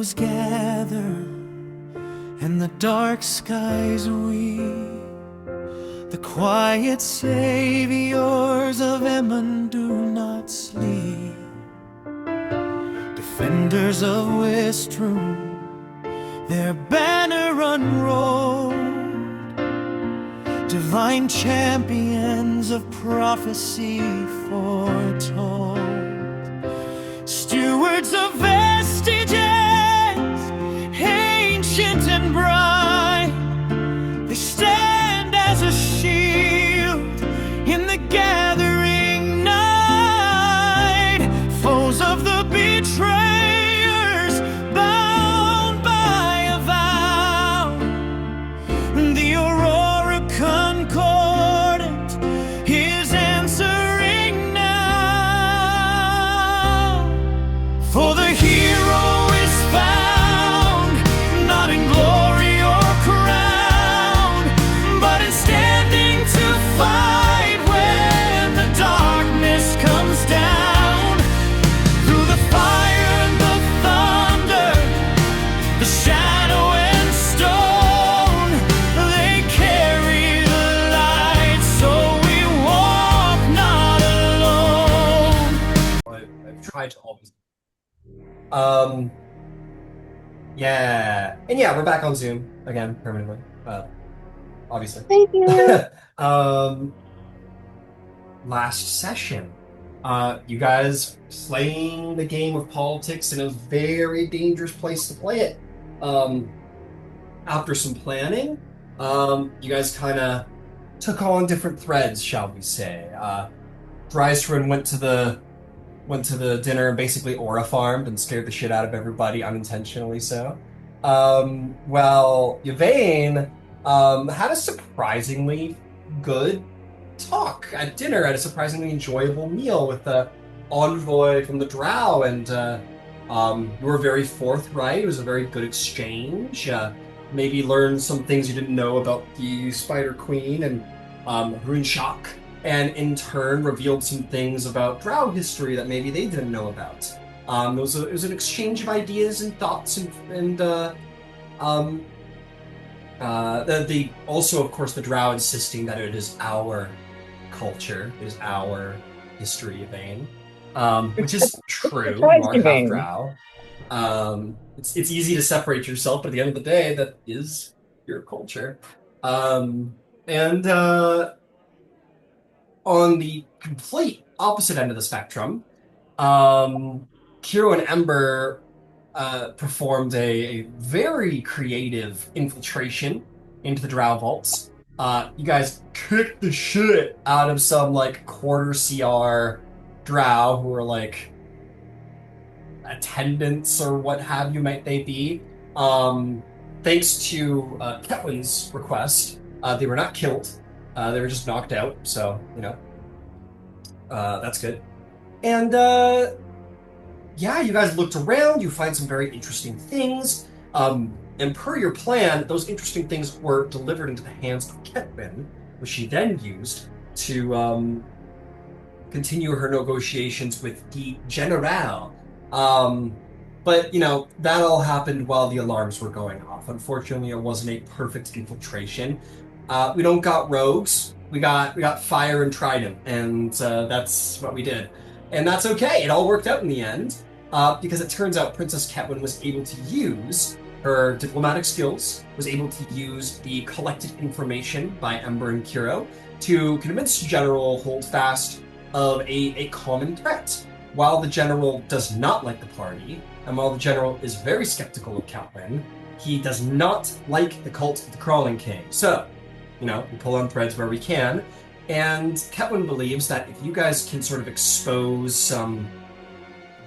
shadows gather and the dark skies weep, the quiet saviors of Emon do not sleep. Defenders of Westrum, their banner unrolled, divine champions of prophecy foretold, stewards of vestiges, ancient and bright, they stand as a shield in the gathering night. Foes of the betrayers, bound by a vow, the aurora concordant is answering now. For the hero is found, not in glory or crown, but in standing to fight when the darkness comes down. Through the fire and the thunder, the shadow and stone, they carry the light, so we walk not alone. I've tried to always. Yeah. And yeah, we're back on Zoom again, permanently. Obviously. Thank you. Last session, you guys playing the game of politics in a very dangerous place to play it. After some planning, you guys kind of took on different threads, shall we say. Drystrun went to the dinner and basically aura farmed and scared the shit out of everybody, unintentionally so. Well, Yvain had a surprisingly good talk at dinner, at a surprisingly enjoyable meal with the envoy from the drow, and you were very forthright. It was a very good exchange. Maybe learned some things you didn't know about the Spider Queen and Runeshok, and in turn revealed some things about drow history that maybe they didn't know about. It was an exchange of ideas and thoughts, and also, of course, the drow insisting that it is our culture, it is our history, Yvain, which is true. You are half drow. It's easy to separate yourself, but at the end of the day, that is your culture. And on the complete opposite end of the spectrum, Kiro and Ember performed a very creative infiltration into the drow vaults. You guys kicked the shit out of some like quarter CR drow who were like attendants or what have you might they be. Thanks to Ketwin's request, they were not killed. They were just knocked out, so, you know, that's good. And, yeah, you guys looked around, you find some very interesting things, and per your plan, those interesting things were delivered into the hands of Ketwin, which she then used to continue her negotiations with the General. But, you know, that all happened while the alarms were going off. Unfortunately, it wasn't a perfect infiltration. We don't got rogues. We got fire and trident, and that's what we did. And that's okay. It all worked out in the end, because it turns out Princess Ketwin was able to use her diplomatic skills, was able to use the collected information by Ember and Kiro to convince General Holdfast of a common threat. While the General does not like the party, and while the General is very skeptical of Ketwin, he does not like the cult of the Crawling King. So, you know, we pull on threads where we can, and Ketwin believes that if you guys can sort of expose some,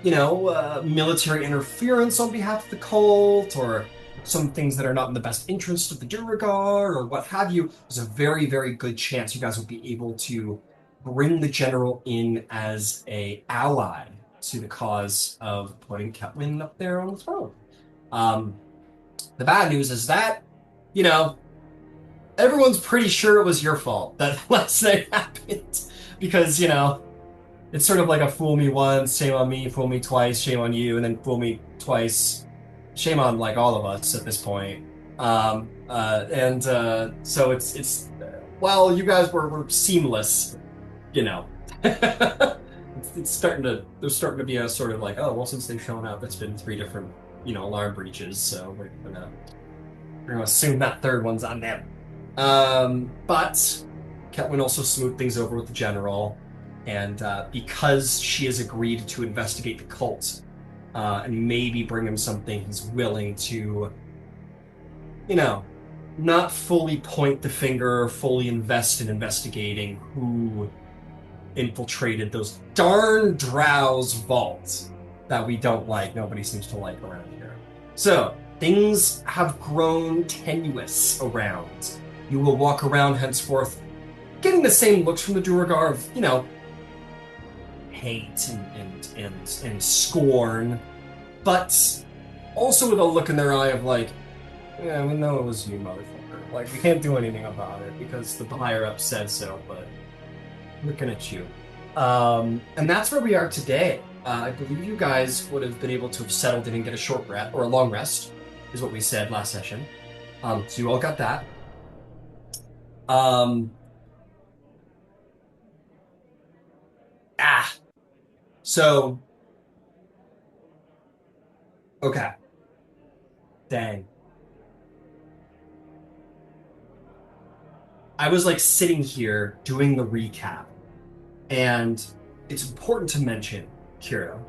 you know, military interference on behalf of the cult, or some things that are not in the best interest of the Duergar, or what have you, there's a very, very good chance you guys will be able to bring the General in as a ally to the cause of putting Ketwin up there on the throne. The bad news is that, you know, everyone's pretty sure it was your fault that last night happened, because, you know, it's sort of like a fool me once, shame on me, fool me twice, shame on you, and then fool me twice, shame on like all of us at this point. So it's well, you guys were seamless, you know. It's starting to there's starting to be a sort of like, oh well, since they've shown up, it's been three different alarm breaches, so we're gonna assume that third one's on them. But Catelyn also smoothed things over with the general, and because she has agreed to investigate the cult and maybe bring him something, he's willing to, you know, not fully point the finger, fully invest in investigating who infiltrated those darn drow's vaults that we don't like. Nobody seems to like around here. So things have grown tenuous around. You will walk around henceforth, getting the same looks from the Duergar of, hate and scorn, but also with a look in their eye of like, yeah, we know it was you, motherfucker. Like, we can't do anything about it because the higher up said so, but looking at you. And that's where we are today. I believe you guys would have been able to have settled in and get a short rest, or a long rest, is what we said last session. So you all got that. So, okay. Dang. I was like sitting here doing the recap, and it's important to mention, Kira,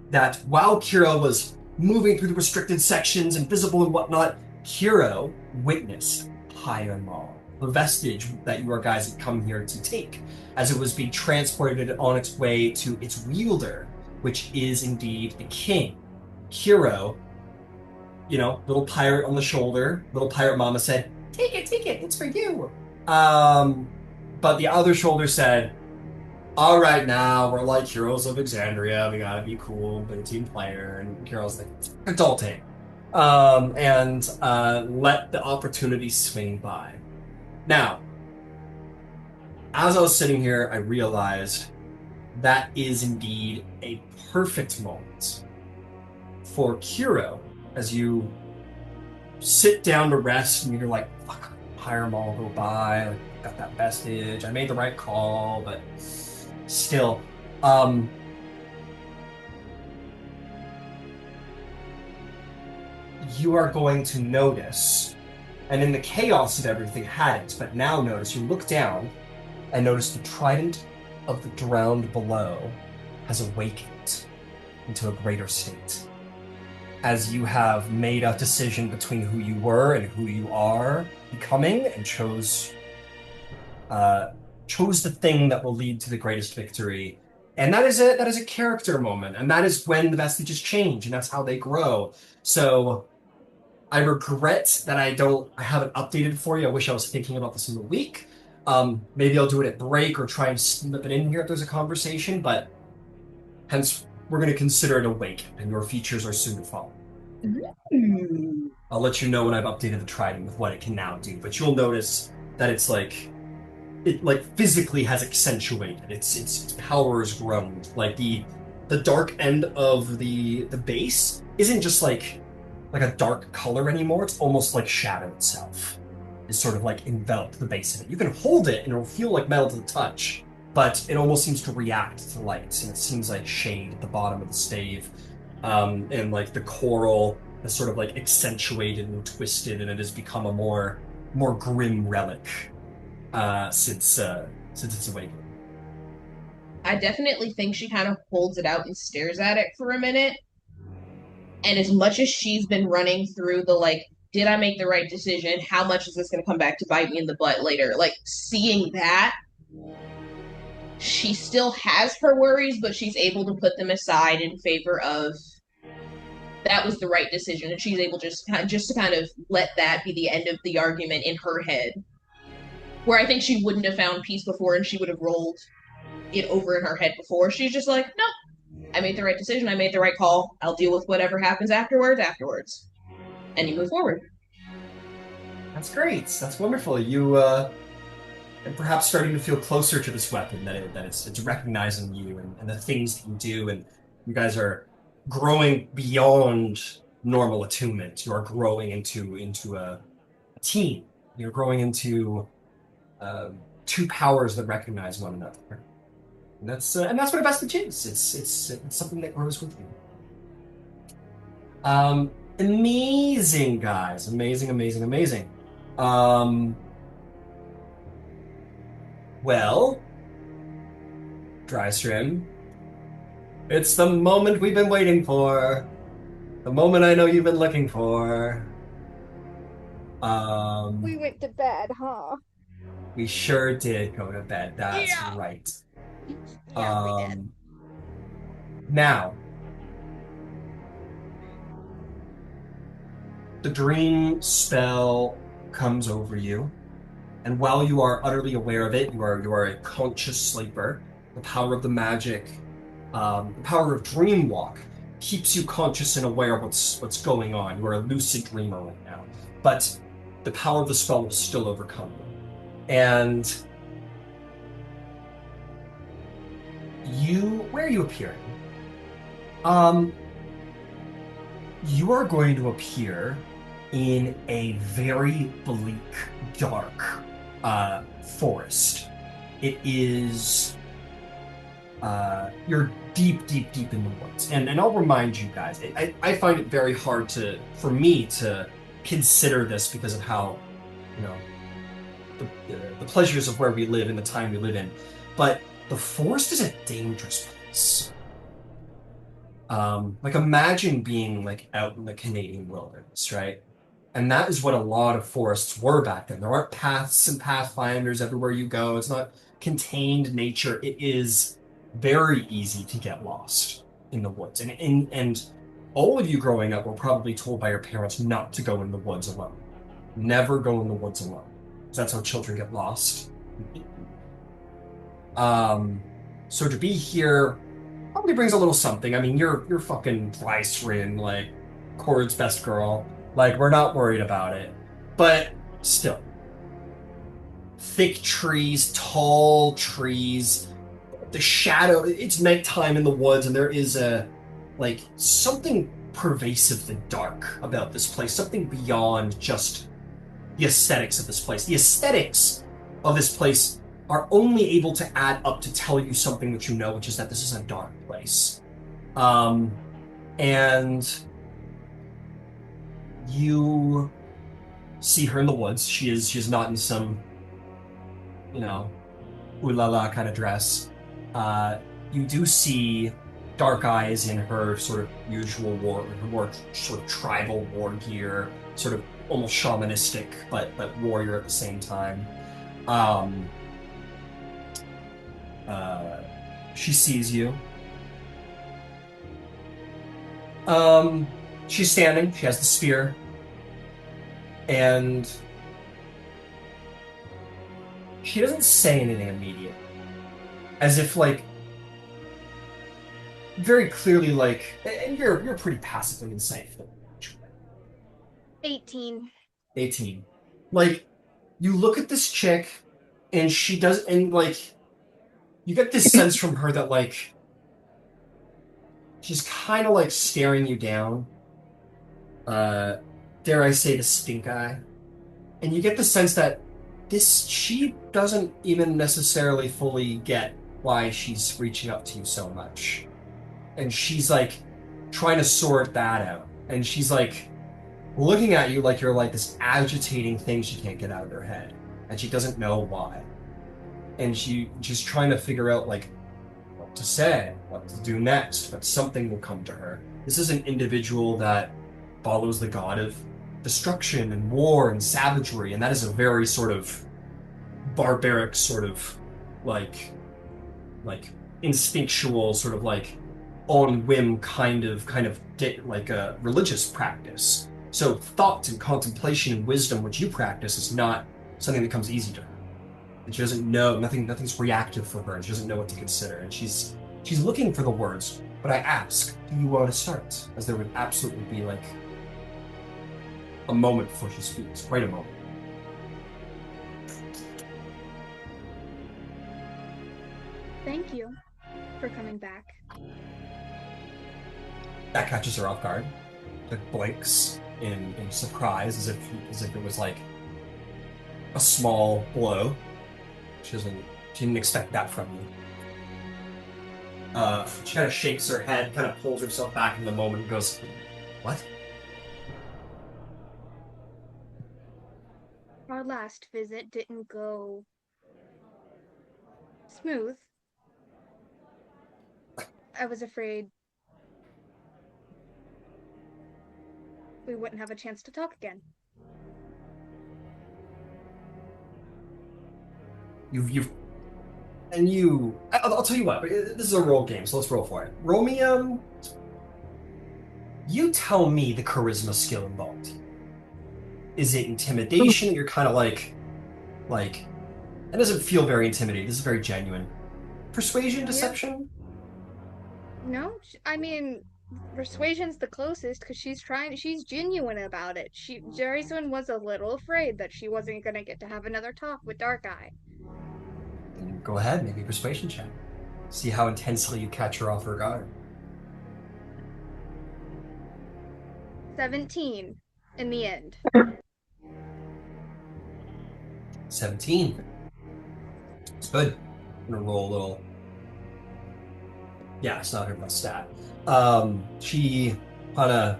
that while Kira was moving through the restricted sections, invisible and whatnot, Kira witnessed Higher Mall, the vestige that you guys had come here to take, as it was being transported on its way to its wielder, which is indeed the king. Kira, little pirate on the shoulder, little pirate mama said, take it, it's for you. But the other shoulder said, all right, now we're like heroes of Exandria. We gotta be cool, but a team player. And Carol's like, adulting. And let the opportunity swing by. Now, as I was sitting here, I realized that is indeed a perfect moment for Kiro as you sit down to rest and you're like, fuck, Higher Mall go by, like, got that vestige. I made the right call, but still, you are going to notice, and in the chaos of everything hadn't, but now notice, you look down and notice the trident of the drowned below has awakened into a greater state. As you have made a decision between who you were and who you are becoming, and chose the thing that will lead to the greatest victory. And that is a character moment, and that is when the vestiges change, and that's how they grow. So I regret that I haven't updated for you. I wish I was thinking about this in the week. Maybe I'll do it at break or try and slip it in here if there's a conversation, but hence we're going to consider it awake, and your features are soon to follow. I'll let you know when I've updated the trident with what it can now do, but you'll notice that it physically has accentuated. Its power has grown. Like the dark end of the base isn't just like a dark color anymore. It's almost like shadow itself is sort of like enveloped the base of it. You can hold it and it'll feel like metal to the touch, but it almost seems to react to light, and it seems like shade at the bottom of the stave. And like the coral has sort of like accentuated and twisted, and it has become a more grim relic since its awakening. I definitely think she kind of holds it out and stares at it for a minute. And as much as she's been running through the like, did I make the right decision? How much is this going to come back to bite me in the butt later? Like, seeing that, she still has her worries, but she's able to put them aside in favor of that was the right decision. And she's able just to kind of let that be the end of the argument in her head. Where I think she wouldn't have found peace before, and she would have rolled it over in her head before. She's just like, no, I made the right decision. I made the right call. I'll deal with whatever happens afterwards. And you move forward. That's great. That's wonderful. You and perhaps starting to feel closer to this weapon, that it's recognizing you and the things that you do, and you guys are growing beyond normal attunement. You are growing into a team. You're growing into two powers that recognize one another. And that's what a vestige is. It's something that grows with you. Amazing guys, amazing. Well, Drystream, it's the moment we've been waiting for. The moment I know you've been looking for. We went to bed, huh? We sure did go to bed. That's Yeah. right. Yeah, we did. Now, the dream spell comes over you, and while you are utterly aware of it, you are a conscious sleeper. The power of the magic, the power of dream walk, keeps you conscious and aware of what's going on. You are a lucid dreamer right now, but the power of the spell will still overcome you. And where are you appearing? You are going to appear in a very bleak, dark forest. It is you're deep in the woods, and I'll remind you guys. I find it very hard for me to consider this because of how, you know, the pleasures of where we live and the time we live in, but the forest is a dangerous place. Like imagine being like out in the Canadian wilderness, right? And that is what a lot of forests were back then. There aren't paths and pathfinders everywhere you go. It's not contained nature. It is very easy to get lost in the woods. And all of you growing up were probably told by your parents not to go in the woods alone. Never go in the woods alone. Because that's how children get lost. So to be here probably brings a little something. I mean, you're fucking Drystream, like Cord's best girl. Like, we're not worried about it. But still. Thick trees, tall trees, the shadow, it's nighttime in the woods, and there is something pervasively dark about this place, something beyond just the aesthetics of this place. The aesthetics of this place are only able to add up to tell you something that you know, which is that this is a dark place. And you see her in the woods. She's not in some, ooh la la kind of dress. You do see dark eyes in her sort of usual her more sort of tribal war gear, sort of almost shamanistic, but warrior at the same time. She sees you. She's standing. She has the spear, and she doesn't say anything immediate, as if very clearly and you're pretty passively insane. 18. 18. You look at this chick, and she does, and you get this sense from her that she's kind of staring you down. Dare I say the stink eye? And you get the sense that she doesn't even necessarily fully get why she's reaching up to you so much. And she's trying to sort that out. And she's looking at you like you're this agitating thing she can't get out of her head. And she doesn't know why. And she's trying to figure out what to say, what to do next, but something will come to her. This is an individual that follows the god of destruction and war and savagery, and that is a very sort of barbaric sort of instinctual sort of on whim kind of a religious practice. So thought and contemplation and wisdom, which you practice, is not something that comes easy to her. And she doesn't know, nothing's reactive for her, and she doesn't know what to consider. And she's looking for the words, but I ask, do you want to start? As there would absolutely be a moment before she speaks, quite a moment. Thank you for coming back. That catches her off guard. Like blinks in surprise, as if it was like a small blow. She didn't expect that from you. She kind of shakes her head, kind of pulls herself back in the moment, and goes, "What?" Our last visit didn't go smooth. I was afraid we wouldn't have a chance to talk again. I'll tell you what. This is a roll game, so let's roll for it. Roll me, you tell me the charisma skill involved. Is it intimidation? You're kind of like, it doesn't feel very intimidating. This is very genuine. Persuasion, deception? No, I mean, persuasion's the closest because she's genuine about it. Jerryson was a little afraid that she wasn't gonna get to have another talk with Dark Eye. Then go ahead, maybe persuasion check. See how intensely you catch her off her guard. 17 in the end. 17. It's good. I'm gonna roll a little. Yeah, it's not her best stat. She kind of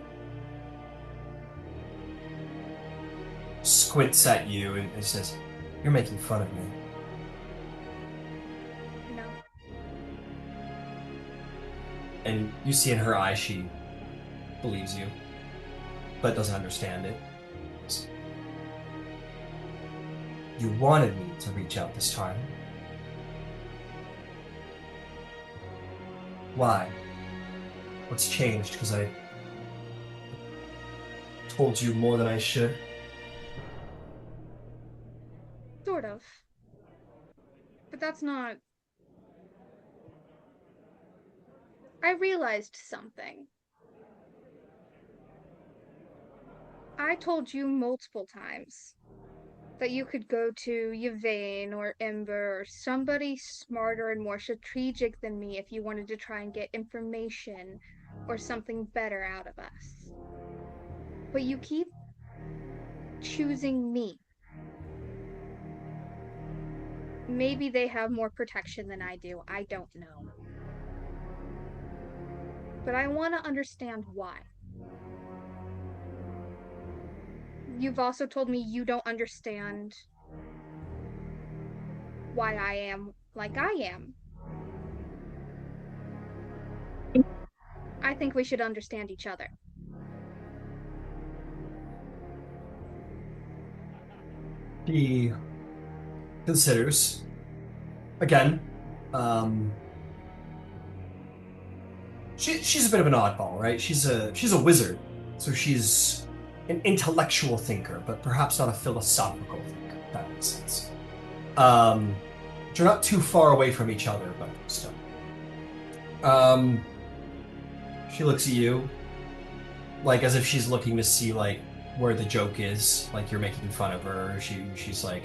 squints at you and says, "You're making fun of me." No. And you see in her eye she believes you, but doesn't understand it. You wanted me to reach out this time. Why? What's changed? Because I told you more than I should? Sort of. But that's not. I realized something. I told you multiple times that you could go to Yvain or Ember or somebody smarter and more strategic than me if you wanted to try and get information or something better out of us. But you keep choosing me. Maybe they have more protection than I do. I don't know. But I want to understand why. You've also told me you don't understand why I am like I am. I think we should understand each other. She considers. Again, she's a bit of an oddball, right? She's a wizard, so she's an intellectual thinker, but perhaps not a philosophical thinker, if that makes sense. You're not too far away from each other, but still. She looks at you, like as if she's looking to see like where the joke is, like you're making fun of her. She's like,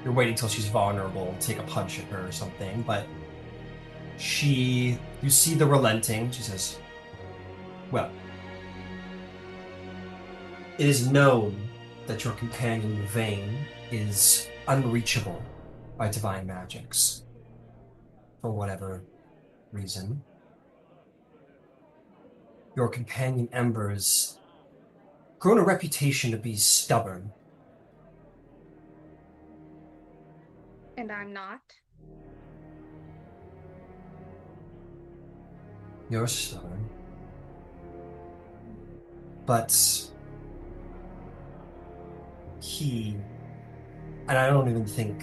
you're waiting till she's vulnerable, take a punch at her or something, but you see the relenting. She says, "Well, it is known that your companion Yvain is unreachable by divine magics, for whatever reason. Your companion Ember has grown a reputation to be stubborn. And I'm not. You're stubborn. But and I don't even think,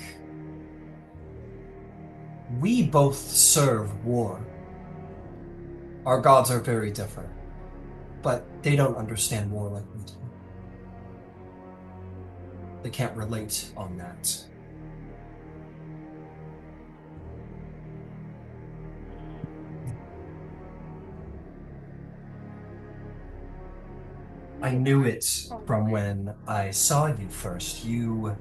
we both serve war. Our gods are very different, but they don't understand war like we do. They can't relate on that. I knew it from when I saw you first. You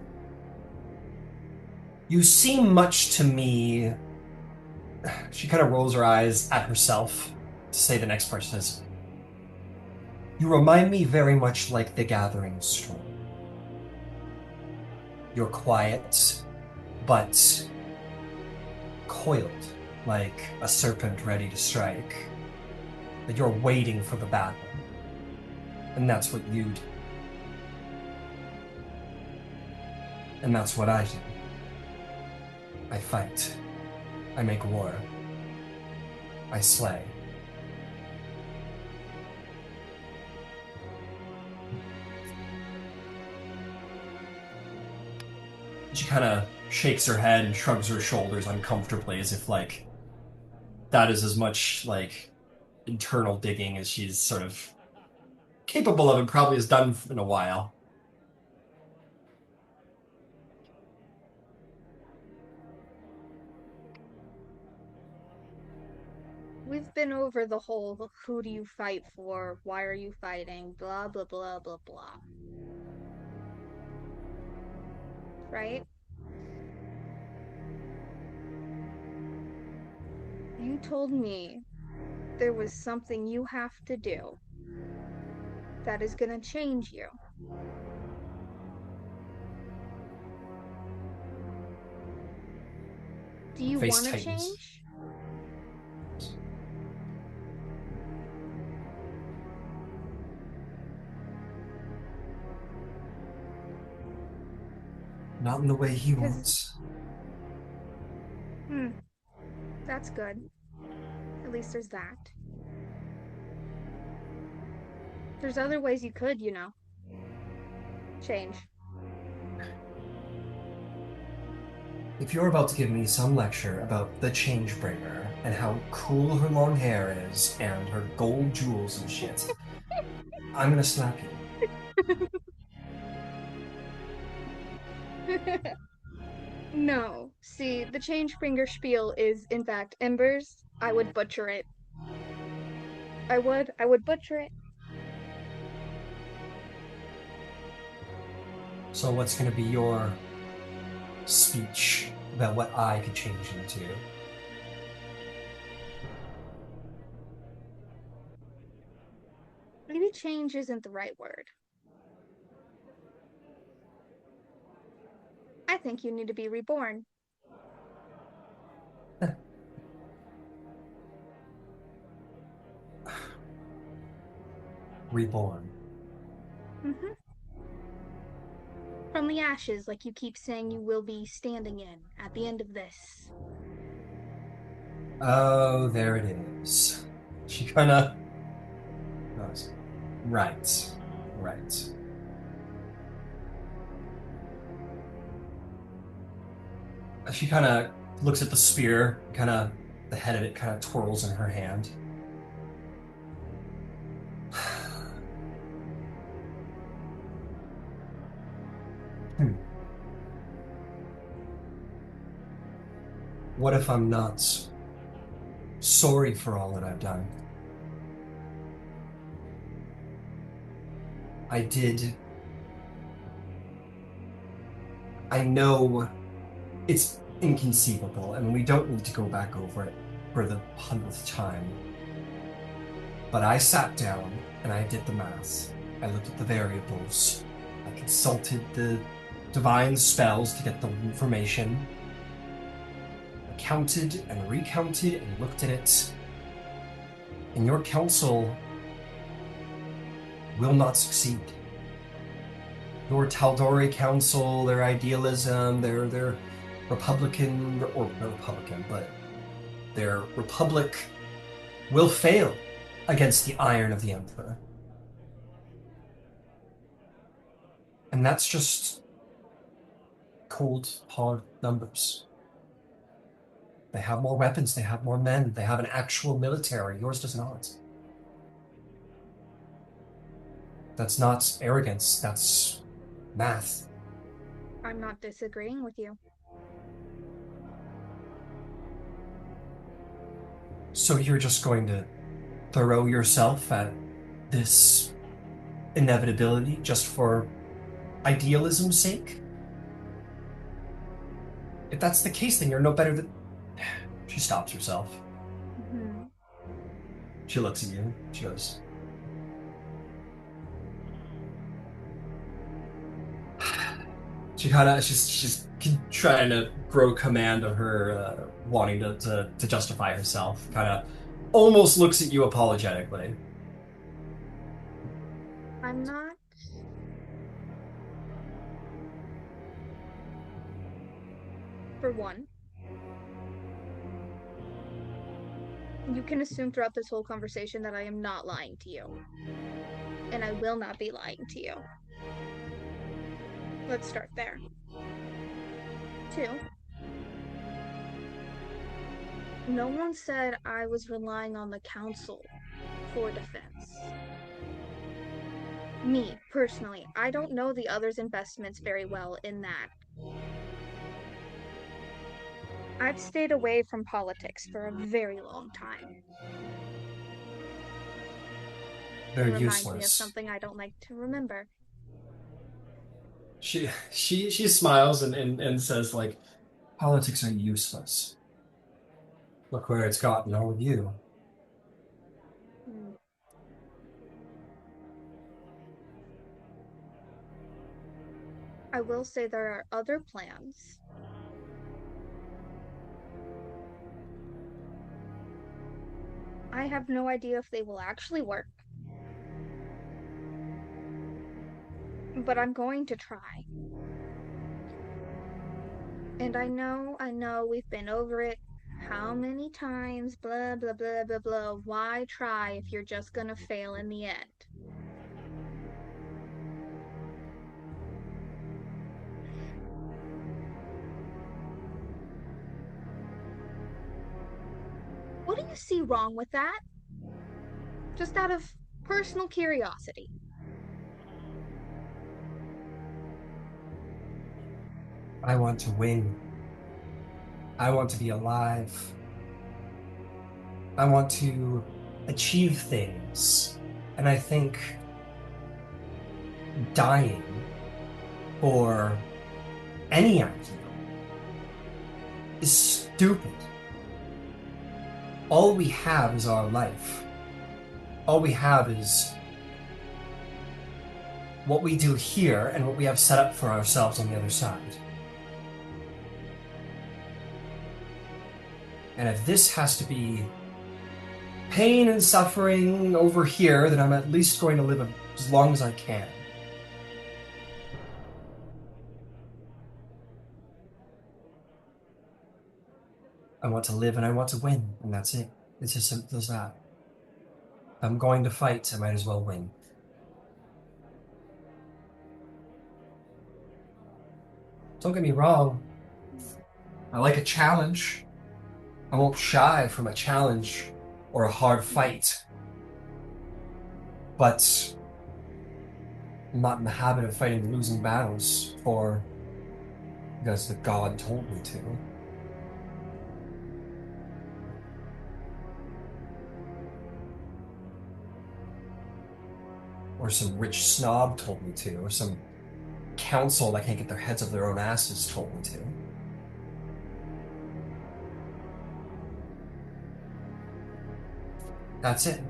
seem much to me." She kind of rolls her eyes at herself to say the next part. She says, You remind me very much like the Gathering Storm. You're quiet, but coiled, like a serpent ready to strike. That you're waiting for the battle. And that's what you do. And that's what I do. I fight. I make war. I slay. She kind of shakes her head and shrugs her shoulders uncomfortably, as if, like, that is as much, like, internal digging as she's sort of capable of and probably has done in a while. We've been over the whole who do you fight for, why are you fighting, blah, blah, blah, blah, blah. Right? You told me there was something you have to do that is gonna change you. Do you Face want to tightens. change? Not in the way he 'Cause- wants. That's good. At least there's that. There's other ways you could, change. If you're about to give me some lecture about the Changebringer and how cool her long hair is and her gold jewels and shit, I'm gonna slap you. No. See, the Changebringer spiel is, in fact, embers. I would butcher it. I would butcher it. So what's gonna be your speech about what I could change into? Maybe change isn't the right word. I think you need to be reborn. Reborn. Mm-hmm. From the ashes, like you keep saying you will be standing in at the end of this. Oh, there it is. She kinda goes, right. She kinda looks at the spear, kinda, the head of it kinda twirls in her hand. What if I'm not sorry for all that I've done? I know it's inconceivable, and we don't need to go back over it for the 100th time. But I sat down and I did the math. I looked at the variables. I consulted the divine spells to get the information. I counted and recounted and looked at it. And your council will not succeed. Your Tal'Dorei council, their idealism, their Republican, or not Republican, but their Republic will fail against the iron of the Emperor. And that's just cold, hard numbers. They have more weapons, they have more men, they have an actual military. Yours does not. That's not arrogance, that's math. I'm not disagreeing with you. So you're just going to throw yourself at this inevitability just for idealism's sake? If that's the case, then you're no better than... She stops herself. Mm-hmm. She looks at you. She goes, she's trying to grow command of her wanting to justify herself. Kind of almost looks at you apologetically. I'm not. For one, you can assume throughout this whole conversation that I am not lying to you. And I will not be lying to you. Let's start there. Two, no one said I was relying on the council for defense. Me, personally, I don't know the others' investments very well in that. I've stayed away from politics for a very long time. They're It reminds me of useless. something I don't like to remember. She smiles and says like, politics are useless. Look where it's gotten all of you. Hmm. I will say there are other plans. I have no idea if they will actually work, but I'm going to try. And I know, we've been over it how many times, blah, blah, blah, blah, blah. Why try if you're just gonna fail in the end? What do you see wrong with that? Just out of personal curiosity. I want to win. I want to be alive. I want to achieve things. And I think dying for any ideal is stupid. All we have is our life. All we have is what we do here and what we have set up for ourselves on the other side. And if this has to be pain and suffering over here, then I'm at least going to live as long as I can. I want to live and I want to win, and that's it. It's as simple as that. If I'm going to fight, I might as well win. Don't get me wrong. I like a challenge. I won't shy from a challenge or a hard fight. But I'm not in the habit of fighting losing battles because the god told me to. Or some rich snob told me to, or some council that can't get their heads up their own asses told me to. That's it.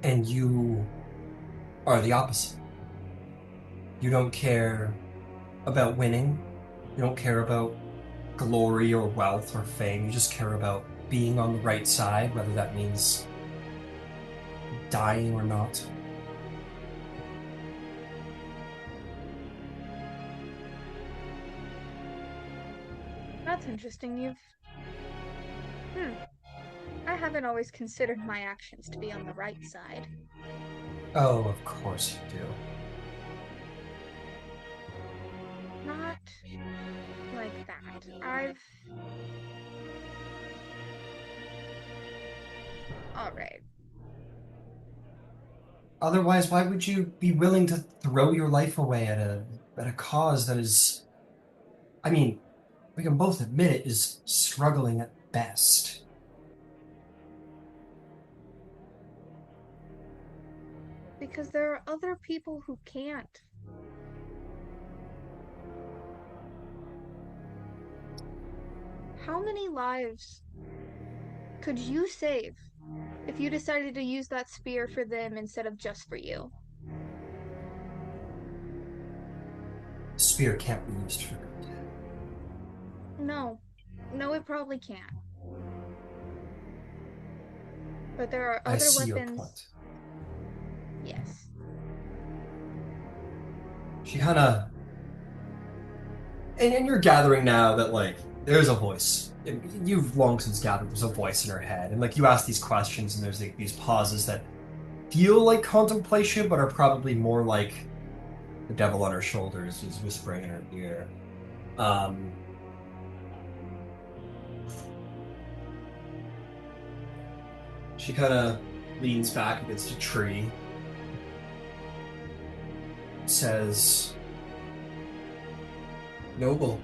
And you are the opposite. You don't care about winning. You don't care about glory or wealth or fame. You just care about being on the right side, whether that means dying or not. That's interesting. Hmm. I haven't always considered my actions to be on the right side. Oh, of course you do. Not like that. Alright. Otherwise, why would you be willing to throw your life away at a cause that is, I mean, we can both admit it, is struggling at best? Because there are other people who can't. How many lives Could you save if you decided to use that spear for them instead of just for you? The spear can't be used for good. No. No, it probably can't. But there are I other see your weapons. point. Yes. She kind of, and you're gathering now that like there's a voice. You've long since gathered there's a voice in her head, and like you ask these questions, and there's like these pauses that feel like contemplation, but are probably more like the devil on her shoulders is whispering in her ear. Um, she kind of leans back against a tree, says, "Noble,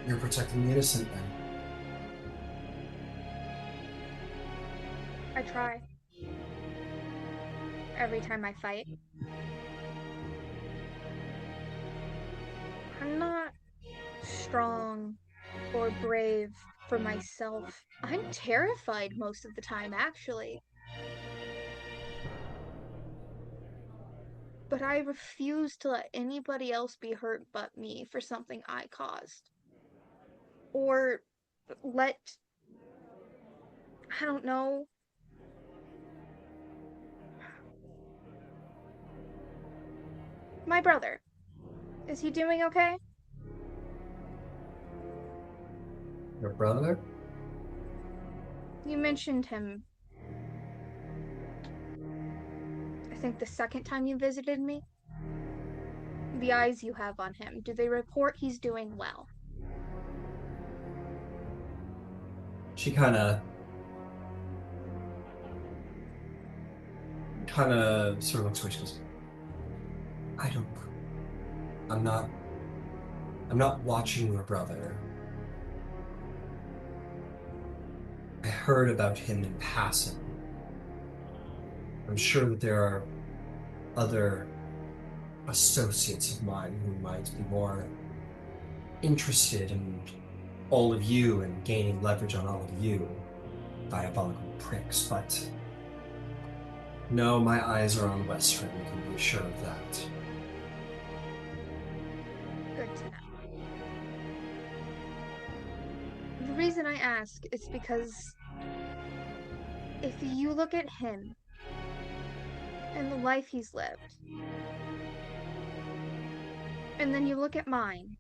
you're protecting the innocent then." I try. Every time I fight. I'm not strong or brave for myself. I'm terrified most of the time, actually. But I refuse to let anybody else be hurt but me for something I caused. Or let, I don't know, my brother. Is he doing okay? Your brother? You mentioned him, I think the second time you visited me. The eyes you have on him, do they report he's doing well? She kind of sort of looks away. She goes, "I don't. I'm not. I'm not watching your brother. I heard about him in passing. I'm sure that there are other associates of mine who might be more interested in all of you and gaining leverage on all of you, diabolical pricks, but no, my eyes are on Western, you can be sure of that." Good to know. The reason I ask is because if you look at him and the life he's lived, and then you look at mine,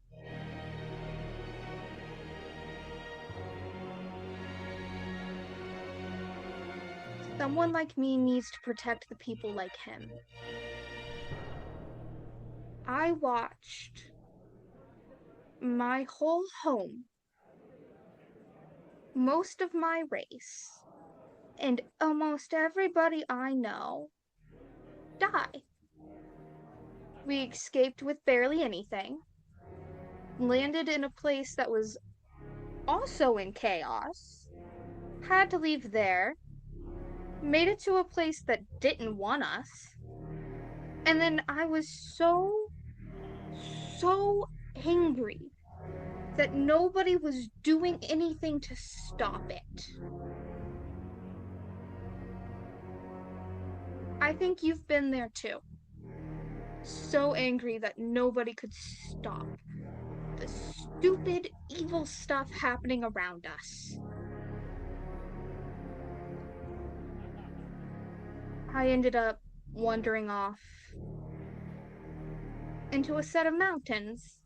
someone like me needs to protect the people like him. I watched my whole home, most of my race, and almost everybody I know die. We escaped with barely anything, landed in a place that was also in chaos, had to leave there, made it to a place that didn't want us, and then I was so angry that nobody was doing anything to stop it. I think you've been there too. So angry that nobody could stop the stupid, evil stuff happening around us. I ended up wandering off into a set of mountains.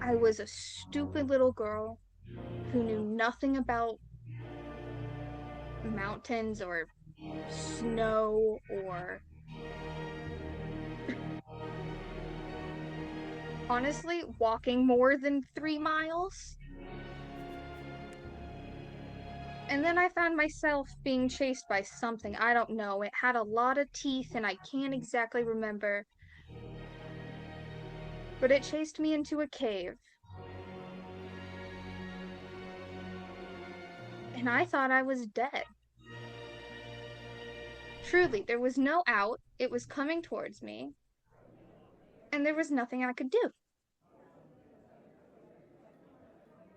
I was a stupid little girl who knew nothing about mountains or snow or honestly walking more than 3 miles. And then I found myself being chased by something. I don't know. It had a lot of teeth and I can't exactly remember. But it chased me into a cave. And I thought I was dead. Truly, there was no out. It was coming towards me. And there was nothing I could do.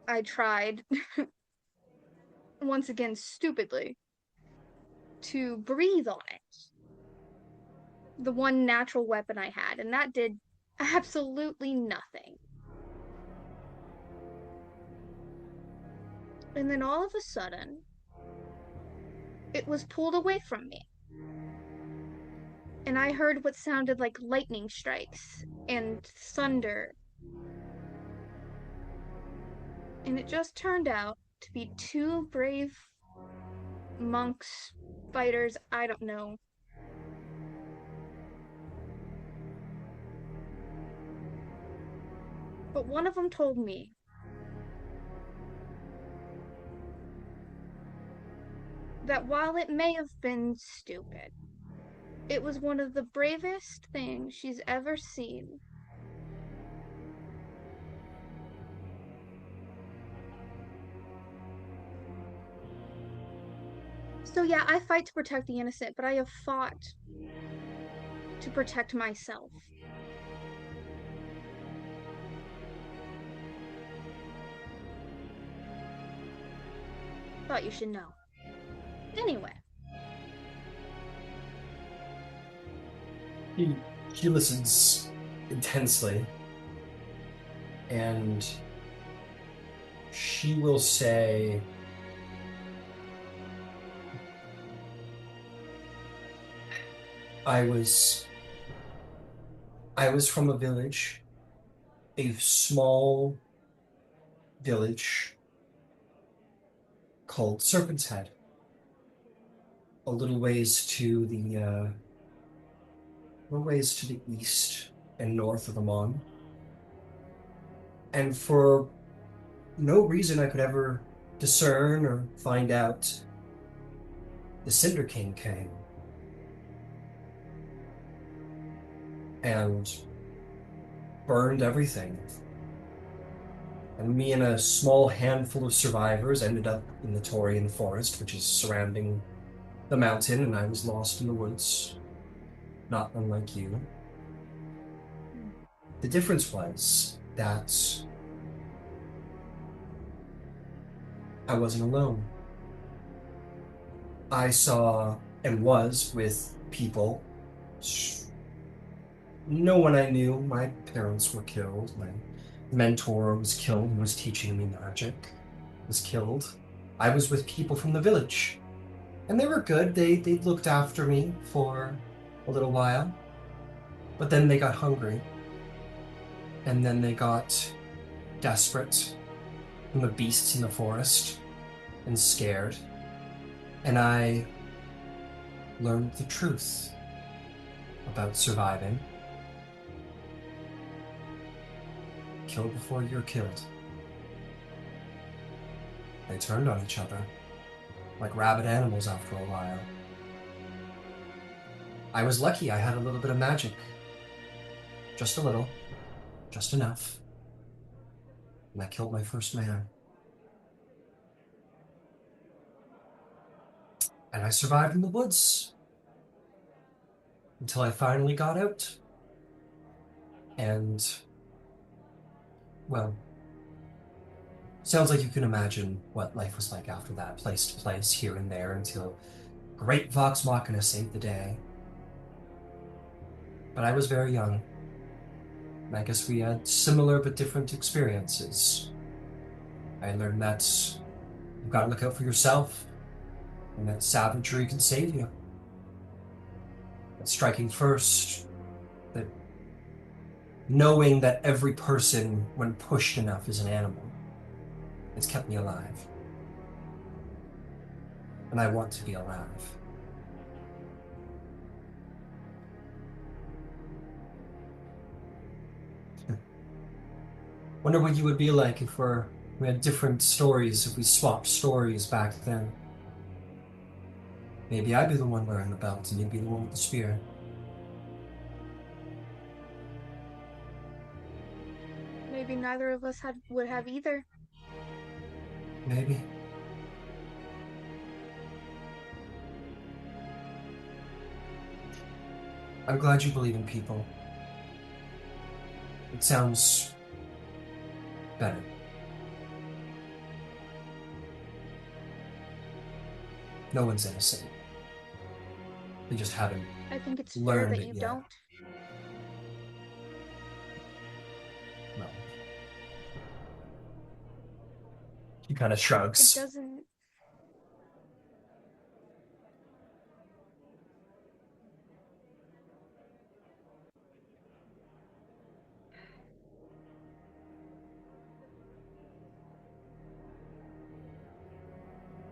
I tried, once again stupidly, to breathe on it. The one natural weapon I had, and that did absolutely nothing. And then all of a sudden, it was pulled away from me. And I heard what sounded like lightning strikes and thunder. And it just turned out to be two brave monks, fighters, I don't know. But one of them told me that while it may have been stupid, it was one of the bravest things she's ever seen. So yeah, I fight to protect the innocent, but I have fought to protect myself. Thought you should know. Anyway, He listens intensely, and she will say, I was from a village, a small village called Serpent's Head, a little ways to the east and north of Amon. And for no reason I could ever discern or find out, the Cinder King came and burned everything. And me and a small handful of survivors ended up in the Taurian forest, which is surrounding the mountain, and I was lost in the woods, not unlike you. The difference was that I wasn't alone. I saw and was with people. No one I knew. My parents were killed. My mentor was killed who was teaching me magic. Was killed. I was with people from the village. And they were good. They looked after me for a little while. But then they got hungry. And then they got desperate from the beasts in the forest and scared. And I learned the truth about surviving. Kill before you're killed. They turned on each other, like rabid animals after a while. I was lucky I had a little bit of magic. Just a little. Just enough. And I killed my first man. And I survived in the woods. Until I finally got out. And, well, sounds like you can imagine what life was like after that, place to place, here and there, until great Vox Machina saved the day. But I was very young. And I guess we had similar but different experiences. I learned that you've got to look out for yourself, and that savagery can save you. That striking first, that knowing that every person, when pushed enough, is an animal. It's kept me alive. And I want to be alive. Wonder what you would be like if we had different stories, if we swapped stories back then. Maybe I'd be the one wearing the belt, and you'd be the one with the spear. maybe neither of us would have either. Maybe. I'm glad you believe in people. It sounds better. No one's innocent. They just haven't I think it's fair learned that it you yet. don't. No. He kind of It shrugs. doesn't.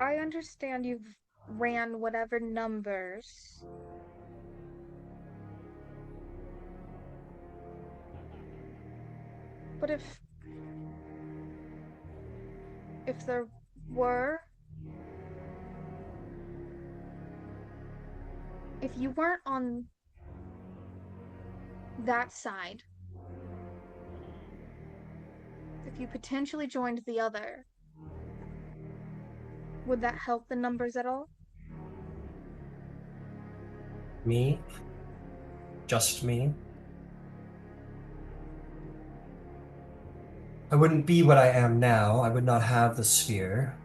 I understand you've ran whatever numbers. But if there were, if you weren't on that side, if you potentially joined the other, would that help the numbers at all? Me? Just me? I wouldn't be what I am now. I would not have the sphere.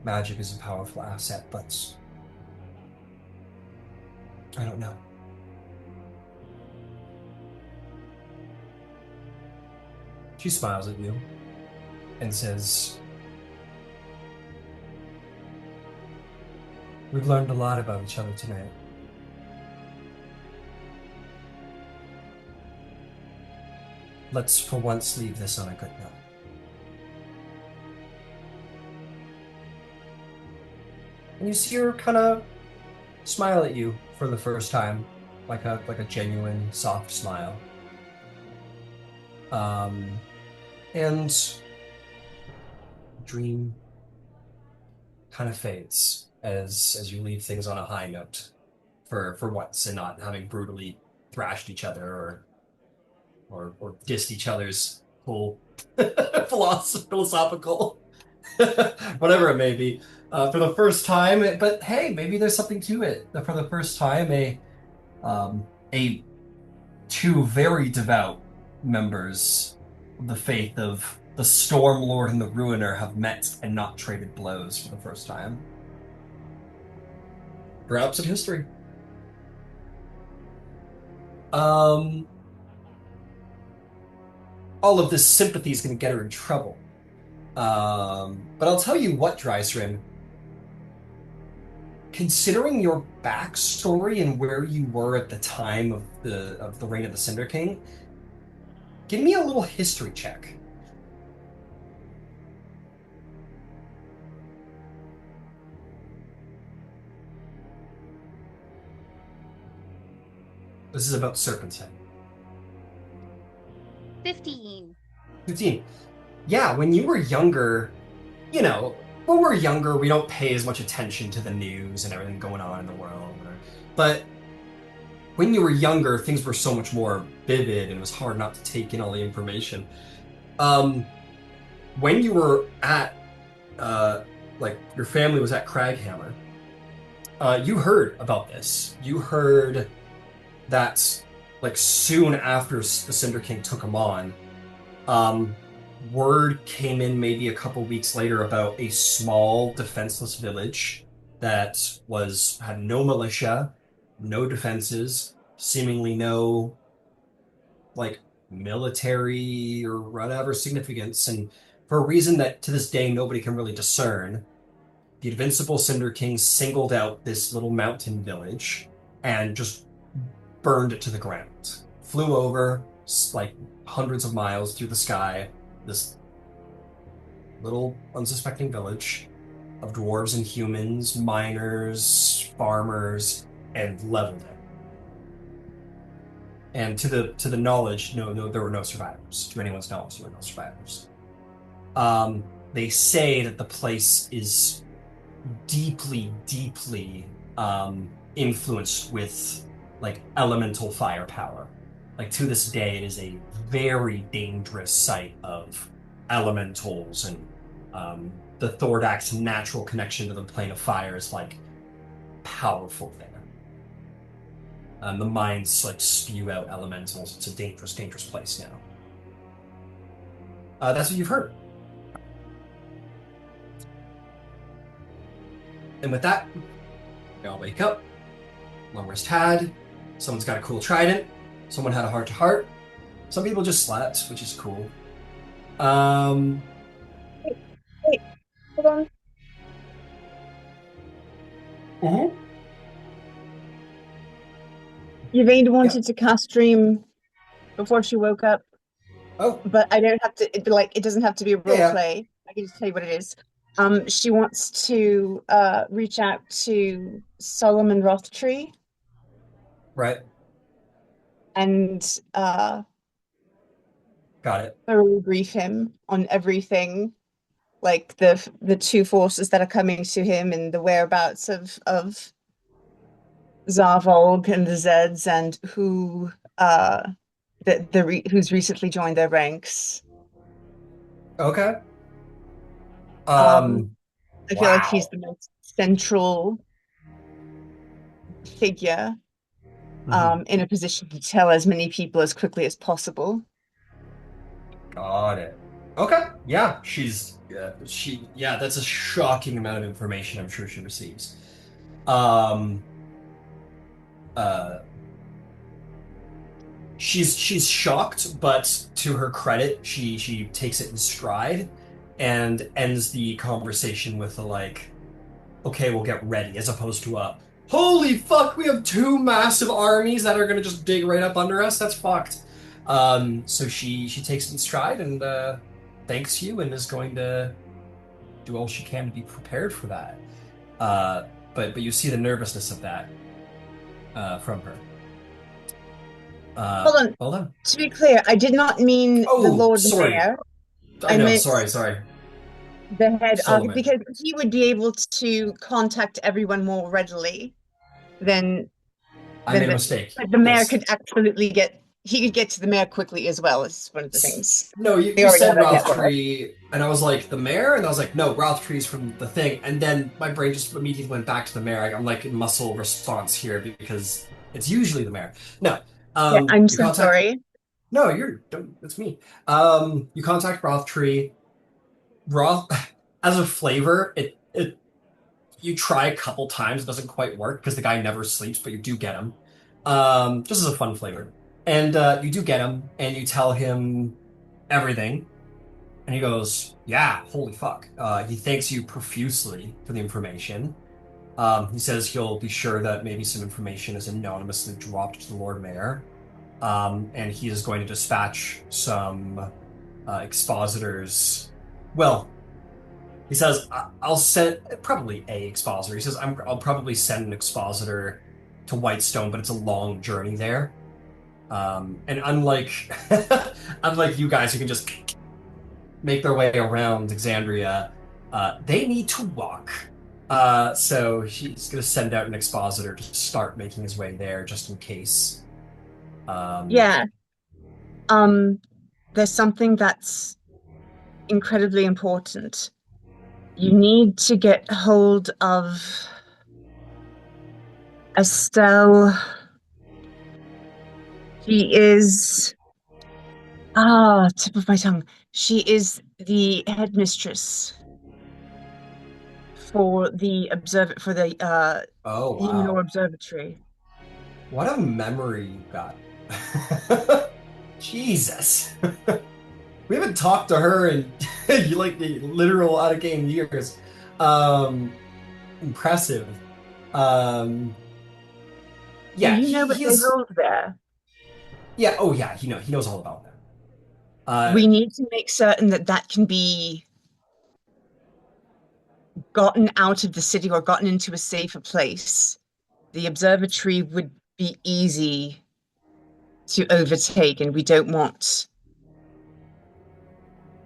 Magic is a powerful asset, but I don't know. She smiles at you and says, "We've learned a lot about each other tonight. Let's for once leave this on a good note." And you see her kind of smile at you for the first time, like a genuine soft smile. And dream kind of fades as you leave things on a high note for once, and not having brutally thrashed each other or dissed each other's whole philosophical whatever it may be, for the first time. But hey, maybe there's something to it. For the first time, a two very devout members of the faith of the Storm Lord and the Ruiner have met and not traded blows for the first time. Perhaps in history. All of this sympathy is going to get her in trouble. But I'll tell you what, Drysrin, considering your backstory and where you were at the time of the reign of the Cinder King, give me a little history check. This is about Serpentine. 15. 15. Yeah, when you were younger, when we're younger, we don't pay as much attention to the news and everything going on in the world. But when you were younger, things were so much more vivid and it was hard not to take in all the information. When you were at, like, your family was at Craghammer, you heard about this. You heard that, like, soon after the Cinder King took him on, word came in maybe a couple weeks later about a small defenseless village that had no militia, no defenses, seemingly no, like, military or whatever significance, and for a reason that to this day nobody can really discern, the Invincible Cinder King singled out this little mountain village and just burned it to the ground. Flew over, like, hundreds of miles through the sky, this little unsuspecting village of dwarves and humans, miners, farmers, and leveled it. And to the knowledge, no, there were no survivors. To anyone's knowledge, there were no survivors. They say that the place is deeply, deeply influenced with, like, elemental firepower. Like, to this day, it is a very dangerous site of elementals, and the Thordak's natural connection to the plane of fire is, like, powerful there. The mines, like, spew out elementals. It's a dangerous, dangerous place now. That's what you've heard. And with that, we all wake up. Long rest had. Someone's got a cool trident. Someone had a heart to heart. Some people just slept, which is cool. Um, Wait, hold on. mhm. Yvain Yeah. wanted to cast Dream before she woke up, Oh, but I don't have to, it doesn't have to be a role yeah. play. I can just tell you what it is. She wants to reach out to Solomon Rothtree Right. and Got it. thoroughly brief him on everything, like the two forces that are coming to him and the whereabouts of Zarvolg and the Zeds and who who's recently joined their ranks. Okay. Um, Um, I feel like he's wow. the most central figure Mhm. in a position to tell as many people as quickly as possible. Got it. Okay. Yeah, yeah, that's a shocking amount of information I'm sure she receives. Um, uh, she's shocked, but to her credit, she takes it in stride and ends the conversation with a like, okay, we'll get ready, as opposed to a holy fuck, we have two massive armies that are gonna just dig right up under us. That's fucked. So she takes it in stride and thanks you and is going to do all she can to be prepared for that. But you see the nervousness of that from her. Hold on. Well done. To be clear, I did not mean the Oh, Lord sorry. Mayor. I I know. meant Sorry. the head architect Solomon. because he would be able to contact everyone more readily than I made a the mistake. but the mayor Yes. could absolutely get he could get to the mayor quickly as well, is one of the S- things. No, you, They you already said have a Ralph network. Tree, and I was like, the mayor? And I was like, no, Ralph Tree's from the thing. And then my brain just immediately went back to the mayor. I'm like in muscle response here because it's usually the mayor. No. Yeah, I'm You so contact. sorry. No, don't, it's me. You contact Ralph Tree. Roth, as a flavor, it you try a couple times, it doesn't quite work because the guy never sleeps, but you do get him. Just as a fun flavor. And you do get him, and you tell him everything, and he goes, "Yeah, holy fuck." He thanks you profusely for the information. He says he'll be sure that maybe some information is anonymously dropped to the Lord Mayor, and he is going to dispatch some expositors. Well, he says, I'll send probably a expositor. He says, I'll probably send an expositor to Whitestone, but it's a long journey there. And unlike unlike you guys who can just make their way around Exandria, they need to walk. So he's going to send out an expositor to start making his way there just in case. Um, Yeah. There's something that's incredibly important. You need to get hold of Estelle. She is tip of my tongue. She is the headmistress for the oh, Humanor wow. Observatory. What a memory you got. Jesus. We haven't talked to her in like the literal out of game years. Um, Impressive. Um, Do yeah, you know what they he's hold there? yeah. Oh yeah, he knows all about that. Uh, We need to make certain that that can be gotten out of the city or gotten into a safer place. The observatory would be easy to overtake, and we don't want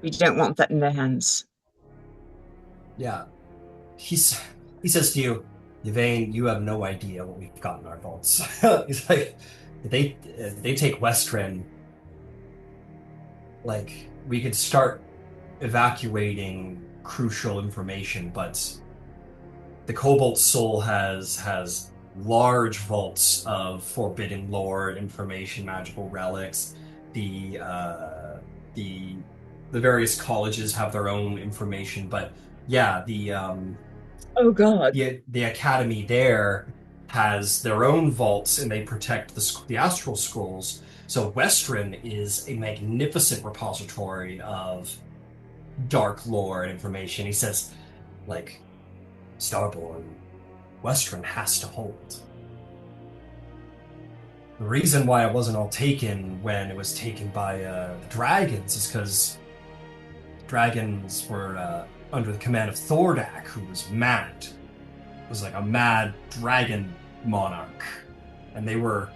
that in their hands. yeah. He's he says to you, Yvain, you have no idea what we've got in our vaults. He's like, they take Westren, like we could start evacuating crucial information, but the Cobalt Soul has large vaults of forbidden lore information, magical relics. The uh, the the various colleges have their own information, but yeah, Oh God. The academy there has their own vaults, and they protect the astral scrolls. So Westron is a magnificent repository of dark lore and information. He says, like, Starborn, Westron has to hold. The reason why it wasn't all taken when it was taken by the dragons is because dragons were under the command of Thordak, who was mad. Was like a mad dragon monarch. And they were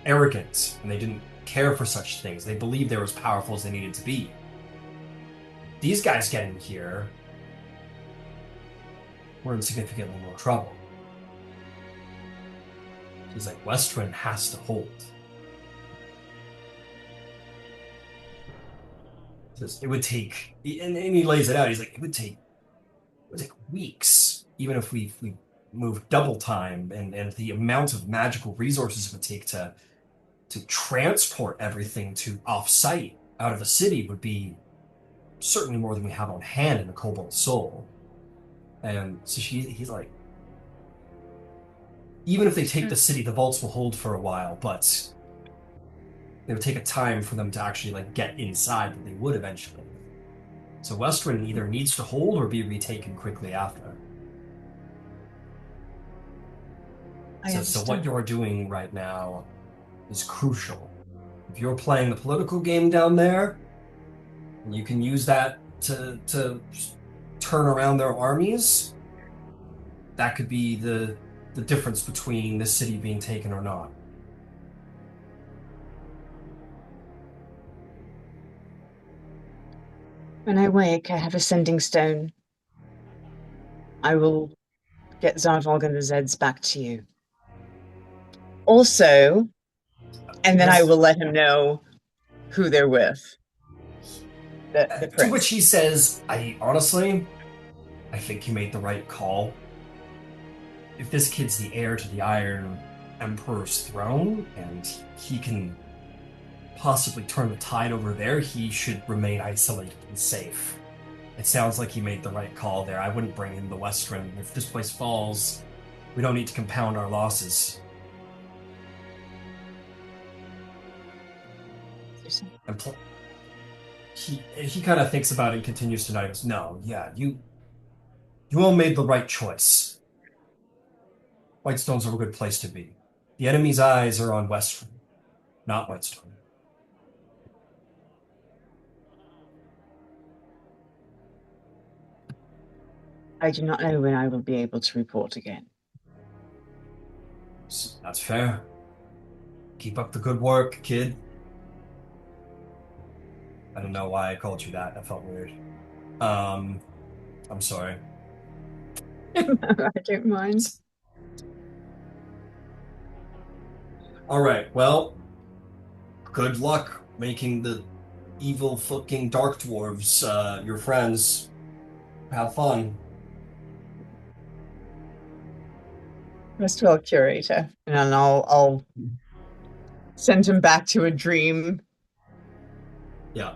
arrogant, and they didn't care for such things. They believed they were as powerful as they needed to be. These guys getting here were in significantly more trouble. He's like, Westron has to hold. It would take, and he lays it out. He's like, it would take weeks, even if we moved double time, and the amount of magical resources it would take to transport everything to off-site out of the city would be certainly more than we have on hand in the Cobalt Soul. And so he's like, even if they take the city, the vaults will hold for a while, but it would take a time for them to actually like get inside, but they would eventually. So Westron either needs to hold or be retaken quickly after. So what you're doing right now is crucial. If you're playing the political game down there, you can use that to turn around their armies. That could be the difference between this city being taken or not. When I wake, I have a sending stone. I will get Zarvog and the Zeds back to you. Also, and then I will let him know who they're with. The To prince. which he says, I think you made the right call. If this kid's the heir to the Iron Emperor's throne, and he can possibly turn the tide over there, he should remain isolated and safe. It sounds like he made the right call there. I wouldn't bring in the Westron. If this place falls, we don't need to compound our losses. And he kind of thinks about it and continues to nod. He goes, no, yeah, you all made the right choice. Whitestone's a good place to be. The enemy's eyes are on Westron, not Whitestone. I do not know when I will be able to report again. That's fair. Keep up the good work, kid. I don't know why I called you that. That felt weird. I'm sorry. I don't mind. All right, well, good luck making the evil fucking dark dwarves your friends. Have fun. Rest well, curator. And I'll send him back to a dream. Yeah.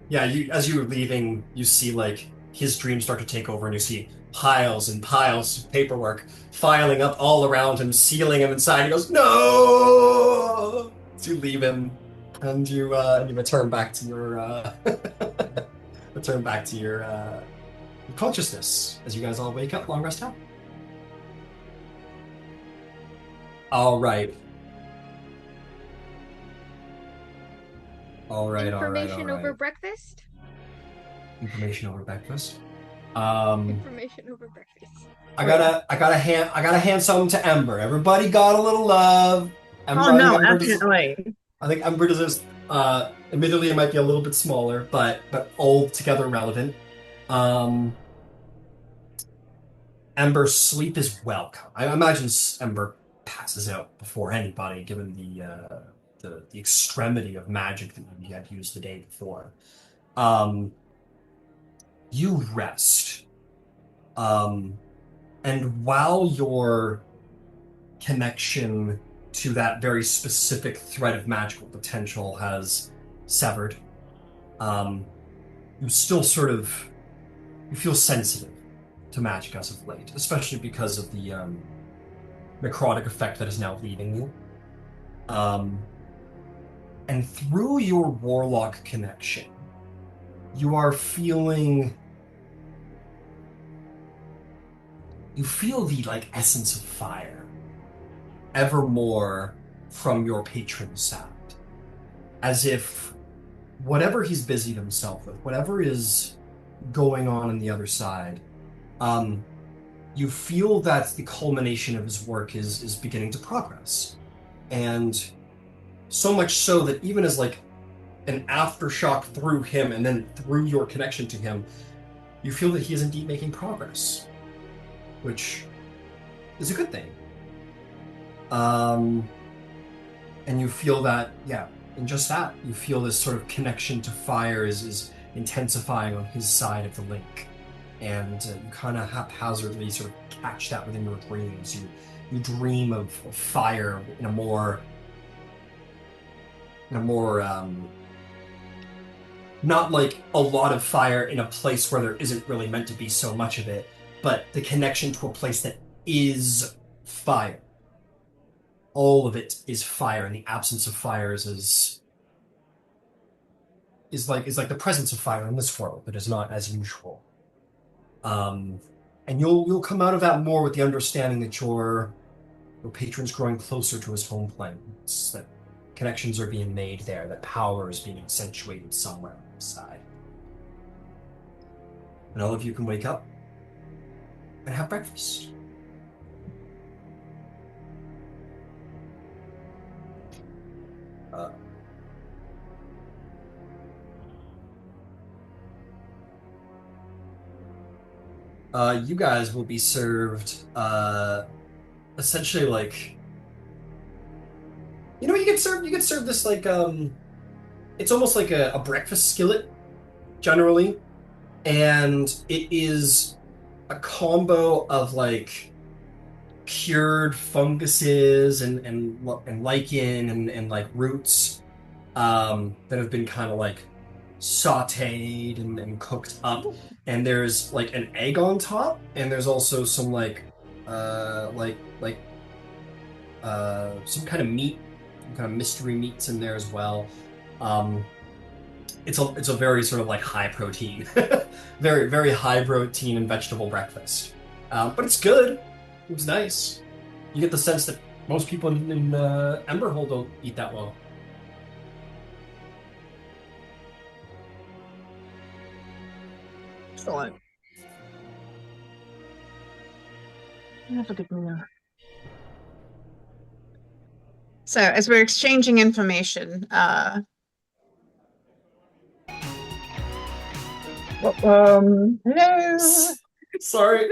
Yeah, as you were leaving, you see like his dreams start to take over, and you see piles and piles of paperwork filing up all around him, sealing him inside. He goes, "No!" So you leave him, and you return back to your consciousness as you guys all wake up. Long rest time. All right. Information over breakfast? Information over breakfast. Information over breakfast. I gotta hand something to Ember. Everybody got a little love. Ember, Oh no, absolutely. I think Ember deserves. Admittedly, it might be a little bit smaller, but all together relevant. Ember's sleep is welcome. I imagine Ember passes out before anybody, given the extremity of magic that you had used the day before. You rest. And while your connection to that very specific thread of magical potential has severed, you still you feel sensitive magic as of late, especially because of the necrotic effect that is now leaving you. And through your warlock connection, you are feeling. You feel the like essence of fire evermore from your patron's side, as if whatever he's busied himself with, whatever is going on the other side, you feel that the culmination of his work is beginning to progress, and so much so that even as like an aftershock through him and then through your connection to him, you feel that he is indeed making progress, which is a good thing. And you feel that, yeah, and just that, you feel this sort of connection to fire is intensifying on his side of the link. And you kind of haphazardly sort of catch that within your dreams. You dream of fire in a more not like a lot of fire in a place where there isn't really meant to be so much of it, but the connection to a place that is fire. All of it is fire, and the absence of fire is like the presence of fire in this world that is not as usual. And you'll come out of that more with the understanding that your patron's growing closer to his home planes, that connections are being made there, that power is being accentuated somewhere on the side. And all of you can wake up and have breakfast. You guys will be served essentially like, you know, you get served this like it's almost like a breakfast skillet generally, and it is a combo of like cured funguses and lichen and like roots that have been kind of like sauteed and cooked up, and there's like an egg on top, and there's also some some kind of meat, some kind of mystery meats in there as well. It's a very sort of like high protein, very very high protein and vegetable breakfast, but it's good. It was nice. You get the sense that most people in Emberhold don't eat that well. Excellent. Have a good meal. So, as we're exchanging information, hello. Sorry.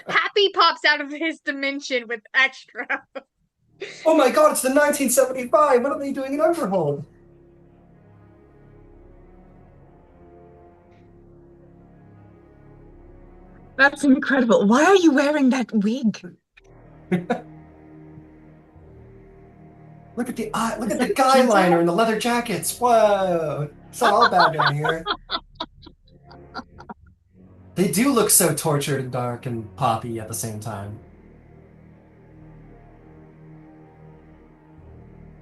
Happy pops out of his dimension with extra. Oh my god, it's the 1975. What are they doing in Emberhold? That's incredible. Why are you wearing that wig? Look at the guy liner and the leather jackets. Whoa, it's not all bad down here. They do look so tortured and dark and poppy at the same time.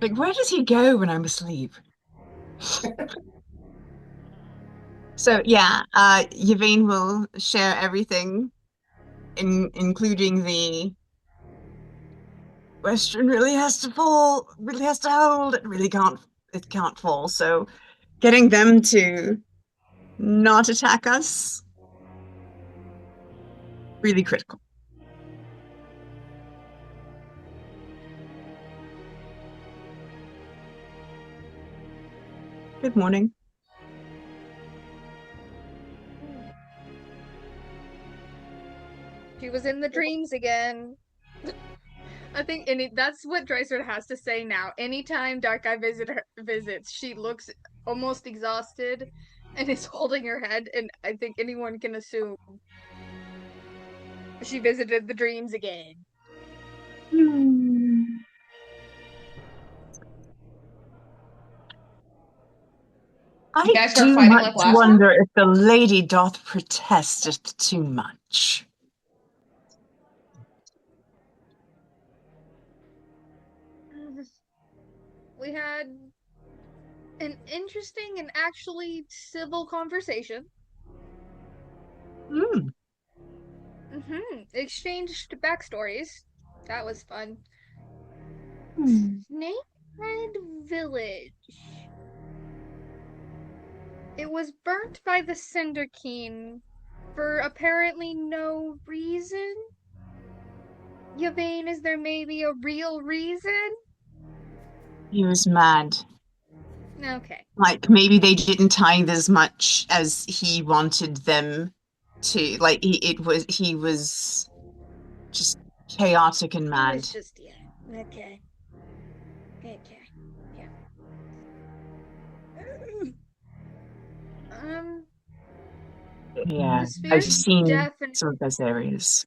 Like, where does he go when I'm asleep? So yeah, Yvain will share everything, including the Western really has to hold. It can't fall. So getting them to not attack us, really critical. Good morning. She was in the dreams again. I think that's what Dreiser has to say now. Anytime Dark Eye visits, she looks almost exhausted and is holding her head, and I think anyone can assume she visited the dreams again. I guys start do fighting much like last wonder if the lady doth protest it too much. We had an interesting and actually civil conversation. Hmm. Exchanged backstories. That was fun. Hmm. Snakehead Village. It was burnt by the Cinder King for apparently no reason. Yvain, is there maybe a real reason? He was mad. Okay. Like maybe they didn't tithe as much as he wanted them to. Like he was just chaotic and He was mad. just, yeah. Okay. Okay. Yeah. Um, Yeah, the I've spear seen definitely. some of those areas.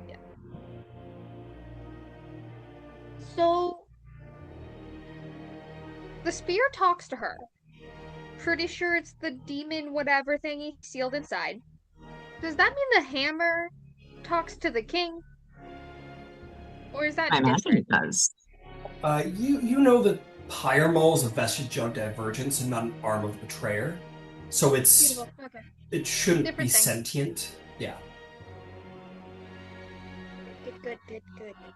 Yeah. So, the spear talks to her. Pretty sure it's the demon whatever thing he sealed inside. Does that mean the hammer talks to the king? Or is I that imagine different? it does. You know that Pyre Maul is a vestige of divergence and not an arm of betrayer, so Beautiful. Okay. it shouldn't be Different thing. sentient. Yeah. Good, good, good, good, good.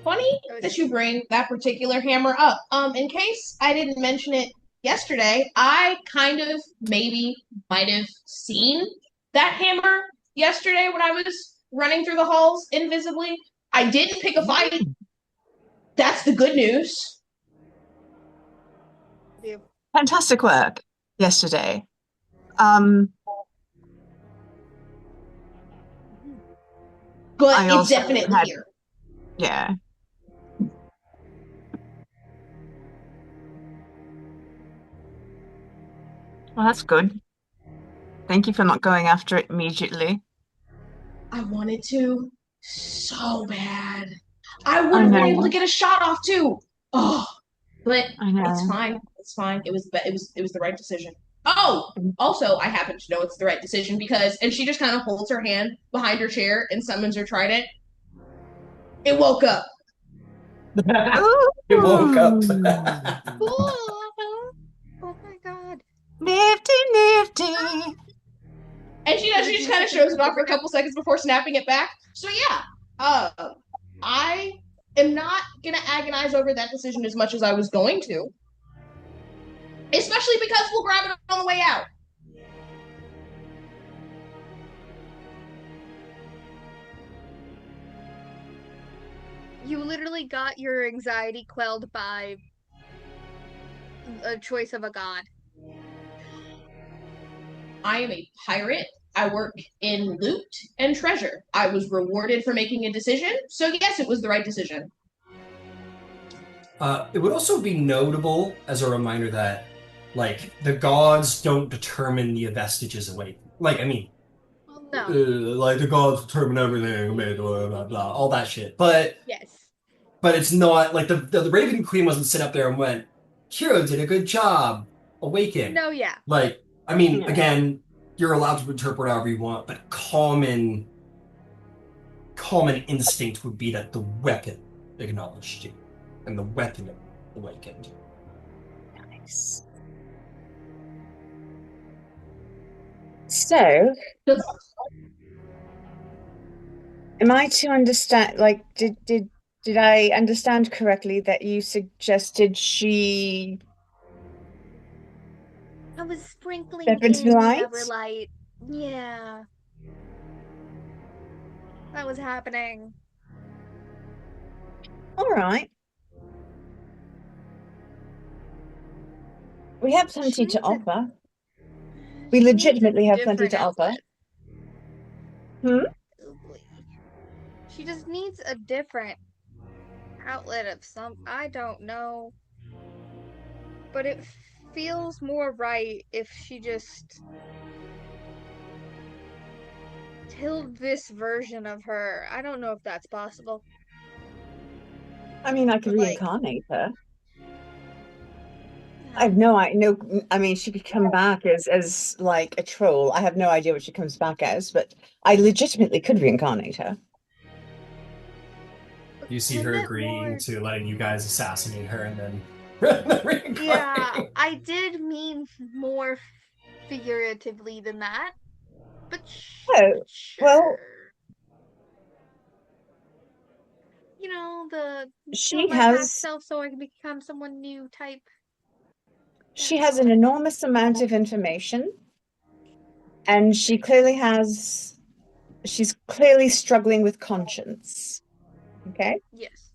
Funny I that was you bring that particular hammer up. In case I didn't mention it yesterday, I kind of maybe might have seen that hammer yesterday when I was running through the halls invisibly. I didn't pick a fight. That's the good news. you. Fantastic work yesterday. Um, But I it's also definitely had, here. yeah. Well, that's good. Thank you for not going after it immediately. I wanted to so bad. I would I have been able to know, get a shot off too. Oh, but I it's know. fine. It's fine. It was the right decision. Oh, also, I happen to know it's the right decision because, and she just kind of holds her hand behind her chair and summons her trident. It woke up, It woke up. Ooh, Oh my god. nifty, nifty. and It she was just kind of useful shows for it off for a divination. couple seconds before snapping it back. So yeah, I am not gonna agonize over that decision as much as I was going to, especially because we'll grab it on the way out. You literally got your anxiety quelled by a choice of a god. I am a pirate. I work in loot and treasure. I was rewarded for making a decision, so yes, it was the right decision. It would also be notable as a reminder that, like, the gods don't determine the vestiges away. Like, I mean, Oh no. like the gods determine everything, blah, blah, blah, all that shit. Yes. But it's not like the Raven Queen wasn't sit up there and went, Hero did a good job, awaken. No, yeah. Like, I mean, Yeah. again, you're allowed to interpret however you want, but common instinct would be that the weapon acknowledged you, and the weapon awakened. Nice. So, am I to understand, like, did I understand correctly that you suggested she I was sprinkling step into the in light? Everlight. Yeah, that was happening. All right. We have She plenty to needs a offer. We she needs a legitimately have plenty different to offer. outlet. Hmm? Oh boy. She just needs a different outlet of some I don't know. But it feels more right if she just killed this version of her. I don't know if that's possible. I mean, I could But like, reincarnate her. I yeah. have no, I mean, she could come back as like a troll. I have no idea what she comes back as, but I legitimately could reincarnate her. You see I her meant agreeing more. to letting you guys assassinate her and then Yeah, reincarnating. I did mean more figuratively than that, Oh, but well, sure. You know, the kill she my past has self so I can become someone new type. she That has an vibe. enormous amount of information, and she Very true. clearly has she's clearly struggling with conscience. Okay? Yes.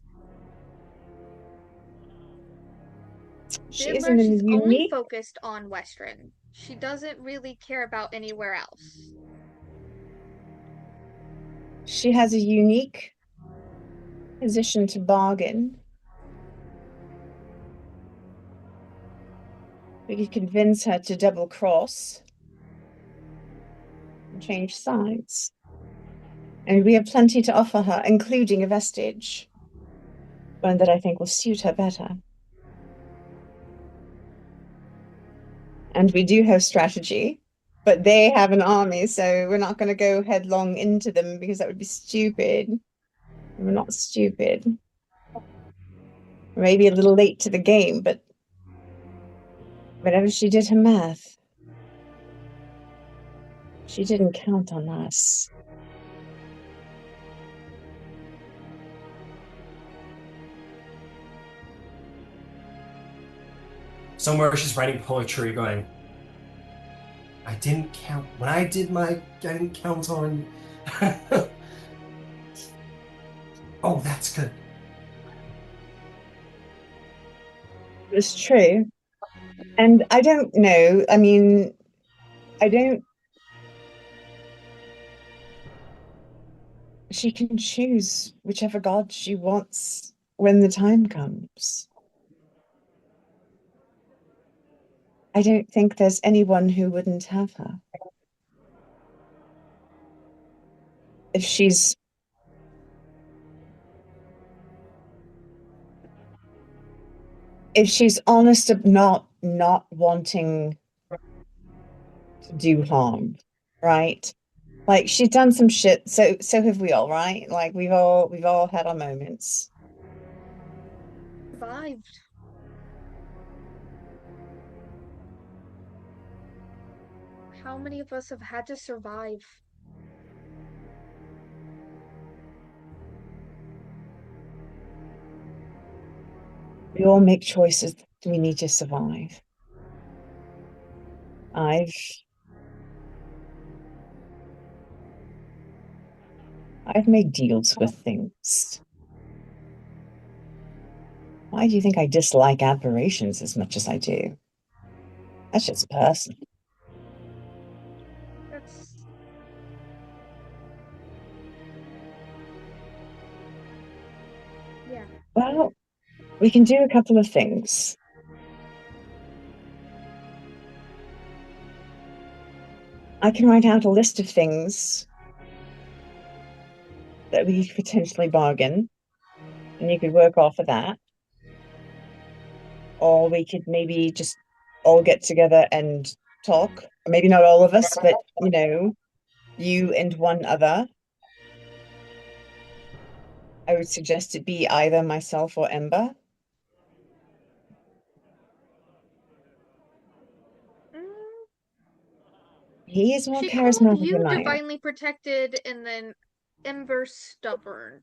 She is in Dimmer, a she's only unique focused on Western. She doesn't really care about anywhere else. she has a unique position to bargain. We could convince her to double cross and change sides. And we have plenty to offer her, including a vestige, one that I think will suit her better. And we do have strategy, but they have an army, so we're not going to go headlong into them because that would be stupid. We're not stupid. Maybe a little late to the game, but whenever she did her math, she didn't count on us. Somewhere she's writing poetry going, I didn't count. When I did I didn't count on. Oh, that's good. It's true. And I don't know. I mean, I don't. She can choose whichever god she wants when the time comes. I don't think there's anyone who wouldn't have her. If she's honest of not wanting to do harm, right? Like she's done some shit, so have we all, right? Like we've all had our moments. Survived. How many of us have had to survive? We all make choices. We need to survive. I've I've made deals with things. Why do you think I dislike aberrations as much as I do? That's just personal. That's yeah. Well, we can do a couple of things. I can write out a list of things that we could potentially bargain, and you could work off of that. Or we could maybe just all get together and talk. Maybe not all of us, but you and one other. I would suggest it be either myself or Ember. Mm, He is more she called charismatic you than I am. divinely protected and then Ember stubborn.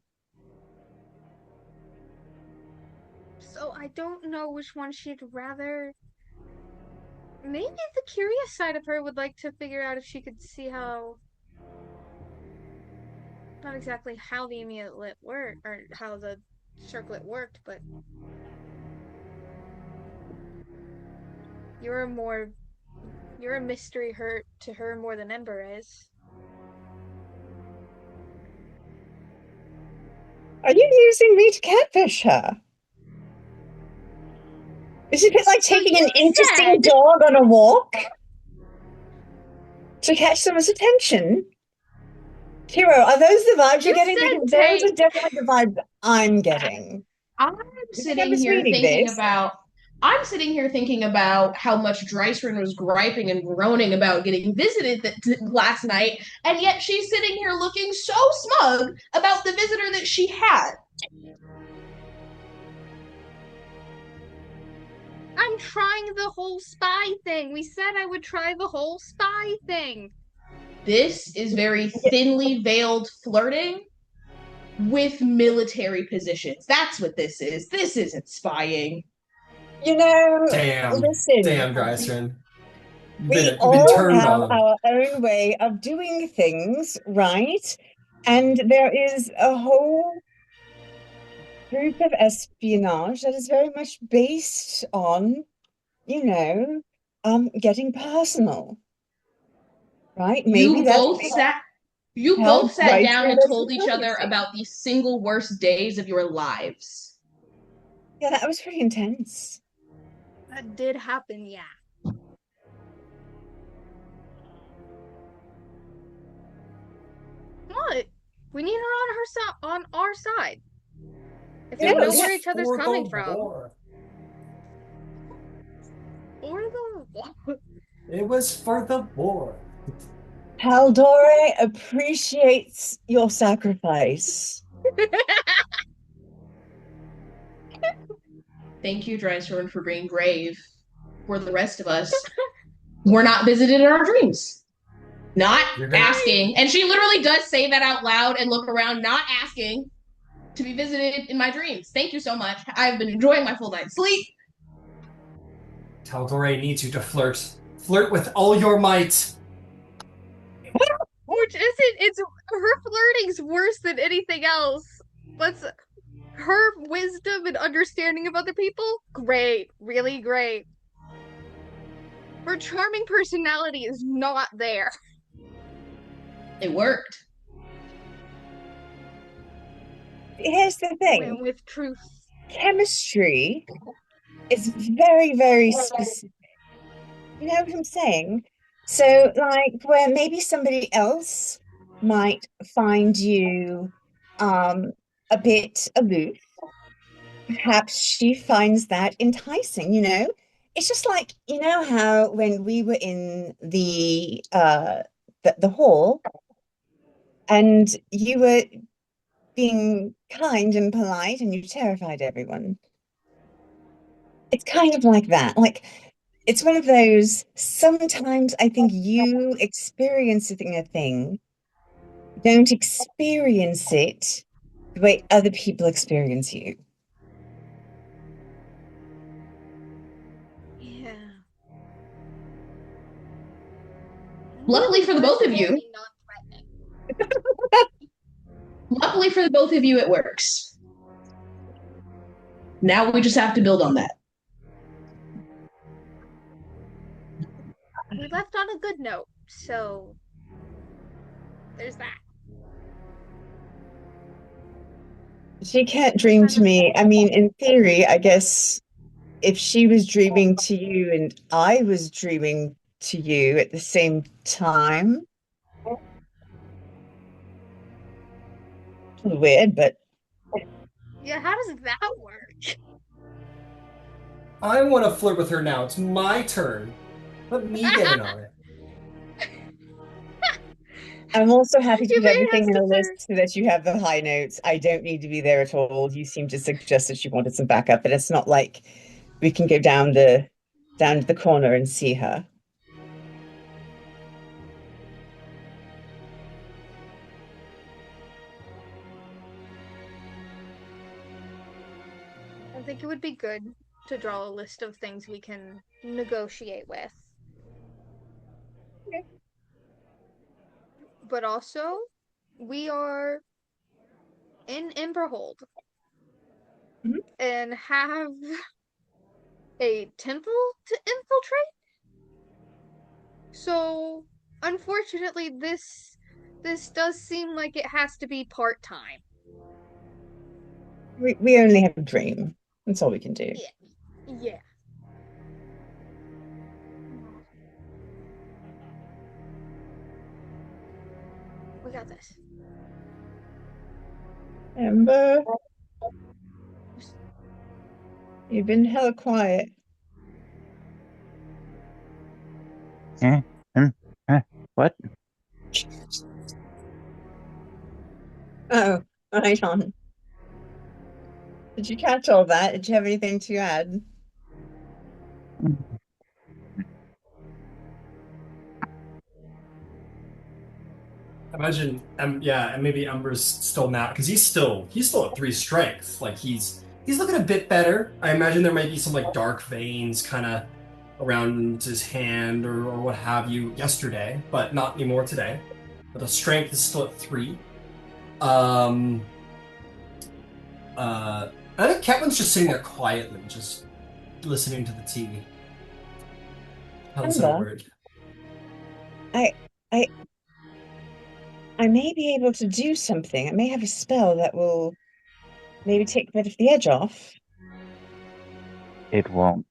So I don't know which one she'd rather. Maybe the curious side of her would like to figure out if she could see how, not exactly how the amulet worked or how the circlet worked, but you're a more you're a mystery hurt to her more than Ember is. Are you using me to catfish her? Is it a bit like So taking you an interesting said dog on a walk to catch someone's attention? Hero, are those the vibes you're You getting? said Because those are take. definitely the vibes I'm getting. I'm You think I'm sitting here misreading thinking this? about. I'm sitting here thinking about how much Dreisrin was griping and groaning about getting visited last night, and yet she's sitting here looking so smug about the visitor that she had. I'm trying the whole spy thing. We said I would try the whole spy thing. This is very thinly veiled flirting with military positions. That's what this is. This isn't spying. You know, Damn, listen, Dryson. we You've been all turned have on. our own way of doing things, right? And there is a whole group of espionage that is very much based on, you know, getting personal, right? Maybe You that's both sat you how both sat down Dryson and does told each other diplomacy. about the single worst days of your lives. Yeah, that was pretty intense. That did happen, yeah. What? We need her on on our side. If we You know, know yeah, where each other's For the coming from, war. or the It was for the war. Tal'Dorei appreciates your sacrifice. Thank you, Drystorn, for being brave. For the rest of us, we're not visited in our dreams. Not You're gonna. asking. And she literally does say that out loud and look around, not asking to be visited in my dreams. Thank you so much. I've been enjoying my full night's sleep. Tal'Dorei needs you to flirt. Flirt with all your might. which isn't it's her flirting's worse than anything else. Let's her wisdom and understanding of other people, great, really great. Her charming personality is not there. It worked. Here's the Went thing. with truth. Chemistry is very, very specific. You know what I'm saying? So, like, where maybe somebody else might find you a bit aloof, perhaps she finds that enticing, you know? It's just like, you know how when we were in the hall and you were being kind and polite and you terrified everyone. It's kind of like that. Like it's one of those, sometimes I think you experiencing a thing, don't experience it the way other people experience you. Yeah. Luckily for the both of you, luckily for the both of you, it works. Now we just have to build on that. We left on a good note, so there's that. She can't dream Kind to of me. I mean, in theory, I guess if she was dreaming to you and I was dreaming to you at the same time, a little weird, but yeah, how does that work? I want to flirt with her now. It's my turn. Let me get in on it. I'm also happy to put Yvain has everything in to a list flirt. so that you have the high notes. I don't need to be there at all. You seem to suggest that you wanted some backup, but it's not like we can go down to the corner and see her. I think it would be good to draw a list of things we can negotiate with. Okay. But also, we are in Emberhold Mhm. and have a temple to infiltrate. So, unfortunately, this does seem like it has to be part-time. We only have a dream. That's all we can do. Yeah. Yeah. We got this. Ember, you've been hella quiet. Eh, what? Oh, right on. Did you catch all that? Did you have anything to add? Imagine, yeah, and maybe Ember's still mad because he's still at 3 strength. Like he's looking a bit better. I imagine there might be some like dark veins kind of around his hand or what have you yesterday, but not anymore today. But the strength is still at 3. Um, I think Ketwin's just sitting there quietly, just listening to the tea. Hasn't said a Amber, word. I, I, I may be able to do something. I may have a spell that will maybe take a bit of the edge off. It won't.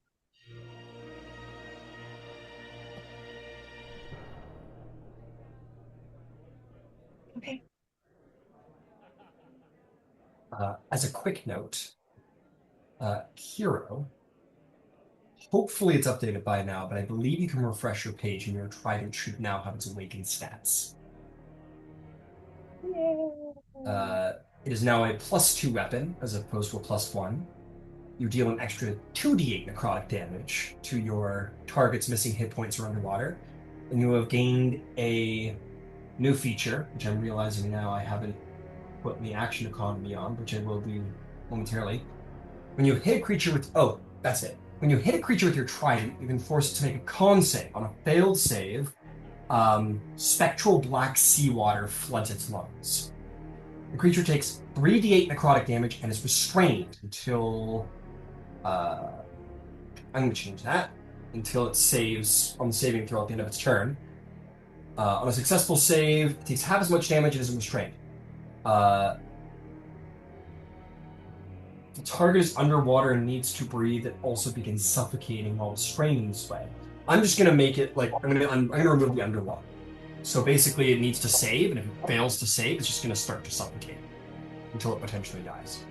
Okay. As a quick note, Hero. Hopefully it's updated by now, but I believe you can refresh your page and your trident should now have its awakened stats. It is now a +2 weapon as opposed to a +1. You deal an extra 2d8 necrotic damage to your target's missing hit points or underwater. And you have gained a new feature, which I'm realizing now I haven't put the action economy on, which I will do momentarily. When you hit a creature with that's it. When you hit a creature with your trident, you can force it to make a con save. On a failed save, spectral black seawater floods its lungs. The creature takes 3d8 necrotic damage and is restrained until I'm going to change that until it saves on the saving throw at the end of its turn. On a successful save, it takes half as much damage and is restrained. The target is underwater and needs to breathe. It also begins suffocating while restraining this way. I'm just gonna make it like I'm gonna remove the underwater. So basically, it needs to save, and if it fails to save, it's just gonna start to suffocate until it potentially dies.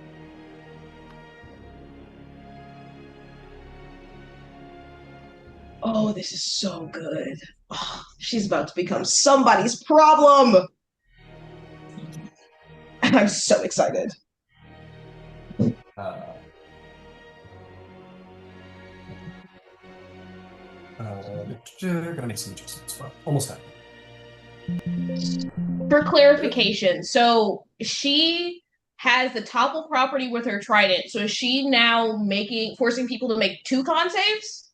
Oh, this is so good. Oh, she's about to become somebody's problem. I'm so excited. Uh, gonna make some adjustments, but almost done. For clarification, so she has the topple property with her trident. So is she now forcing people to make 2 con saves?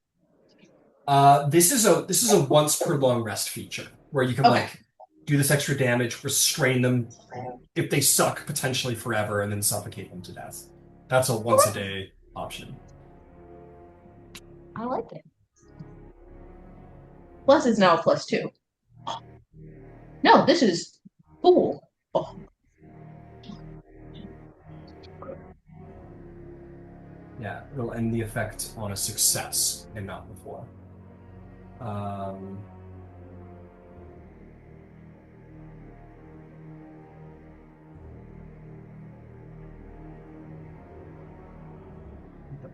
This is a once per long rest feature where you can Okay. like do this extra damage, restrain them if they suck potentially forever, and then suffocate them to death. That's a once a day option. I like it. Plus, it's now a +2. No, this is cool. Oh. Yeah, it'll end the effect on a success and not before.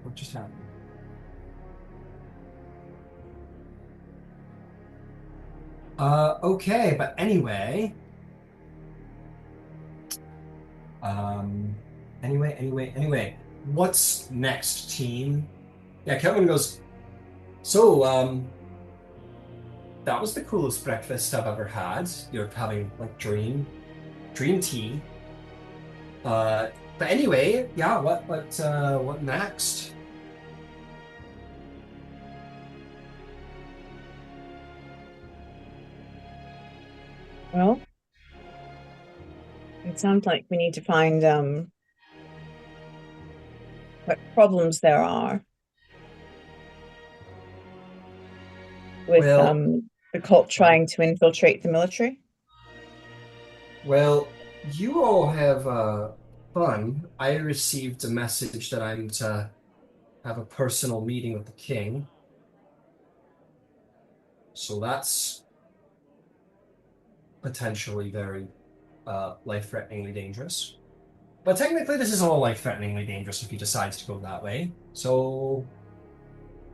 What just happened? Okay, but anyway. Anyway. What's next, team? Yeah, Kevin goes, so, that was the coolest breakfast I've ever had. You're having, like, dream tea. But anyway, yeah, what next? Well, it sounds like we need to find what problems there are with Well, the cult trying to infiltrate the military. Well, you all have fun. I received a message that I'm to have a personal meeting with the king. So that's potentially very life-threateningly dangerous. But technically, this is all life-threateningly dangerous if he decides to go that way. So,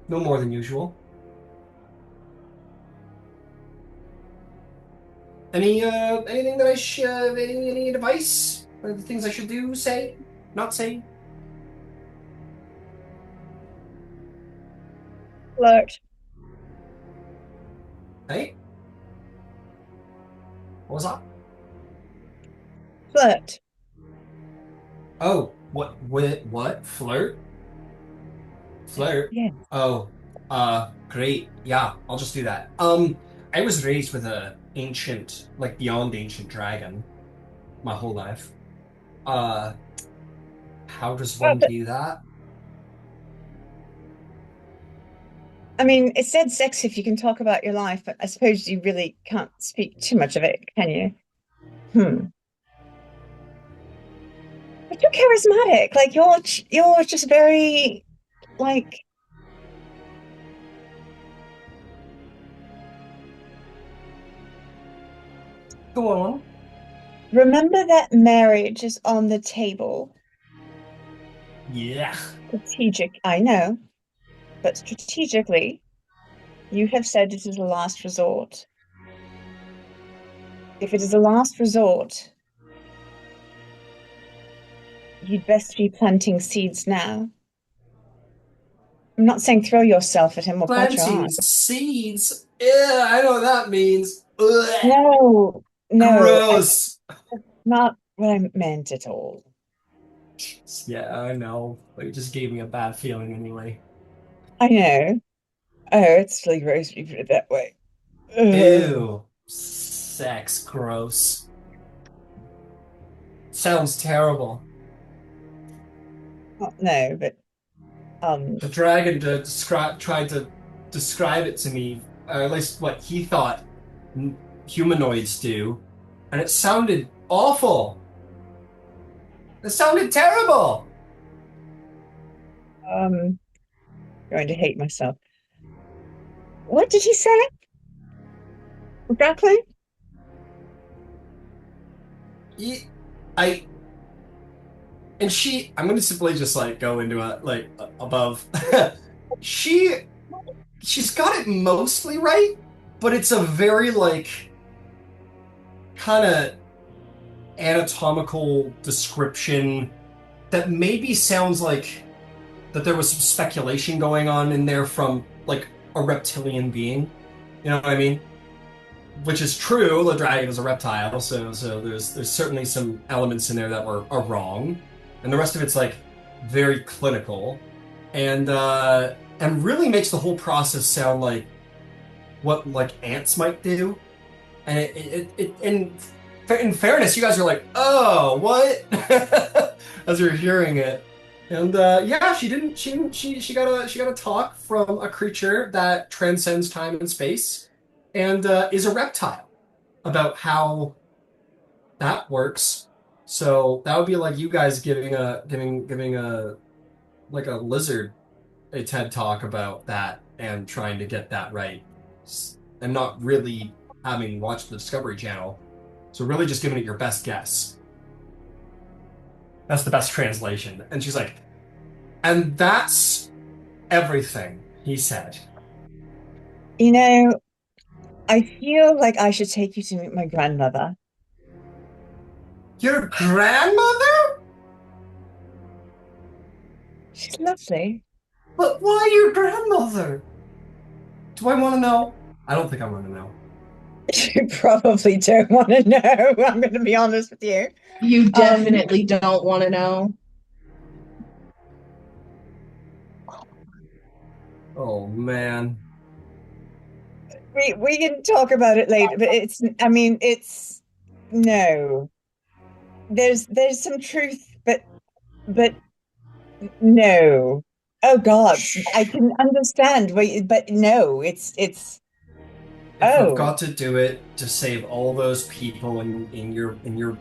no more than usual. Anything that I should, any advice? Or the things I should do, say, not say? Flirt. Hey, what was that? Flirt. Oh, what? Flirt? Flirt? Yeah. Oh, great. Yeah, I'll just do that. I was raised with a ancient, like beyond ancient dragon my whole life. Uh, how does Well, one but do that? I mean, it's dead sexy if you can talk about your life, but I suppose you really can't speak too much of it, can you? Hmm. But you're charismatic. Like you're just very like Go on. remember that marriage is on the table. Yeah. Strategic, I know, but strategically, you have said it is a last resort. If it is a last resort, you'd best be planting seeds now. I'm not saying throw yourself at him or bite your Planting arm. seeds. Yeah, I know what that means. Ugh, No, no, gross. not what I meant at all. Yeah, I know. But it just gave me a bad feeling anyway. I know. Oh, it's really gross when you put it that way. Ugh. Ew. Sex, gross. Sounds terrible. Well, no, but um, The dragon tried to describe it to me, or at least what he thought humanoids do, and it sounded awful. It sounded terrible. um, going to hate myself. What did he say exactly? I and I'm going to simply just like go into it like above. she she's got it mostly right, but it's a very like kind of anatomical description that maybe sounds like that there was some speculation going on in there from like a reptilian being. You know what I mean? Which is true. The dragon is a reptile, so there's certainly some elements in there that are wrong, and the rest of it's like very clinical, and really makes the whole process sound like what like ants might do. And in fairness, you guys are like, oh, what? As you're hearing it. And yeah, she got a talk from a creature that transcends time and space and is a reptile about how that works. So that would be like you guys giving a like a lizard a TED talk about that and trying to get that right. And not really having watched the Discovery Channel. So really just giving it your best guess. That's the best translation. And she's like, and that's everything, he said. You know, I feel like I should take you to meet my grandmother. Your grandmother? She's lovely. But why your grandmother? Do I want to know? I don't think I want to know. You probably don't want to know. I'm going to be honest with you. You Um, definitely don't want to know. Oh man. we can talk about it later, but it's I mean it's no. There's some truth, but no. Oh God, I Shh. can understand, but no, it's If we've oh got to do it to save all those people in your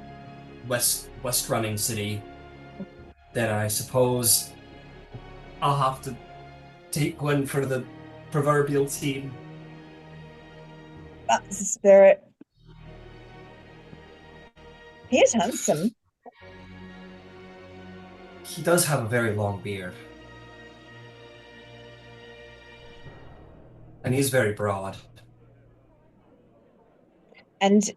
west running city, then I suppose I'll have to take one for the proverbial team. that's the spirit. He is handsome. He does have a very long beard, and he's very broad. And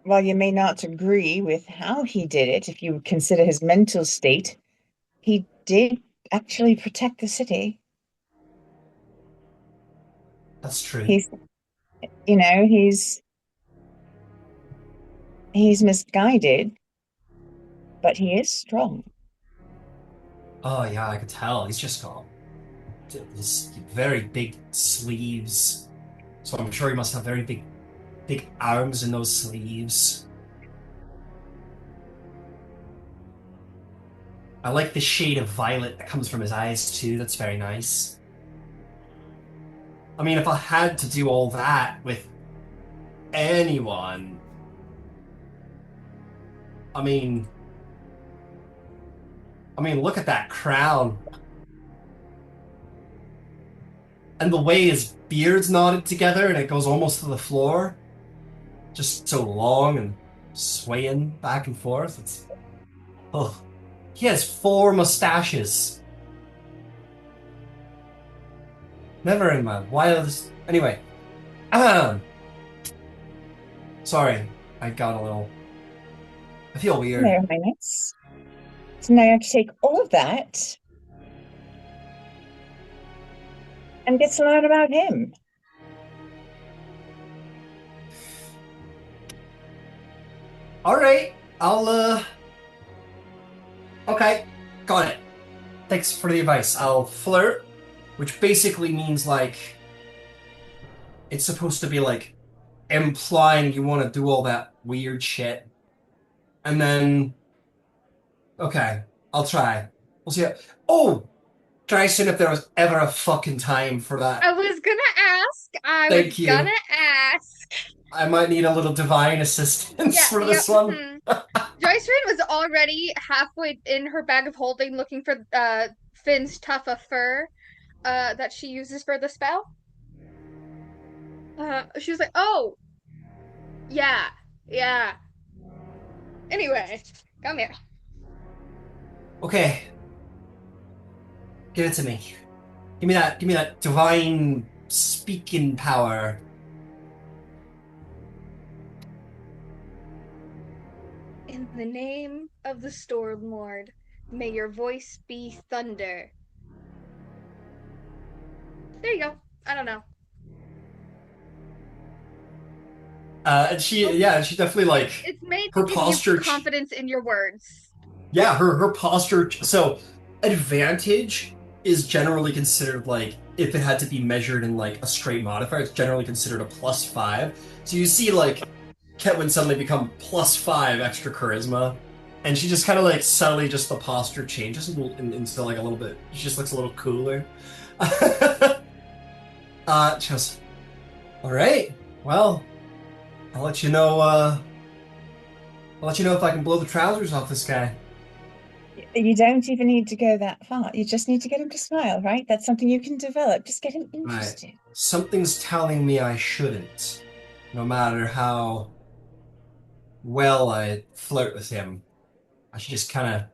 while you may not agree with how he did it, if you consider his mental state, he did actually protect the city. That's true. He's, you know, he's misguided, but he is strong. Oh yeah, I could tell. He's just got these very big sleeves. So I'm sure he must have very big arms in those sleeves. I like the shade of violet that comes from his eyes too. That's very nice. I mean, if I had to do all that with anyone, I mean, look at that crown. And the way his beard's knotted together and it goes almost to the floor. Just so long and swaying back and forth. It's... Oh. He has 4 mustaches. Never in my wildest... Anyway. Sorry. I got a little... I feel weird. No, Highness. So now you have to take all of that and get to learn about him. Alright. I'll, Okay. Got it. Thanks for the advice. I'll flirt, which basically means, like... It's supposed to be, like, implying you want to do all that weird shit. And then... Okay. I'll try. We'll see how... Oh! Try seeing if there was ever a fucking time for that. I was gonna ask. Thank you. Gonna ask. I might need a little divine assistance Yeah, for this one. Joycerin was already halfway in her bag of holding looking for Finn's tuft of fur that she uses for the spell. She was like, oh, yeah, yeah. Anyway, come here. Okay. Give it to me. Give me that divine speaking power. In the name of the Storm Lord, may your voice be thunder. There you go. I don't know. And she definitely, like, It's made her to give posture you confidence in your words. Yeah, her posture. So, advantage is generally considered, like, if it had to be measured in, like, a straight modifier, it's generally considered a +5. So you see, like, Ketwin suddenly become +5 extra charisma, and she just kind of, like, subtly, just the posture changes into, like, a little bit. She just looks a little cooler. Just, all right. Well, I'll let you know. I'll let you know if I can blow the trousers off this guy. You don't even need to go that far. You just need to get him to smile, right? That's something you can develop. Just get him interested. Right. Something's telling me I shouldn't, no matter how well I flirt with him. I should just kind of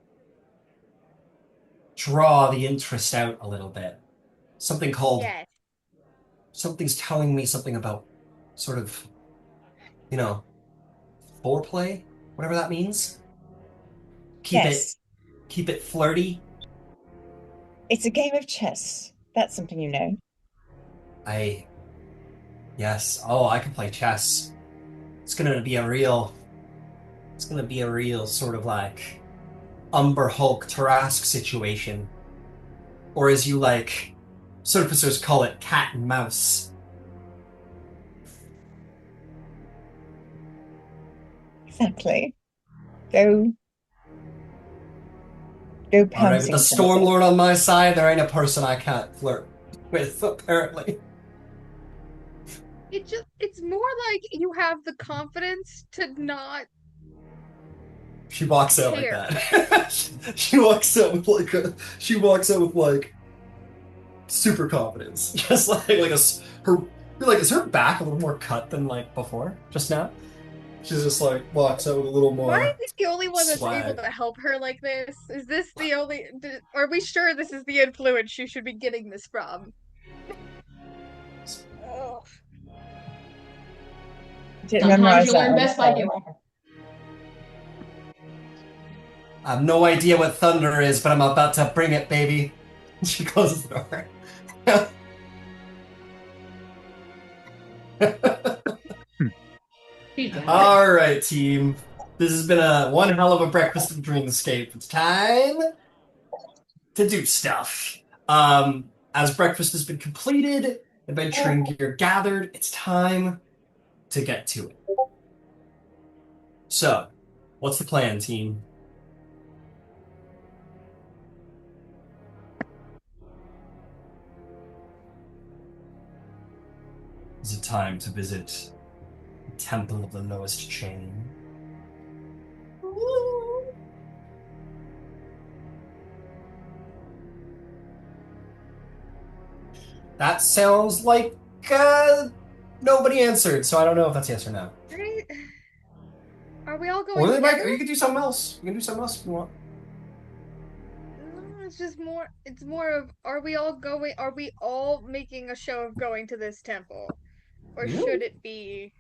draw the interest out a little bit. Something called... Yes. Something's telling me something about sort of, foreplay, whatever that means. Keep it flirty. It's a game of chess. That's something you know. Yes. Oh, I can play chess. It's gonna be a real sort of, like, Umber Hulk Tarask situation. Or as you, like, surfacers call it, cat and mouse. Exactly. Go Alright, pouncing. with the Stormlord on my side, there ain't a person I can't flirt with, apparently. It's more like you have the confidence to not She walks out care. like that. She walks out with like super confidence. Just like is her back a little more cut than, like, before, just now? She's just, like, walks out with a little more. Why is this the only one that's swag. able to help her like this? Is this the only? Are we sure this is the influence she should be getting this from? Oh. Sometimes you learn best by doing. I have no idea what thunder is, but I'm about to bring it, baby. She closes the door. She's got it. All right, team. This has been one hell of a breakfast of dreamscape. It's time to do stuff. As breakfast has been completed, adventuring gear gathered, it's time to get to it. So, what's the plan, team? Is it time to visit the Temple of the Lowest Chain? That sounds like nobody answered, so I don't know if that's yes or no. Right? Are we all Or going they might, together? or you could do something else. You can do something else if you want. No, it's just more. It's more of. Are we all going? Are we all making a show of going to this temple, or Yeah. should it be?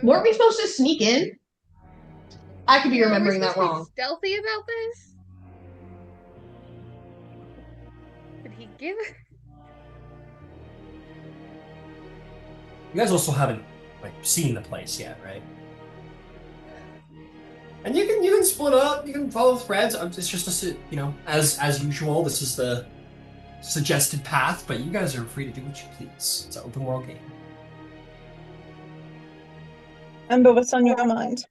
Weren't we supposed to sneak in? I could be Yeah, remembering we're that supposed to be wrong. stealthy about this. Did he give? You guys also haven't seen the place yet, right? And you can split up. You can follow threads. It's just as usual. This is the suggested path, but you guys are free to do what you please. It's an open world game. Ember, what's on your mind?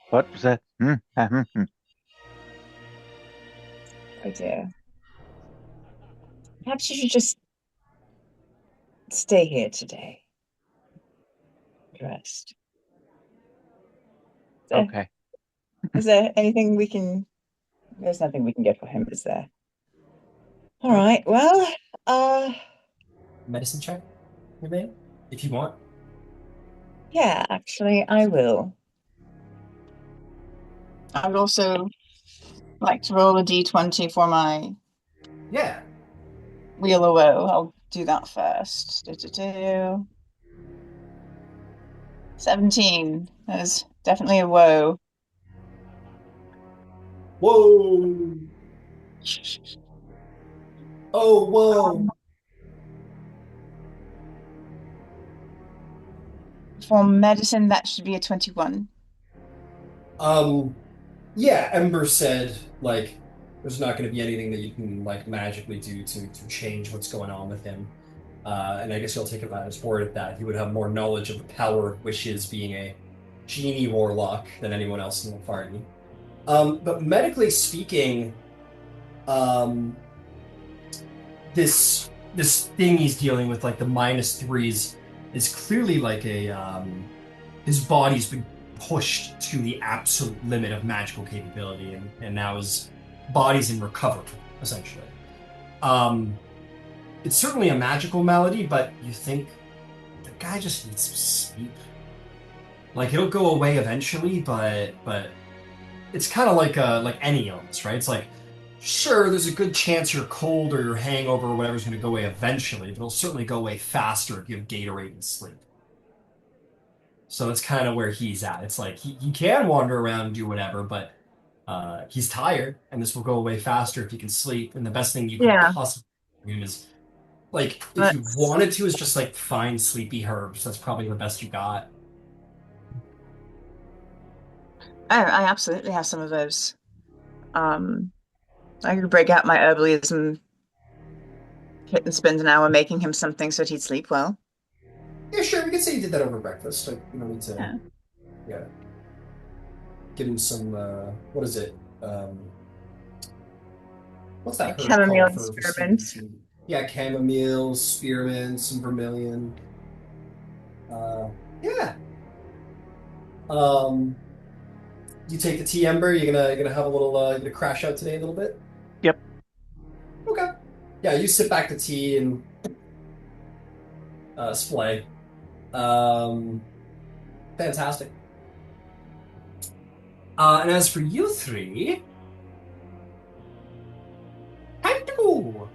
What was that? Oh dear. Perhaps you should just stay here today. Rest. Okay. Is there anything we can? There's nothing we can get for him, is there? All right. Well, Medicine check, maybe, if you want. yeah, actually, I will. I would also like to roll a d20 for my Yeah. wheel of woe. I'll do that first. 17. That is definitely a woe. Whoa. Oh, whoa. For medicine, that should be a 21. Yeah, Ember said, there's not going to be anything that you can, magically do to change what's going on with him. And I guess you'll take it by his word that he would have more knowledge of the power of wishes being a genie warlock than anyone else in the party. But medically speaking, this thing he's dealing with, the -3s, is clearly his body's been pushed to the absolute limit of magical capability, and now his body's in recovery, essentially. It's certainly a magical malady, but you think the guy just needs some sleep. It'll go away eventually, but it's kind of like any illness, right? It's sure, there's a good chance your cold or your hangover or whatever is going to go away eventually, but it'll certainly go away faster if you have Gatorade and sleep. So it's kind of where he's at. It's he can wander around and do whatever, but he's tired, and this will go away faster if he can sleep. And the best thing you could Yeah. possibly do is, if you Let's- wanted to, is just find sleepy herbs. That's probably the best you got. Oh, I absolutely have some of those. I could break out my herbalism kit and spend an hour making him something so that he'd sleep well. Yeah, sure. We could say you did that over breakfast. You don't need to. Yeah. Yeah. Give him some. What is it? What's that herb Chamomile called for spearmint. sleeping? Yeah, chamomile, spearmint, some vermilion. Yeah. You take the tea, Ember. You're gonna have a little. You're gonna crash out today a little bit. Yep. Okay. Yeah, you sit back to tea and splay. Fantastic. And as for you three, time to go.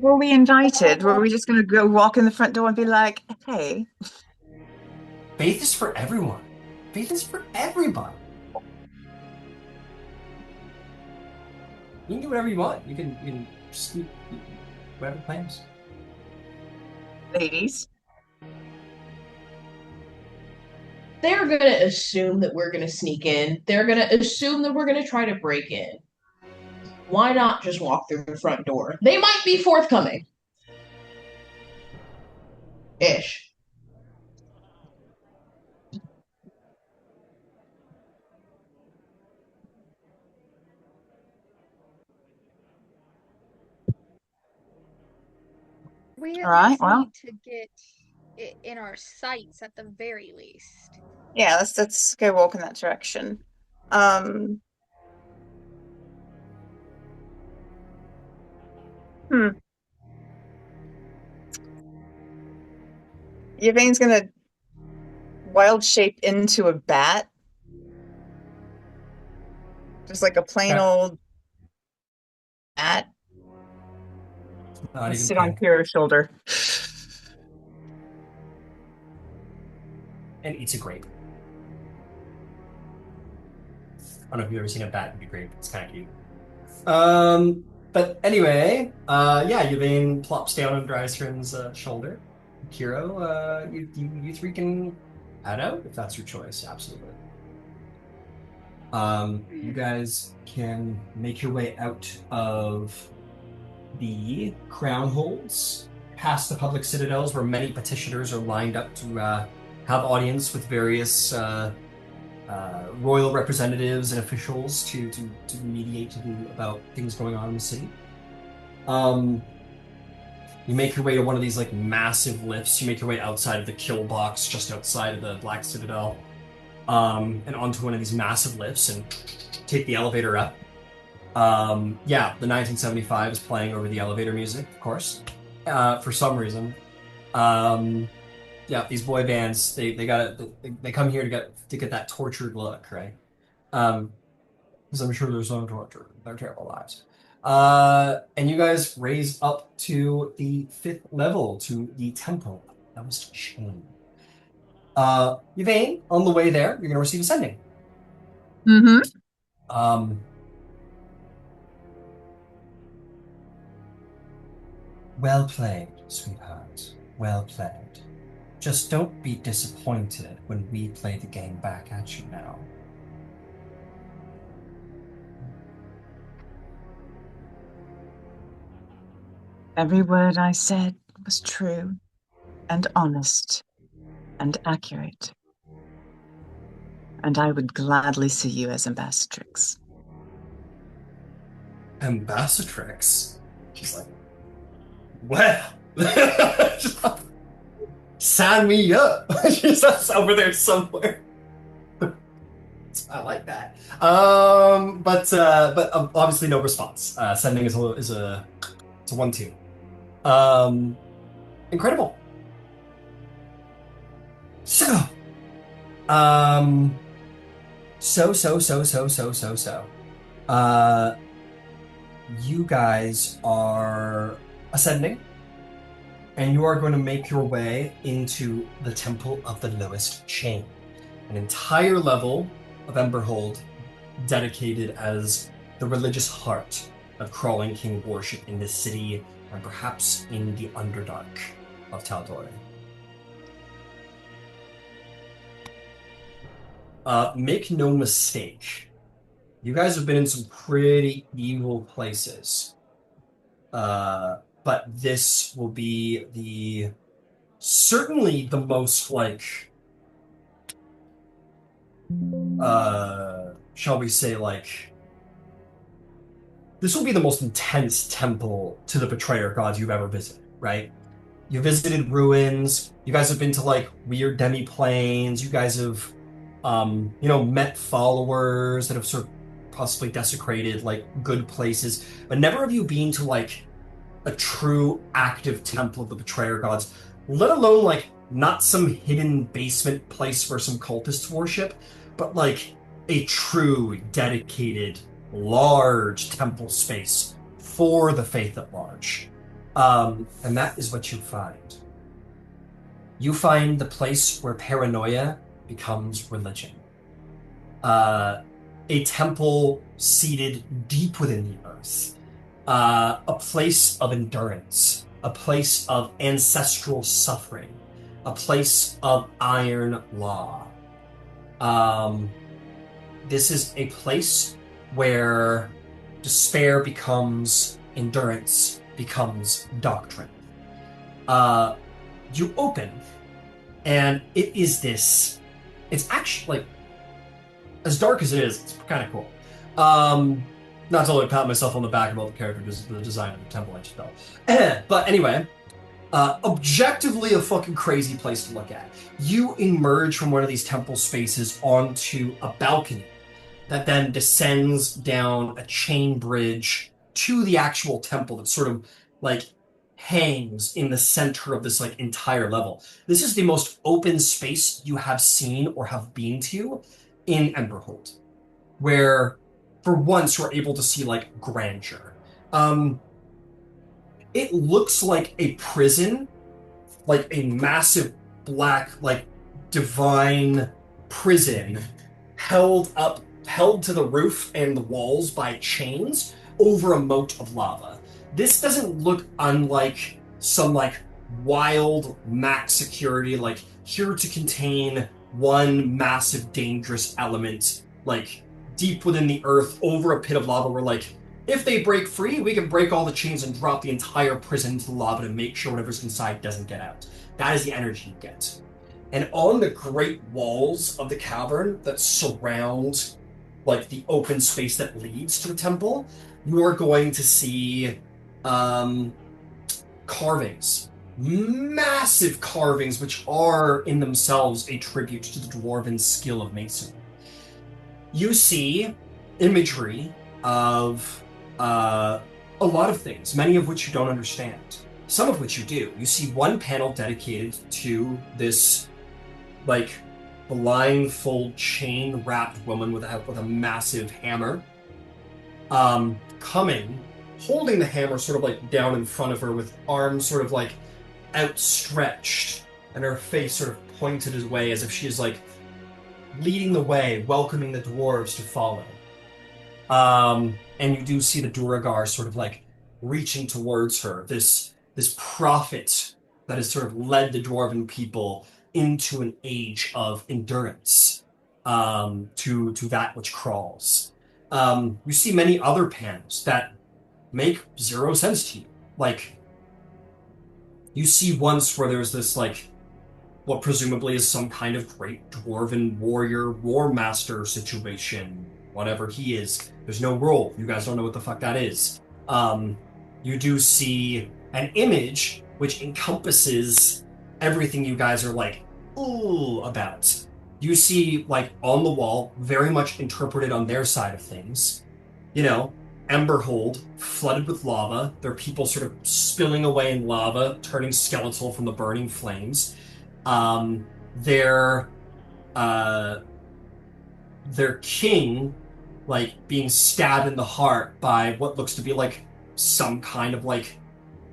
Were we invited? Were we just gonna go walk in the front door and be like, hey? Faith is for everyone. Faith is for everybody. You can do whatever you want. You can just do whatever plans. Ladies. They're gonna assume that we're gonna sneak in. They're gonna assume that we're gonna try to break in. Why not just walk through the front door? They might be forthcoming. Ish. We at All right, least well. need to get it in our sights at the very least. Yeah, let's go walk in that direction. Hmm. Yvain's gonna wild shape into a bat. Just like a plain Okay. old bat. Not And even sit on pink. Kira's shoulder. And eats a grape. I don't know if you've ever seen a bat eat a grape. It's kind of cute. But anyway, yeah, Yvain plops down on Dryskrin's shoulder. Kiro, you three can head out if that's your choice. Absolutely. You guys can make your way out of the crown holds, past the public citadels where many petitioners are lined up to have audience with various royal representatives and officials to mediate about things going on in the city. You make your way to one of these like massive lifts. You make your way outside of the kill box, just outside of the Black Citadel, and onto one of these massive lifts and take the elevator up. Yeah, the 1975 is playing over the elevator music, of course, for some reason. Yeah, these boy bands, they come here to get that tortured look, right? Because I'm sure there's no torture. They're terrible lives. And you guys raise up to the 5th level to the temple that was chained. Yvain, on the way there, you're gonna receive a sending. Mm-hmm. Well played, sweetheart. Well played. Just don't be disappointed when we play the game back at you now. Every word I said was true and honest and accurate. And I would gladly see you as ambassadrix. Ambassadrix? She's like, well, sign me up. She's over there somewhere. I like that. But obviously no response. Sending is a 1-2. Incredible. So, you guys are ascending, and you are going to make your way into the Temple of the Lowest Chain, an entire level of Emberhold dedicated as the religious heart of Crawling King worship in this city, and perhaps in the Underdark of Tal'Dorei. Make no mistake, you guys have been in some pretty evil places. But this will be certainly the most like, shall we say, like, this will be the most intense temple to the betrayer gods you've ever visited, right? You visited ruins. You guys have been to like weird demi-planes. You guys have, met followers that have sort of possibly desecrated like good places, but never have you been to like a true active temple of the betrayer gods, let alone like not some hidden basement place where some cultists worship, but like a true dedicated large temple space for the faith at large. And that is what you find. you find the place where paranoia becomes religion. A temple seated deep within the earth, a place of endurance, a place of ancestral suffering, a place of iron law. This is a place where despair becomes endurance, becomes doctrine. You open, and it is this. It's actually like, as dark as it is, it's kind of cool. Not to only pat myself on the back about the character, the design of the temple I just built. But anyway, objectively a fucking crazy place to look at. You emerge from one of these temple spaces onto a balcony that then descends down a chain bridge to the actual temple that sort of like hangs in the center of this like entire level. This is the most open space you have seen or have been to in Emberhold, where for once you're able to see like grandeur. It looks like a prison, like a massive black, like divine prison held to the roof and the walls by chains over a moat of lava. This doesn't look unlike some like wild max security, like here to contain one massive dangerous element, like deep within the earth over a pit of lava where like if they break free, we can break all the chains and drop the entire prison into the lava to make sure whatever's inside doesn't get out. That is the energy you get. And on the great walls of the cavern that surround like the open space that leads to the temple, you are going to see carvings. Massive carvings, which are in themselves a tribute to the dwarven skill of masonry. You see imagery of a lot of things, many of which you don't understand, some of which you do. You see one panel dedicated to this like blindfold chain wrapped woman with a massive hammer, coming, holding the hammer sort of like down in front of her with arms sort of like outstretched and her face sort of pointed his way as if she is like leading the way, welcoming the dwarves to follow. And you do see the Duragar sort of like reaching towards her, this prophet that has sort of led the dwarven people into an age of endurance, to that which crawls. You see many other panels that make zero sense to you. Like, you see once where there's this like what presumably is some kind of great dwarven warrior war master situation, whatever he is. There's no role. You guys don't know what the fuck that is. You do see an image which encompasses everything you guys are like, ooh, about. You see, like, on the wall, very much interpreted on their side of things, you know, Emberhold, flooded with lava. There are people sort of spilling away in lava, turning skeletal from the burning flames. Their king, like, being stabbed in the heart by what looks to be like some kind of like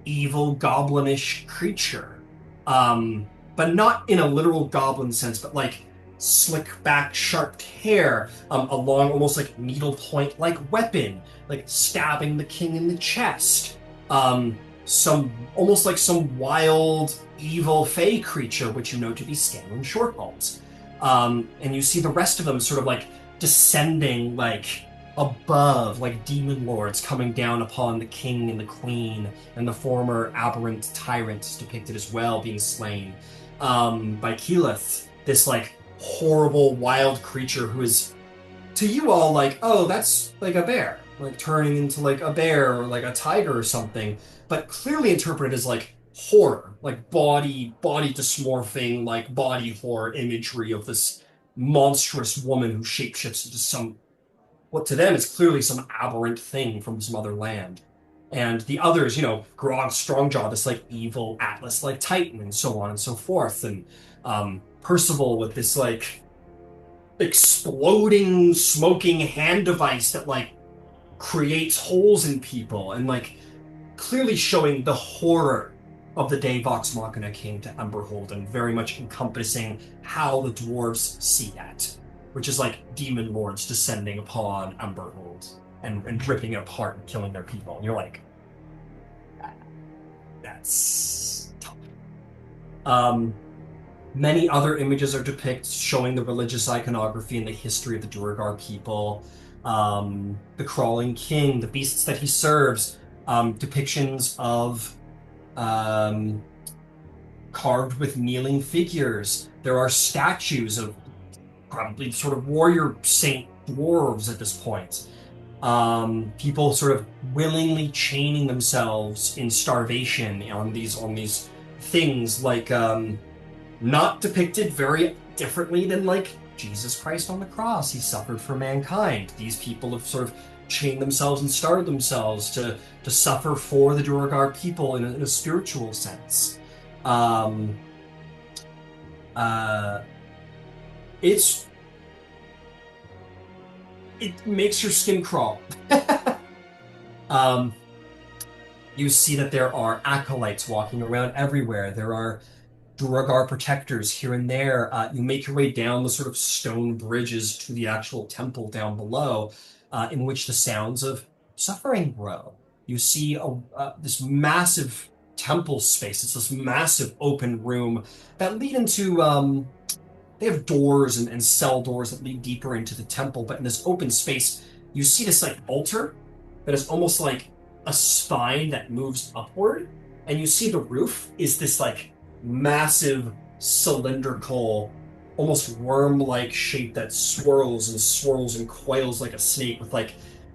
evil goblinish creature. But not in a literal goblin sense, but like slick back, sharp hair, a long, almost like needlepoint like weapon, like stabbing the king in the chest. Some almost like some wild, evil fey creature, which you know to be Scanlan Shortballs. And you see the rest of them sort of like descending like above, like demon lords coming down upon the king and the queen, and the former aberrant tyrant depicted as well being slain by Keyleth, this like horrible wild creature who is to you all like, oh, that's like a bear, like turning into like a bear or like a tiger or something, but clearly interpreted as like horror, like body dysmorphing, like body horror imagery of this monstrous woman who shapeshifts into some, what to them is clearly some aberrant thing from some other land. And the others, you know, Grog Strongjaw, this like evil Atlas-like Titan, and so on and so forth. And Percival with this like exploding, smoking hand device that like creates holes in people, and like clearly showing the horror of the day Vox Machina came to Emberhold, and very much encompassing how the dwarves see that, which is like demon lords descending upon Emberhold and ripping it apart and killing their people. And you're like, that's tough. Many other images are depicted showing the religious iconography and the history of the Duergar people. The crawling king, the beasts that he serves, depictions of carved with kneeling figures. There are statues of probably sort of warrior saint dwarves at this point. People sort of willingly chaining themselves in starvation on these things, like not depicted very differently than like Jesus Christ on the cross. He suffered for mankind. These people have sort of chained themselves and starved themselves to suffer for the Duergar people in a spiritual sense. It makes your skin crawl. You see that there are acolytes walking around everywhere. There are Duergar protectors here and there. You make your way down the sort of stone bridges to the actual temple down below, in which the sounds of suffering grow. You see this massive temple space. It's this massive open room that lead into. They have doors and cell doors that lead deeper into the temple, but in this open space, you see this like altar that is almost like a spine that moves upward, and you see the roof is this like massive cylindrical, almost worm-like shape that swirls and coils like a snake with like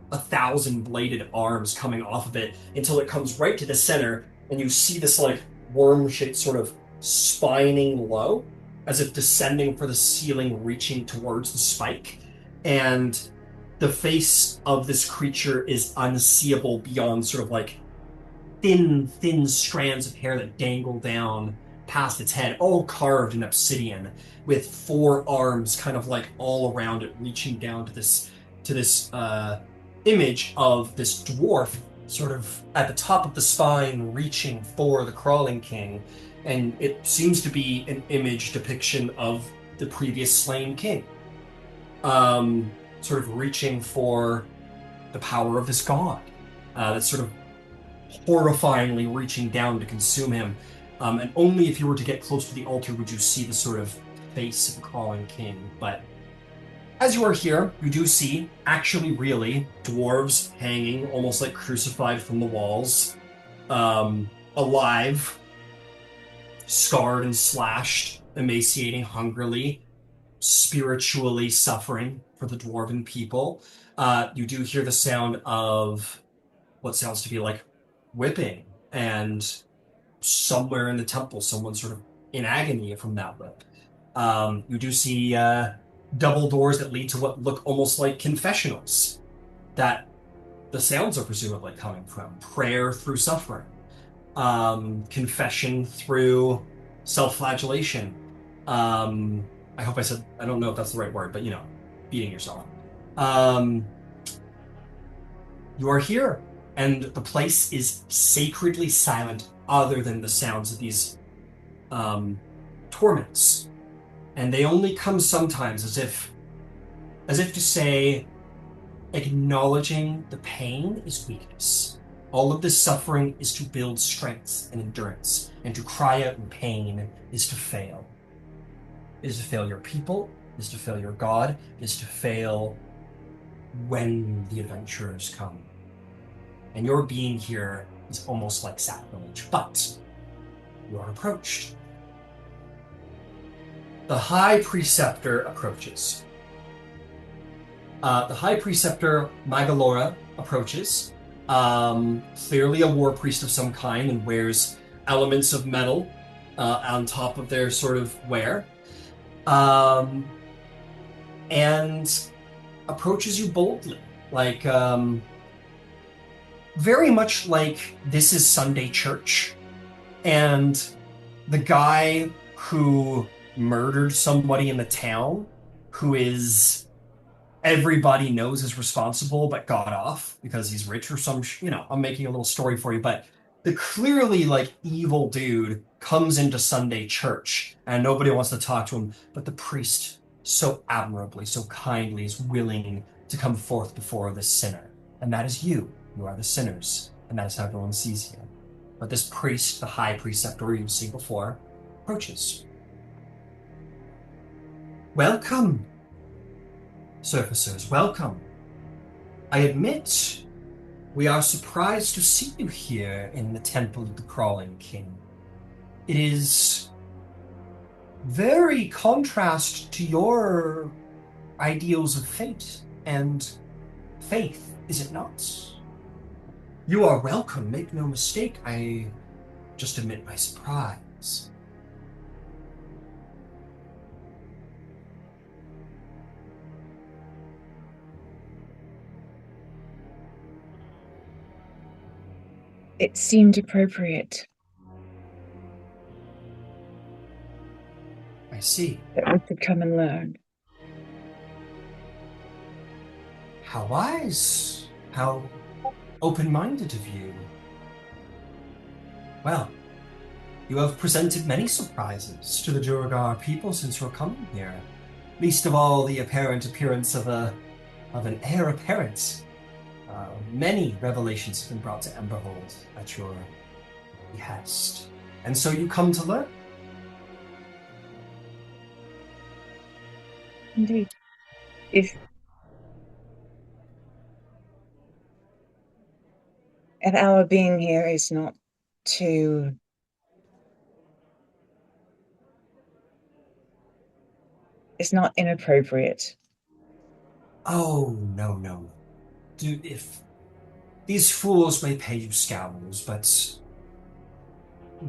1,000 bladed arms coming off of it until it comes right to the center, and you see this like worm-shaped sort of spining low, as if descending for the ceiling, reaching towards the spike. And the face of this creature is unseeable beyond sort of like thin strands of hair that dangle down past its head, all carved in obsidian, with 4 arms kind of like all around it, reaching down to this image of this dwarf sort of at the top of the spine, reaching for the crawling king. And it seems to be an image depiction of the previous slain king, sort of reaching for the power of this god, that's sort of horrifyingly reaching down to consume him. And only if you were to get close to the altar would you see the sort of face of the crawling king. But as you are here, you do see, actually really, dwarves hanging, almost like crucified from the walls, alive, scarred and slashed, emaciating hungrily, spiritually suffering for the dwarven people. You do hear the sound of what sounds to be like whipping, and somewhere in the temple, someone's sort of in agony from that whip. You do see double doors that lead to what look almost like confessionals, that the sounds are presumably coming from. Prayer through suffering. Confession through self-flagellation. I hope I said, I don't know if that's the right word, but you know, beating yourself. You are here, and the place is sacredly silent other than the sounds of these torments. And they only come sometimes as if to say, acknowledging the pain is weakness. All of this suffering is to build strength and endurance, and to cry out in pain is to fail. It is to fail your people, it is to fail your God, it is to fail when the adventurers come. And your being here is almost like sacrilege, but you are approached. The High Preceptor approaches. The High Preceptor, Magalora, approaches. Clearly a war priest of some kind, and wears elements of metal on top of their sort of wear. And approaches you boldly, like very much like this is Sunday church, and the guy who murdered somebody in the town, who is everybody knows is responsible but got off because he's rich or some, I'm making a little story for you, but the clearly like evil dude comes into Sunday church and nobody wants to talk to him, but the priest so admirably, so kindly is willing to come forth before the sinner. And that is you. You are the sinners. And that is how everyone sees you. But this priest, the high preceptor you've seen before, approaches. Welcome, surfacers, welcome. I admit we are surprised to see you here in the Temple of the Crawling King. It is very contrast to your ideals of fate and faith, is it not? You are welcome, make no mistake. I just admit my surprise. It seemed appropriate I see. that we could come and learn. How wise, how open-minded of you. Well, you have presented many surprises to the Duergar people since your coming here. Least of all, the apparent appearance of an heir apparent. Many revelations have been brought to Emberhold at your behest. And so you come to learn. Indeed. If our being here is not too it's not inappropriate. Oh, no, no. If these fools may pay you scowls, but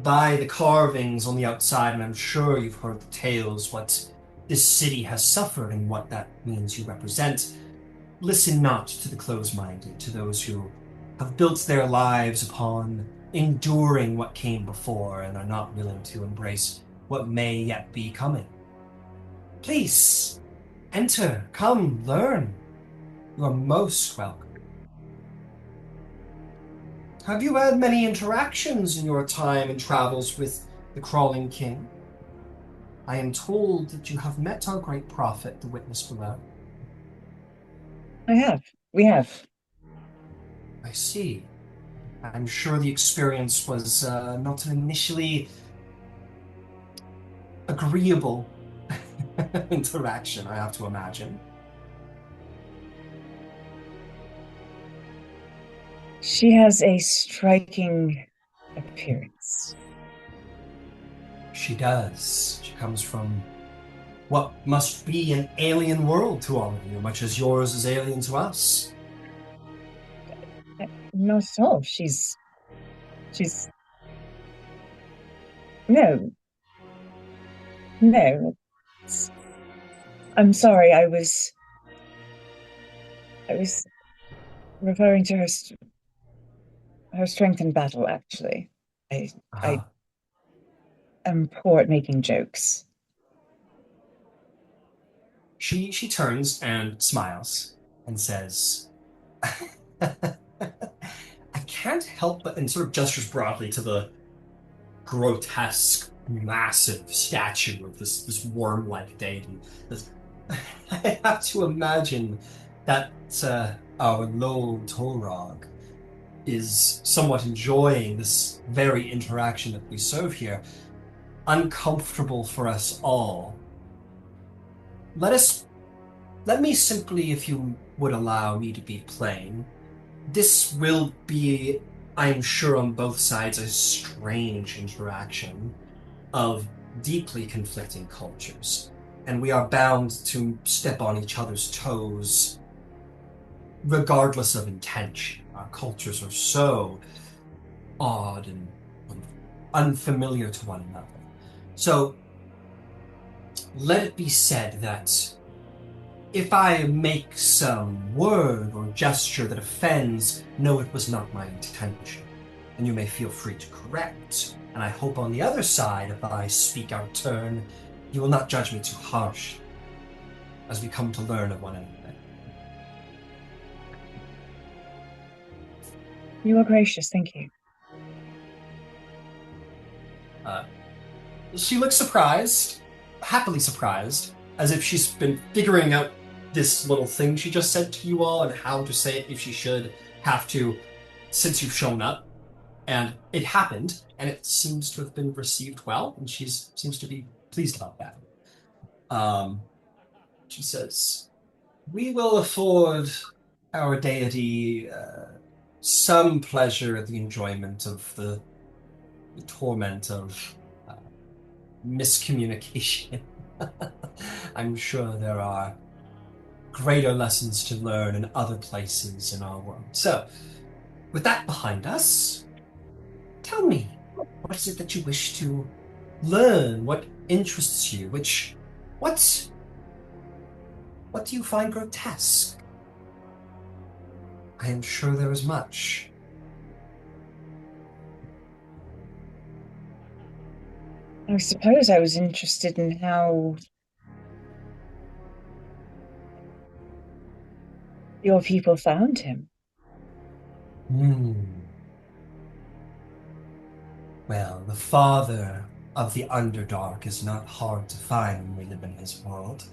by the carvings on the outside, and I'm sure you've heard the tales, what this city has suffered and what that means you represent, listen not to the close-minded, to those who have built their lives upon enduring what came before and are not willing to embrace what may yet be coming. Please, enter, come, learn. You are most welcome. Have you had many interactions in your time and travels with the Crawling King? I am told that you have met our great prophet, the Witness below. I have. We have. I see. I'm sure the experience was not an initially agreeable interaction, I have to imagine. She has a striking appearance. She does. She comes from what must be an alien world to all of you, much as yours is alien to us. Not at all. She's no. No. I'm sorry, I was referring to her strength in battle, actually. I Uh, am poor at making jokes. she turns and smiles and says, I can't help but, and sort of gestures broadly to the grotesque, massive statue of this worm-like deity. I have to imagine that our low Torog is somewhat enjoying this very interaction that we serve here. Uncomfortable for us all. Let me simply, if you would allow me to be plain, this will be, I'm sure on both sides, a strange interaction of deeply conflicting cultures. And we are bound to step on each other's toes regardless of intention. Our cultures are so odd and unfamiliar to one another. So let it be said that if I make some word or gesture that offends, know it was not my intention. And you may feel free to correct. And I hope on the other side, if I speak out of turn, you will not judge me too harsh as we come to learn of one another. You are gracious, thank you. She looks surprised, happily surprised, as if she's been figuring out this little thing she just said to you all and how to say it if she should have to, since you've shown up. And it happened, and it seems to have been received well, and she seems to be pleased about that. She says, "We will afford our deity some pleasure at the enjoyment of the torment of miscommunication. I'm sure there are greater lessons to learn in other places in our world. So, with that behind us, tell me, what is it that you wish to learn? What interests you? What do you find grotesque? I am sure there is much." I suppose I was interested in how your people found him. Well, the father of the Underdark is not hard to find when we live in his world.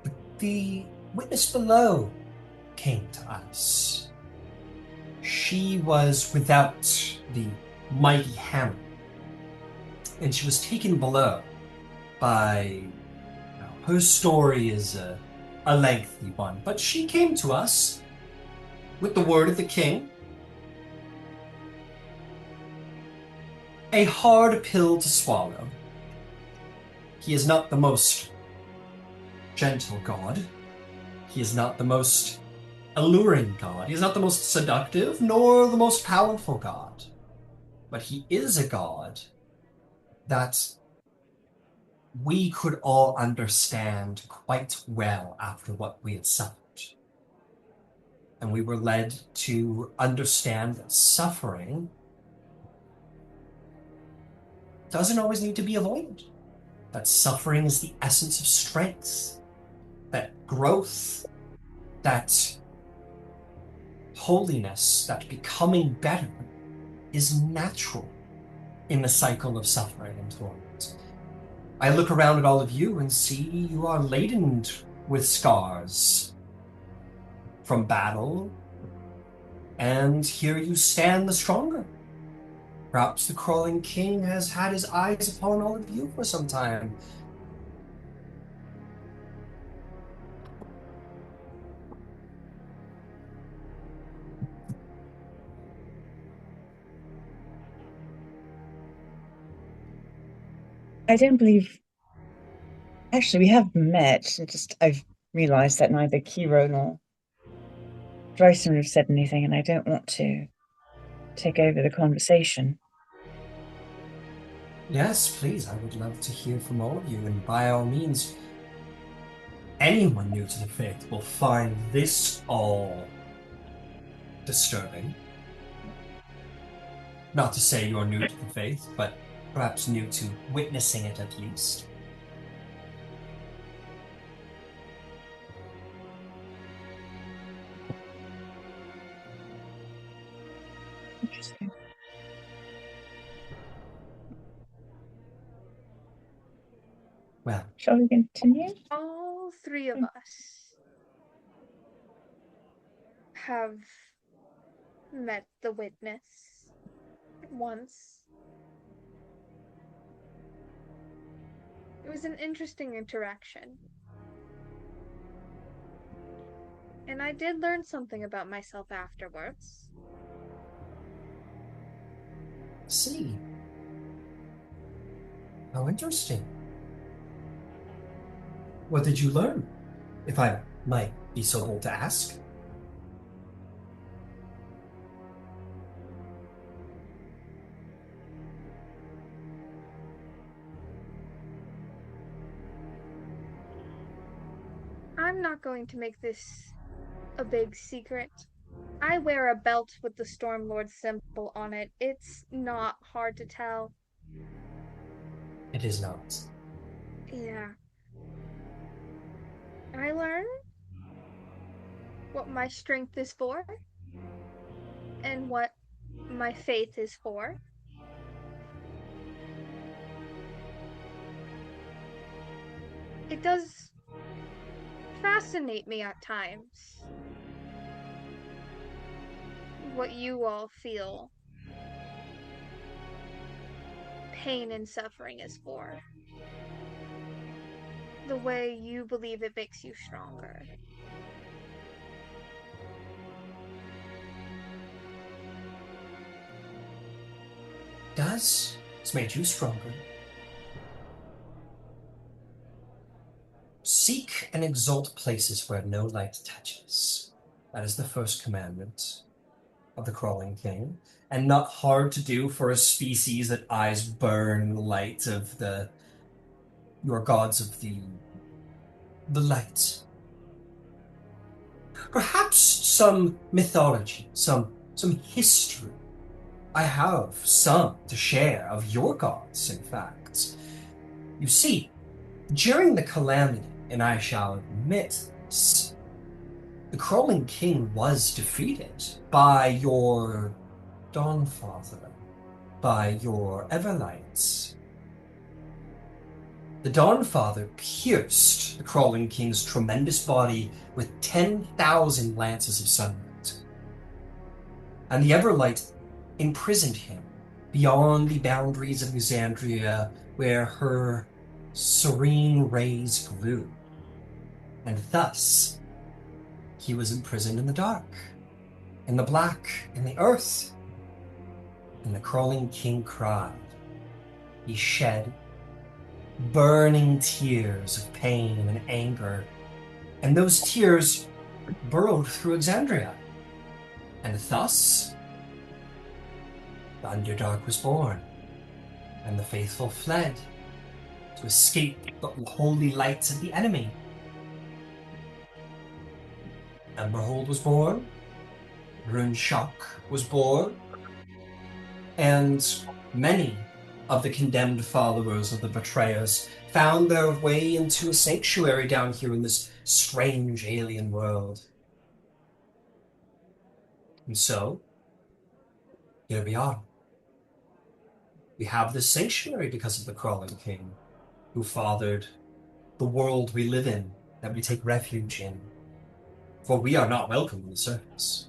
But the witness below came to us. She was without the mighty hammer, and she was taken below by. Her story is a lengthy one, but she came to us with the word of the king. A hard pill to swallow. He is not the most gentle god. He is not the most alluring god. He is not the most seductive, nor the most powerful god. But he is a god that we could all understand quite well after what we had suffered. And we were led to understand that suffering doesn't always need to be avoided. That suffering is the essence of strength, that growth, that holiness, that becoming better is natural in the cycle of suffering and torment. I look around at all of you and see you are laden with scars from battle, and here you stand the stronger. Perhaps the crawling king has had his eyes upon all of you for some time. I don't believe. Actually, we have met, and just I've realized that neither Kiro nor Bryson have said anything, and I don't want to take over the conversation. Yes, please, I would love to hear from all of you, and by all means, anyone new to the faith will find this all disturbing. Not to say you're new to the faith, but perhaps new to witnessing it at least. Interesting. Well, Shall we continue? All three of us have met the witness once. It was an interesting interaction. And I did learn something about myself afterwards. see. How interesting. What did you learn, if I might be so bold to ask? I'm not going to make this a big secret. I wear a belt with the Stormlord symbol on it. It's not hard to tell. It is not. Yeah. I learn what my strength is for and what my faith is for. It does fascinate me at times what you all feel pain and suffering is for. The way you believe it makes you stronger. Does? It's made you stronger. Seek and exalt places where no light touches. That is the first commandment of the Crawling King, and not hard to do for a species that eyes burn light of your gods of the light. Perhaps some mythology, some history. I have some to share of your gods, in fact. You see, during the calamity, and I shall admit this, the Crawling King was defeated by your Dawnfather, by your Everlights. The Dawnfather pierced the Crawling King's tremendous body with 10,000 lances of sunlight, and the Everlight imprisoned him beyond the boundaries of Exandria, where her serene rays grew, and thus he was imprisoned in the dark, in the black, in the earth. And the Crawling King cried. He shed burning tears of pain and anger, and those tears burrowed through Exandria. And thus, the Underdark was born, and the faithful fled to escape the holy lights of the enemy. Emberhold was born, Runeshock was born, and many of the condemned followers of the betrayers found their way into a sanctuary down here in this strange alien world. And so, here we are. We have this sanctuary because of the Crawling King, who fathered the world we live in, that we take refuge in. For we are not welcome on the surface.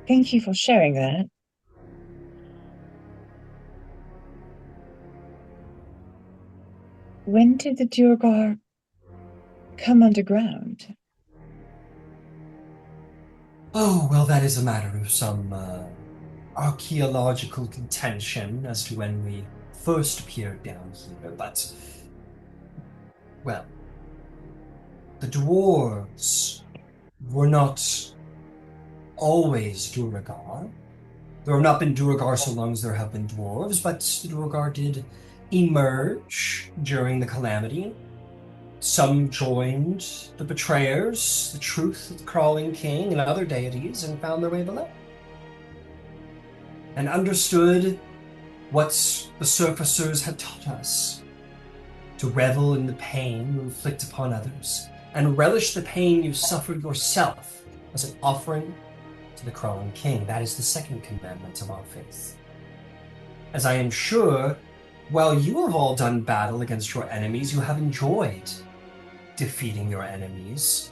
Thank you for sharing that. When did the Duergar come underground? Oh, well, that is a matter of some archaeological contention as to when we first appeared down here, but, well, the dwarves were not always Duergar. There have not been Duergar so long as there have been dwarves, but the Duergar did emerge during the calamity. Some joined the betrayers, the truth of the Crawling King, and other deities, and found their way below. And understood what the surfacers had taught us, to revel in the pain you inflict upon others, and relish the pain you suffered yourself as an offering to the Crawling King. That is the second commandment of our faith. As I am sure, while you have all done battle against your enemies, you have enjoyed defeating your enemies.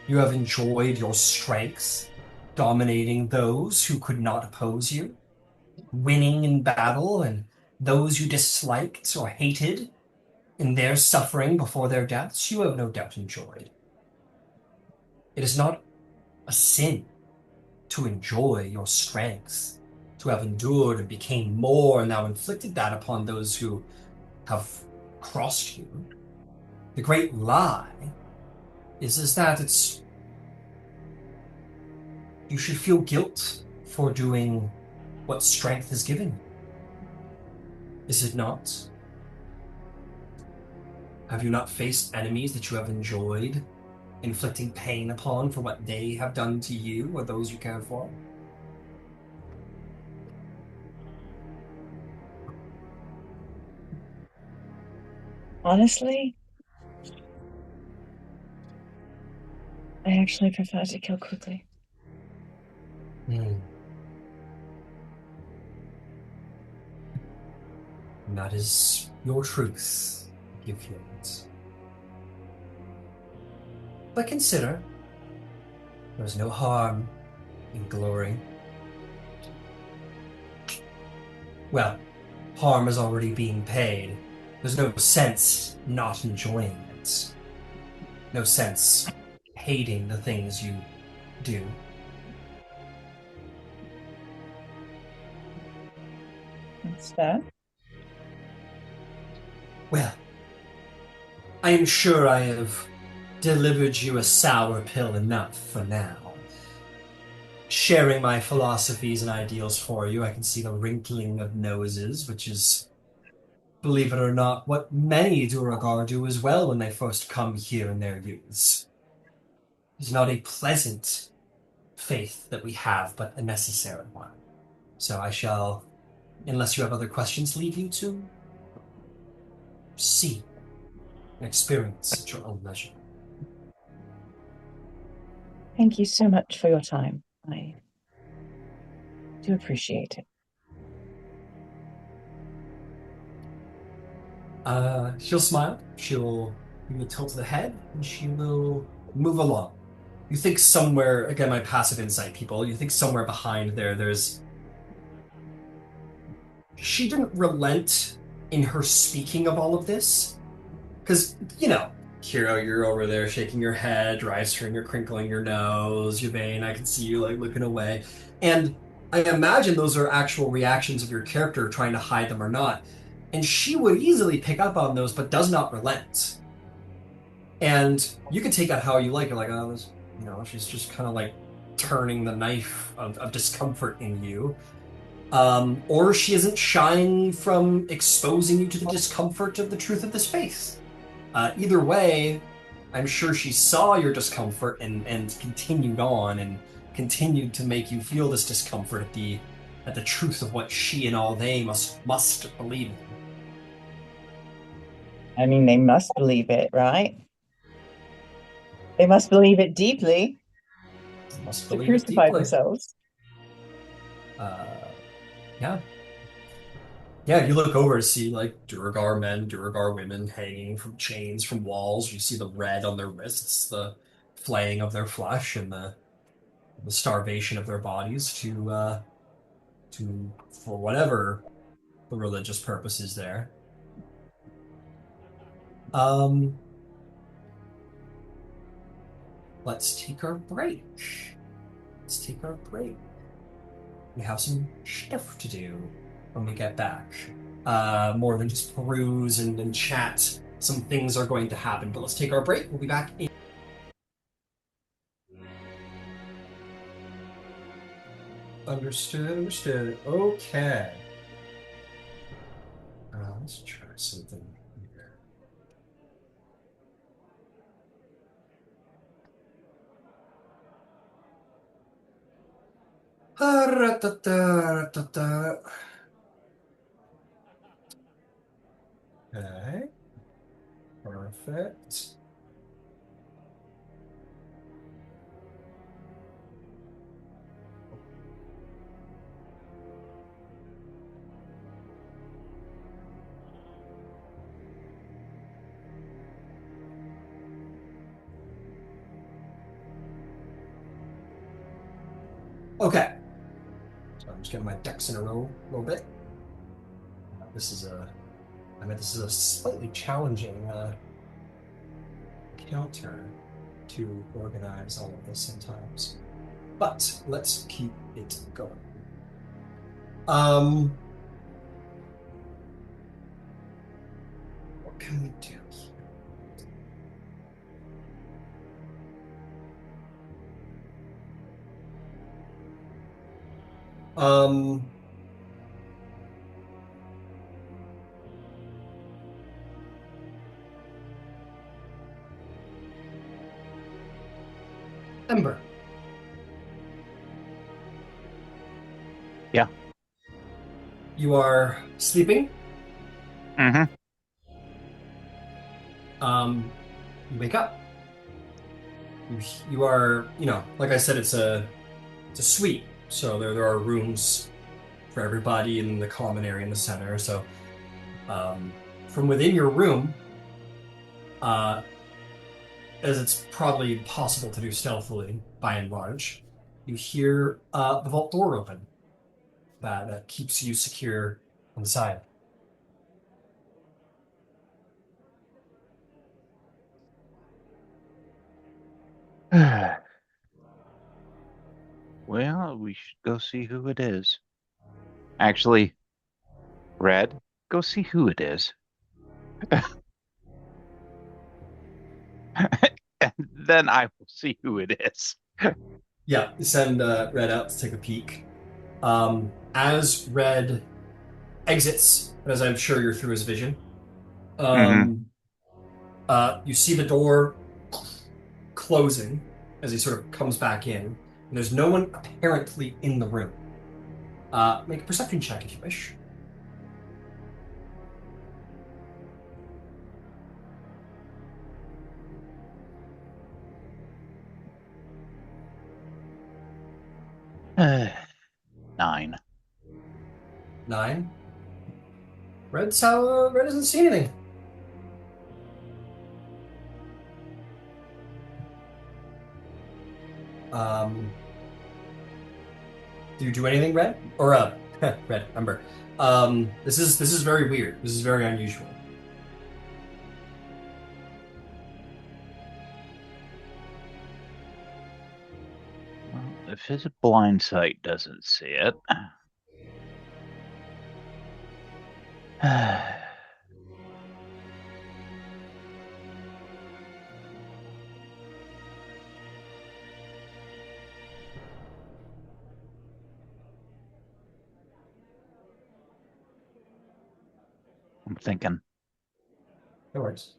You have enjoyed your strength, dominating those who could not oppose you, winning in battle, and those you disliked or hated in their suffering before their deaths, you have no doubt enjoyed. It is not a sin to enjoy your strength, to have endured and became more and now inflicted that upon those who have crossed you. The great lie is that you should feel guilt for doing what strength has given you. Is it not? Have you not faced enemies that you have enjoyed inflicting pain upon for what they have done to you or those you care for? Honestly, I actually prefer to kill quickly. And that is your truth, you feel it. But consider, there's no harm in glory. Well, harm is already being paid. There's no sense not enjoying it. No sense hating the things you do. That's fair. Well, I am sure I have delivered you a sour pill enough for now. Sharing my philosophies and ideals for you, I can see the wrinkling of noses, which is, believe it or not, what many Duragar do as well when they first come here in their youths. It's not a pleasant faith that we have, but a necessary one. So I shall, unless you have other questions, leave you to see and experience at your own leisure. Thank you so much for your time. I do appreciate it. She'll smile, she'll give you a tilt of the head, and she will move along. You think somewhere, again, my passive insight people, you think somewhere behind there's. She didn't relent in her speaking of all of this. Because, Hero, you're over there shaking your head, Ryster, you're crinkling your nose, Yvain, I can see you like looking away. And I imagine those are actual reactions of your character trying to hide them or not. And she would easily pick up on those, but does not relent. And you can take that how you like it, like, oh, this, she's just kind of like turning the knife of discomfort in you. Or she isn't shying from exposing you to the discomfort of the truth of this faith. Either way, I'm sure she saw your discomfort and continued on and continued to make you feel this discomfort at the truth of what she and all they must believe in. I mean, they must believe it, right? They must believe it deeply Must to believe it crucify deeply. themselves. Yeah. Yeah, you look over to see like Duragar men, Duragar women hanging from chains from walls. You see the red on their wrists, the flaying of their flesh, and the starvation of their bodies to for whatever the religious purpose is there. Um, let's take our break. Let's take our break. We have some stuff to do when we get back. More than just peruse and chat. Some things are going to happen, but let's take our break. We'll be back in. Understood. Okay. Let's try something here. Okay. Perfect. Okay. So I'm just getting my ducks in a row a little bit. This is a slightly challenging counter to organize all of this sometimes. But let's keep it going. What can we do here? Ember. Yeah. You are sleeping. Mm-hmm. You wake up. You are, like I said, it's a suite. So there are rooms for everybody in the common area in the center. So from within your room, uh, as it's probably possible to do stealthily by and large, you hear the vault door open. That keeps you secure inside. Well, we should go see who it is. Actually, Red, go see who it is. And then I will see who it is. Yeah, send Red out to take a peek. As Red exits, as I'm sure you're through his vision, Mm-hmm. you see the door closing as he sort of comes back in, and there's no one apparently in the room. Make a perception check if you wish. Nine. 9. Red doesn't see anything. Do you do anything, Red? Or Red, Ember. This is very weird. This is very unusual. Well, if his blind sight doesn't see it. I'm thinking. No worries.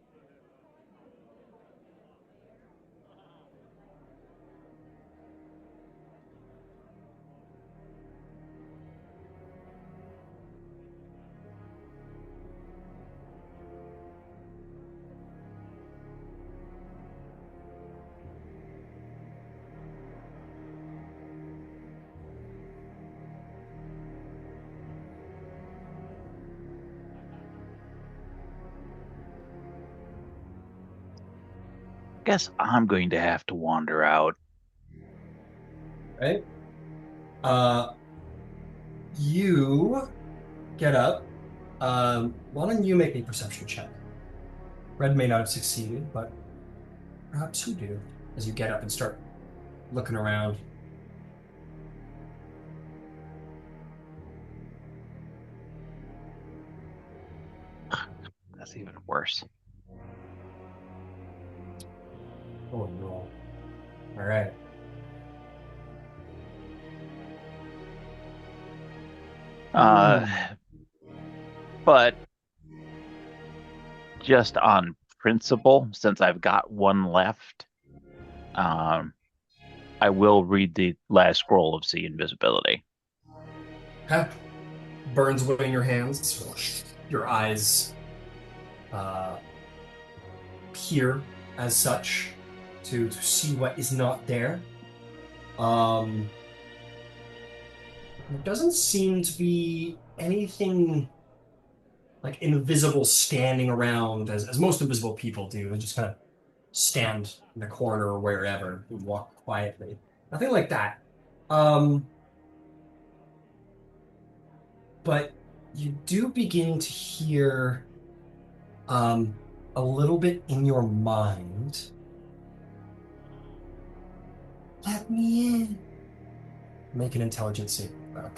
Guess I'm going to have to wander out. Right? You get up. Why don't you make a perception check? Red may not have succeeded, but perhaps you do as you get up and start looking around. That's even worse. Oh no. All right. But just on principle, since I've got one left, I will read the last scroll of see invisibility. Okay. Burns away in your hands. Your eyes peer as such to see what is not there. There doesn't seem to be anything like invisible standing around as most invisible people do. They just kind of stand in the corner or wherever and walk quietly. Nothing like that. But you do begin to hear a little bit in your mind. Let me in. Make an intelligence saving throw.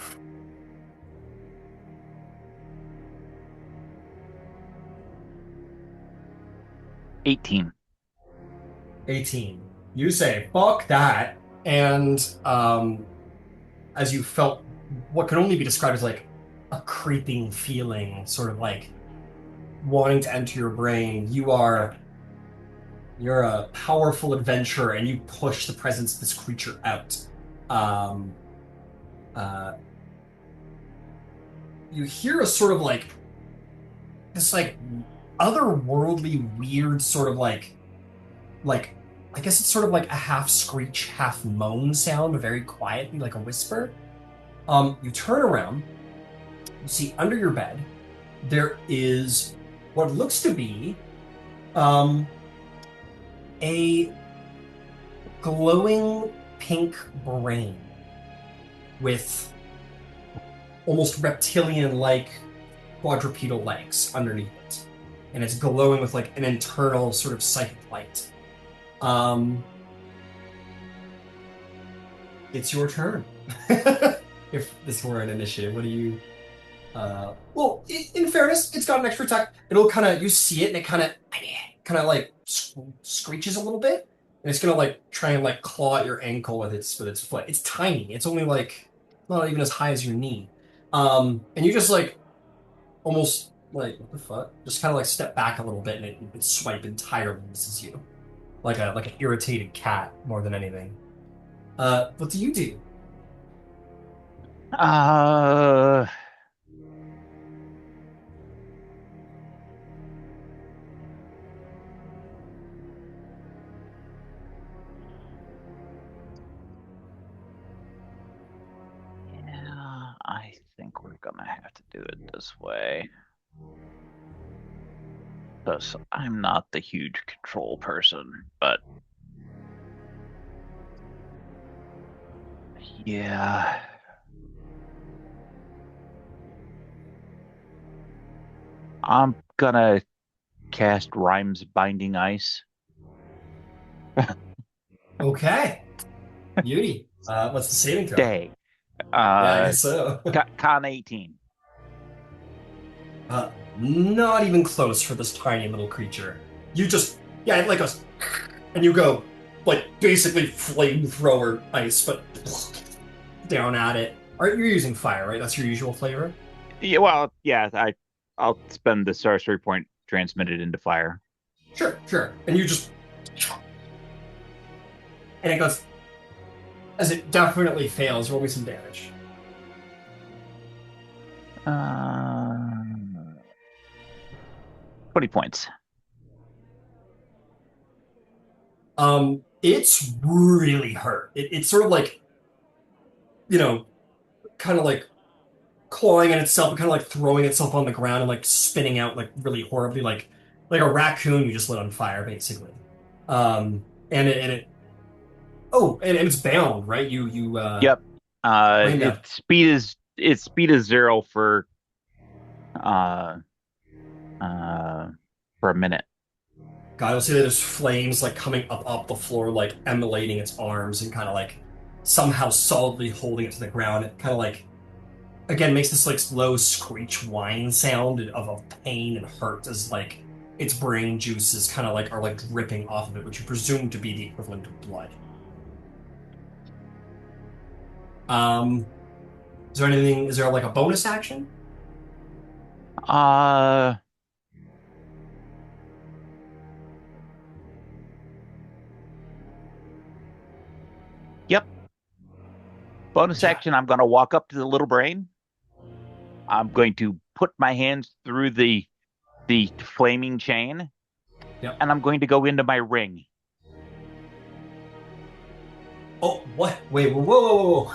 18. 18. You say, fuck that. And as you felt what can only be described as like a creeping feeling, sort of like wanting to enter your brain, you're a powerful adventurer and you push the presence of this creature out. You hear a sort of like this like otherworldly weird sort of like I guess it's sort of like a half screech, half moan sound, very quietly, like a whisper. You turn around, you see under your bed, there is what looks to be a glowing pink brain with almost reptilian-like quadrupedal legs underneath it. And it's glowing with like an internal sort of psychic light. It's your turn. If this were an initiative, what do you well, in fairness, it's got an extra attack. It'll kind of, you see it, and it kind of like screeches a little bit, and it's gonna like try and like claw at your ankle with its foot. It's tiny. It's only like not even as high as your knee. And you just like almost like what the fuck? Just kind of like step back a little bit, and it swipe entirely misses you, like an irritated cat more than anything. What do you do? Uh, yeah, I think we're gonna have to do it this way. Because I'm not the huge control person, but yeah. I'm gonna cast Rhymes Binding Ice. Okay, beauty. What's the saving throw? Day. Yeah, I guess so. Con 18. Not even close for this tiny little creature. You just, yeah, it like goes, and you go, like, basically flamethrower ice, but down at it. You're using fire, right? That's your usual flavor? Yeah, well, yeah, I'll spend the sorcery point transmitted into fire. Sure, sure. And you just, and it goes, as it definitely fails, roll me some damage. 20 points. It's really hurt. It's sort of like, kind of like clawing at itself and kind of like throwing itself on the ground and like spinning out like really horribly, like a raccoon you just lit on fire, basically. And it oh, and it's bound, right? You Yep. Rained up. Its speed is 0 uh for a minute. God, you'll see that there's flames like coming up the floor, like emulating its arms and kind of like somehow solidly holding it to the ground. It kind of like again makes this like low screech whine sound of pain and hurt as like its brain juices kind of like are like dripping off of it, which you presume to be the equivalent of blood. Is there anything? Is there like a bonus action? Uh yep. Bonus Yeah. action, I'm gonna walk up to the little brain. I'm going to put my hands through the flaming chain. Yep. And I'm going to go into my ring. Oh, what? Wait, whoa, whoa,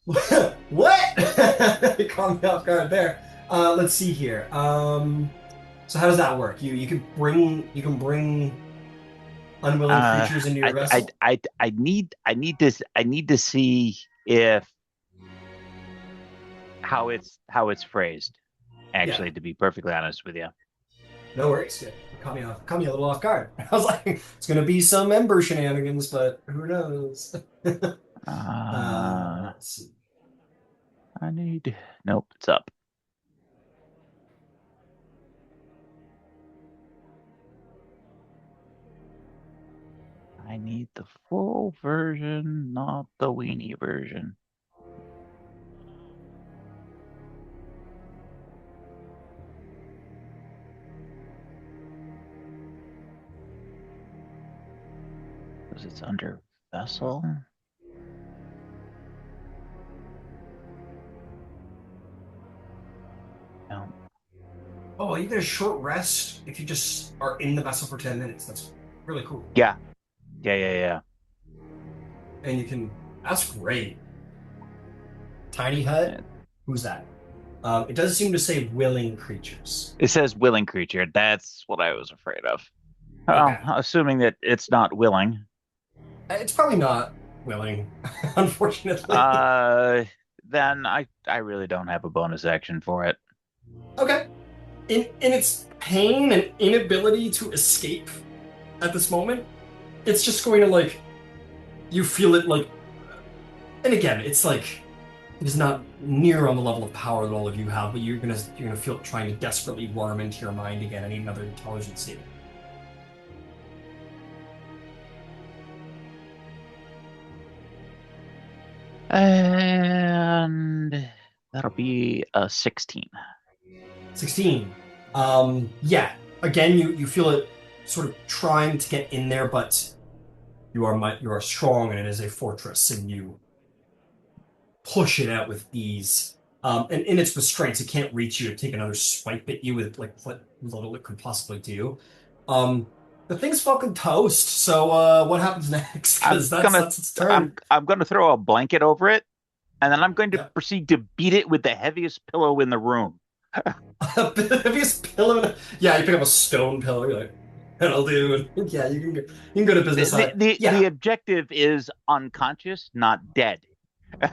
whoa. What? You caught me off guard there. Let's see here. So how does that work? You can bring unwilling creatures into your vessel. I need to see if how it's phrased. Actually, Yeah. to be perfectly honest with you. No worries. Yeah. Caught me a little off guard. I was like, it's gonna be some Ember shenanigans, but who knows? Let's see. I need. Nope, it's up. I need the full version, not the weenie version. Because it's under vessel. No. Oh, you get a short rest if you just are in the vessel for 10 minutes. That's really cool. Yeah, Yeah. And you can. That's great. Tiny hut. Yeah. Who's that? It does seem to say willing creatures. It says willing creature. That's what I was afraid of. Well, Okay. assuming that it's not willing. It's probably not willing, unfortunately. Uh, then I really don't have a bonus action for it. Okay. In its pain and inability to escape at this moment, it's just going to like you feel it like, and again, it's like it is not near on the level of power that all of you have, but you're gonna feel it trying to desperately worm into your mind again. I need another intelligence saving. And that'll be a 16. 16. Yeah. Again, you feel it sort of trying to get in there, but you are strong and it is a fortress, and you push it out with ease. And in its restraints, it can't reach you to take another swipe at you with like what little it could possibly do. Um, the thing's fucking toast. So what happens next? I'm Because gonna that's its turn. I'm gonna throw a blanket over it, and then I'm going to Yeah. proceed to beat it with the heaviest pillow in the room. Heaviest pillow. Yeah, you pick up a stone pillow. You're like, that'll do. Yeah, you can go to The, business on the it. the the Yeah, objective is unconscious, not dead.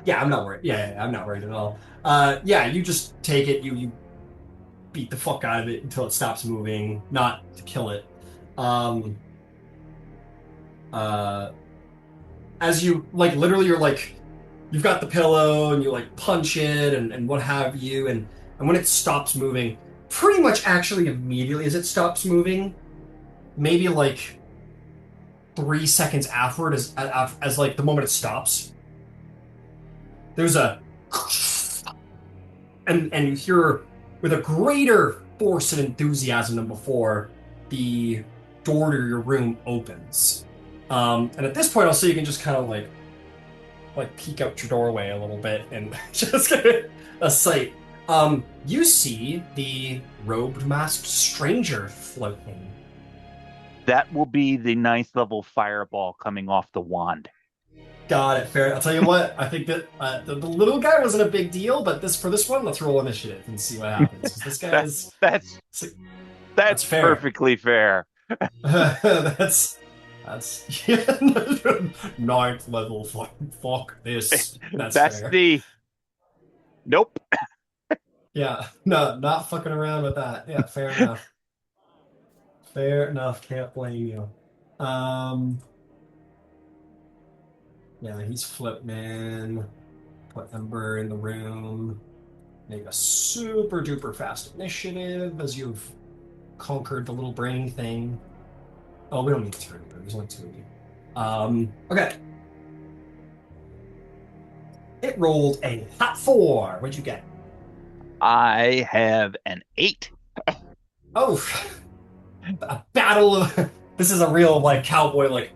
yeah, I'm not worried. Yeah, I'm not worried at all. Yeah, you just take it. You beat the fuck out of it until it stops moving, not to kill it. Um, uh, as you like, literally, you're like, you've got the pillow and you like punch it and what have you, and when it stops moving, pretty much actually immediately as it stops moving, maybe like 3 seconds afterward, as like the moment it stops, there's a and you hear with a greater force and enthusiasm than before, the door to your room opens. And at this point, also you can just kind of like peek out your doorway a little bit and just get a sight. You see the robed masked stranger floating. That will be the ninth level fireball coming off the wand. Got it. Fair. I'll tell you what. I think that the little guy wasn't a big deal, but this for this one, let's roll initiative and see what happens. Because this guy That is that's that's that's fair. perfectly fair. That's yeah, ninth level. Fuck this. That's That's fair. the nope. Yeah. No, not fucking around with that. Yeah. Fair enough. Fair enough. Can't blame you. Um. Yeah, he's flip man. Put Ember in the room. Make a super duper fast initiative as you've conquered the little brain thing. Oh, we don't need to turn it. There's only two of you. Okay. It rolled a hot four. What'd you get? I have an 8. Oh, a battle of. This is a real like cowboy like.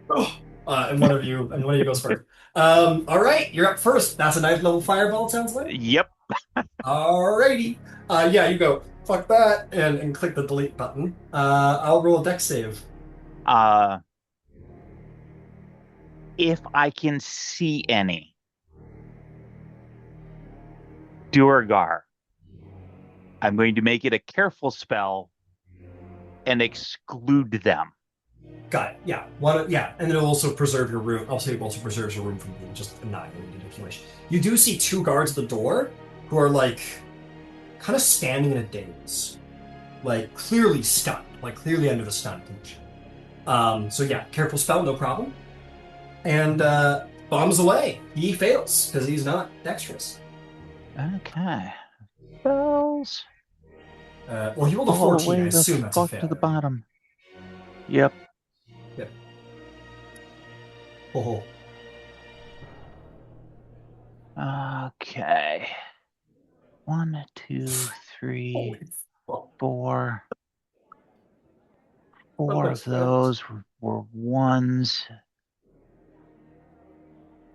Oh, and one of you goes first. All right, you're up first. That's a ninth level fireball. Sounds like. Yep. Alrighty. Yeah, you go. Fuck that, and click the delete button. I'll roll a dex save. Uh, if I can see any Duergar, I'm going to make it a careful spell and exclude them. Got it. Yeah. One. Yeah, and it'll also preserve your room. I'll say it also preserves your room from being just annihilated accumulation. You do see two guards at the door who are like kind of standing in a daze, like clearly stunned, like clearly under the stun condition. So yeah, careful spell, no problem. And bombs away. He fails because he's not dexterous. Okay. Spells Well, he rolled a all the 14. I way the assume that's a fuck to the failure. bottom. Yep. Yep. Oh, Okay. 1, 2, 3, holy fuck. 4. That 4 was of fast. those were ones,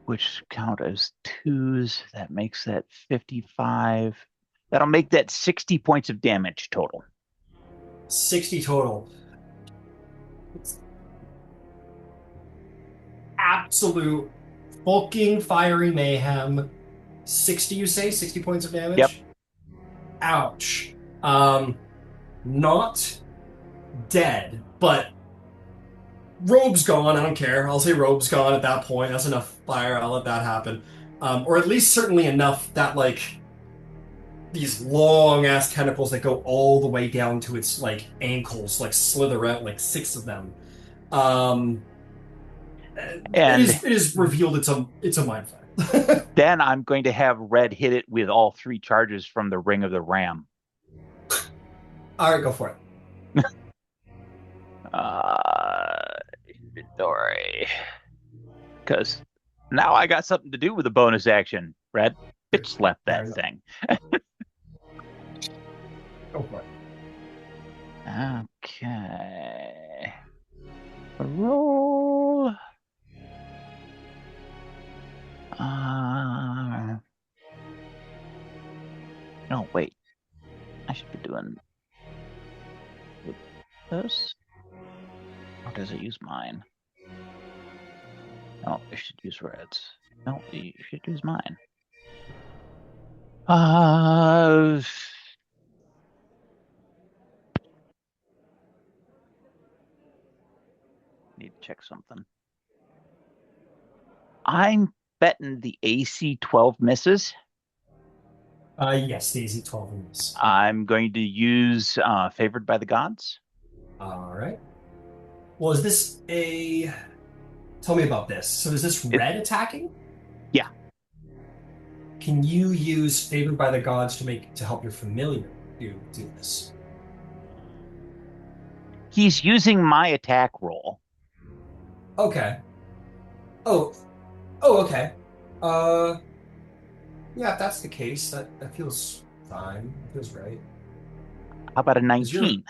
which count as twos. That makes that 55. That'll make that 60 points of damage total. 60 total. absolute fucking fiery mayhem. 60, you say? 60 points of damage? Yep. Ouch. Not dead, but robe's gone. I don't care. I'll say robe's gone at that point. That's enough fire. I'll let that happen. Or at least certainly enough that like these long ass tentacles that go all the way down to its like ankles, like slither out, like six of them. Um, And it is revealed it's a mind flayer. then I'm going to have Red hit it with all 3 charges from the Ring of the Ram. All right, go for it. Inventory. Because now I got something to do with a bonus action. Red, bitch slap that thing. Go for it. Okay. Roll. No, wait. I should be doing this. Or does it use mine? No, it should use Red's. No, you should use mine. Need to check something. I'm betting the AC 12 misses. Yes, the AC 12 is. I'm going to use Favored by the Gods. All right. Well, is this a? Tell me about this. So, is this red attacking? Yeah. Can you use Favored by the Gods to help your familiar do this? He's using my attack roll. Okay. Oh, okay. Yeah, if that's the case, that feels fine. It feels right. How about a Is your 19?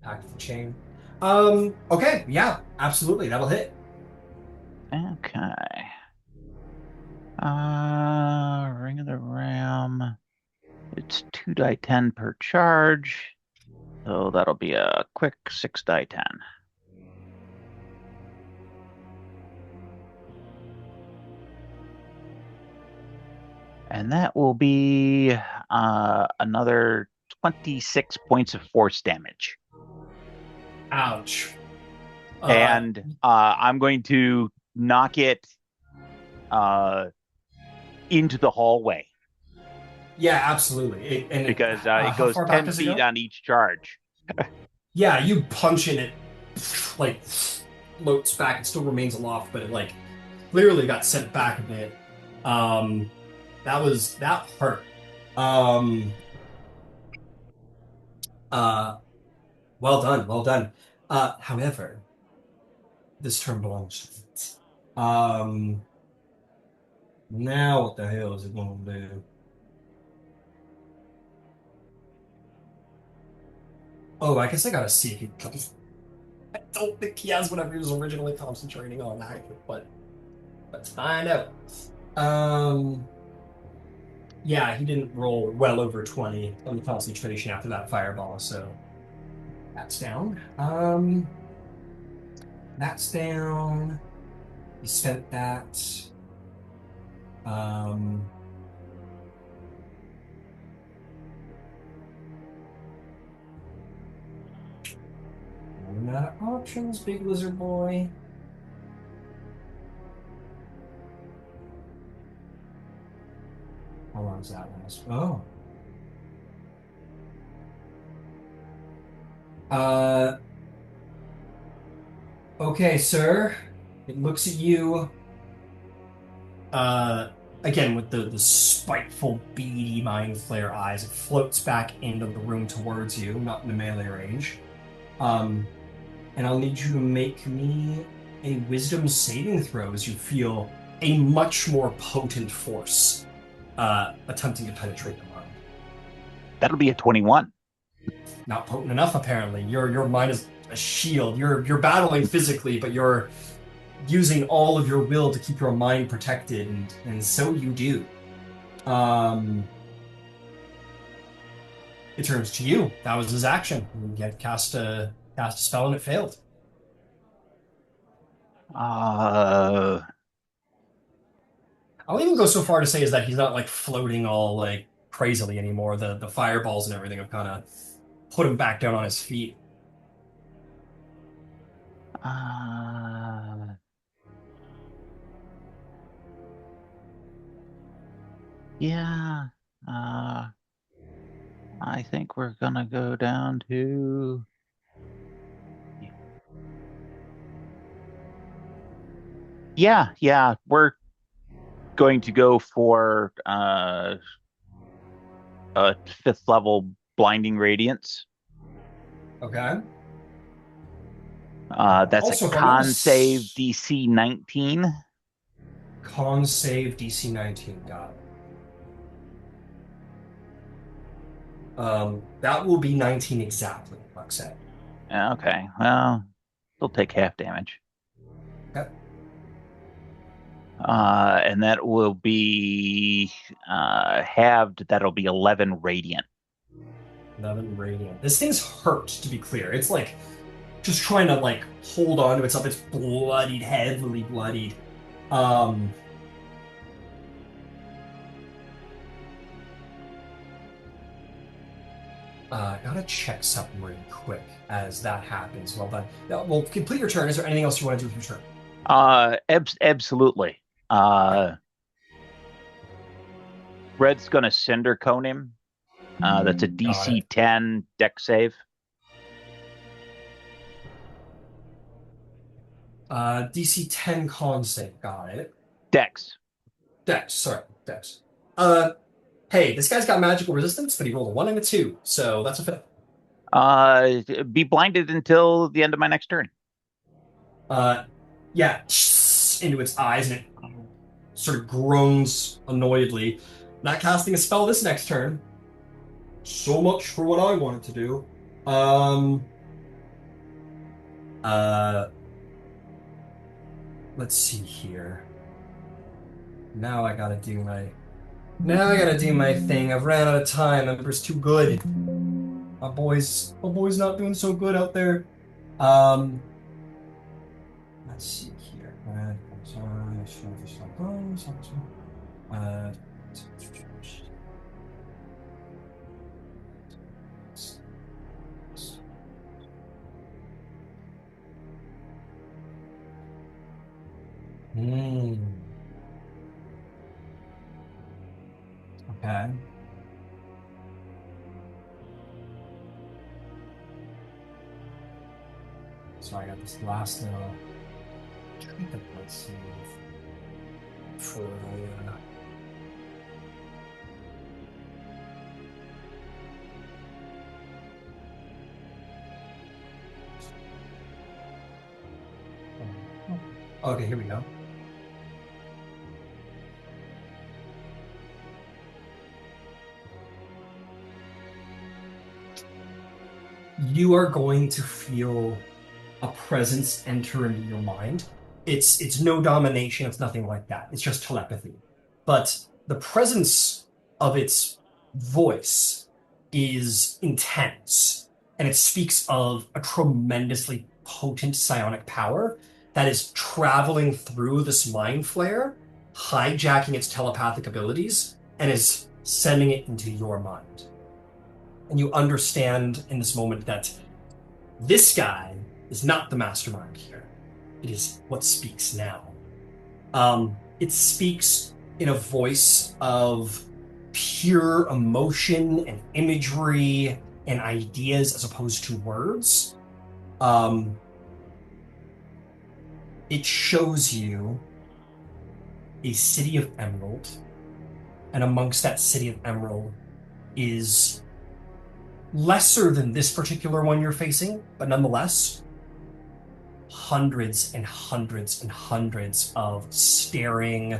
active chain? Okay, yeah, absolutely, that'll hit. Okay. Ring of the Ram. It's 2 die 10 per charge. So that'll be a quick 6 die 10. And that will be another 26 points of force damage. Ouch. And I'm going to knock it into the hallway. Yeah, absolutely. Because it how goes far back 10 does it feet go? on each charge. Yeah, you punch in it, like floats back. It still remains aloft, but it like clearly got sent back a bit. That hurt. Well done, well done. However, this turn belongs to it. Now what the hell is it going to do? Oh, I guess I gotta see if he comes. I don't think he has whatever he was originally concentrating on, actually, but let's find out. Yeah, he didn't roll well over 20 on the concentration after that fireball, so that's down. That's down. He spent that. Running out of options, big lizard boy. How long does that last? Oh. Okay, sir. It looks at you. Again, with the spiteful, beady mind flare eyes, it floats back into the room towards you, not in the melee range. And I'll need you to make me a wisdom saving throw as you feel a much more potent force attempting to penetrate the mind. That'll be a 21. Not potent enough, apparently. Your mind is a shield. You're battling physically, but you're using all of your will to keep your mind protected, and so you do. It turns to you. That was his action. You had cast a spell and it failed. I'll even go so far to say is that he's not like floating all like crazily anymore. The fireballs and everything have kind of put him back down on his feet. Yeah. I think we're gonna go down to. Yeah, we're going to go for a 5th level blinding radiance. Okay. That's Also, a if I'm not con save DC 19. Con save DC 19. Got it. That will be 19 exactly, like said. Okay, well, they'll take half damage. Okay. And that will be halved. That'll be 11 radiant. 11 radiant. This thing's hurt, to be clear. It's like just trying to like hold on to itself. It's bloodied, heavily bloodied. Gotta check something really quick as that happens. Well done. Well, complete your turn. Is there anything else you want to do with your turn? Absolutely. Red's gonna cinder cone him. That's a DC 10 deck save. DC 10 con save. Got it. Dex. Sorry, Dex. Hey, this guy's got magical resistance, but he rolled a 1 and a 2, so that's a 5. Be blinded until the end of my next turn. Yeah, into its eyes, and it sort of groans annoyedly. Not casting a spell this next turn. So much for what I wanted to do. Let's see here. Now I gotta do my thing. I've ran out of time. Ember's too good. My boy's not doing so good out there. Let's see here. Okay. So I got this last little treatment. Let's see. For okay, here we go. You are going to feel a presence enter into your mind. It's no domination, it's nothing like that. It's just telepathy. But the presence of its voice is intense, and it speaks of a tremendously potent psionic power that is traveling through this mind flare, hijacking its telepathic abilities, and is sending it into your mind. And you understand in this moment that this guy is not the mastermind here. It is what speaks now. It speaks in a voice of pure emotion and imagery and ideas as opposed to words. It shows you a city of emerald, and amongst that city of emerald is lesser than this particular one you're facing, but nonetheless, hundreds and hundreds and hundreds of staring,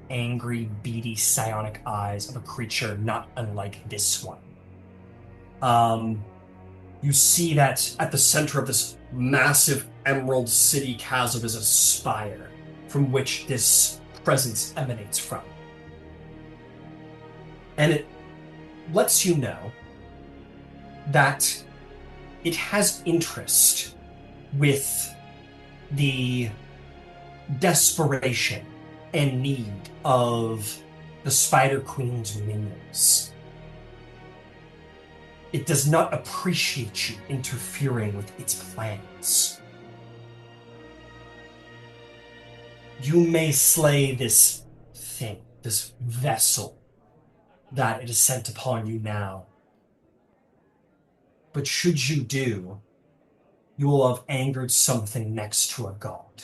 angry, beady, psionic eyes of a creature not unlike this one. You see that at the center of this massive emerald city chasm is a spire from which this presence emanates from. And it lets you know that it has interest with the desperation and need of the Spider Queen's minions. It does not appreciate you interfering with its plans. You may slay this thing, this vessel that it is sent upon you now. But should you do, you will have angered something next to a god.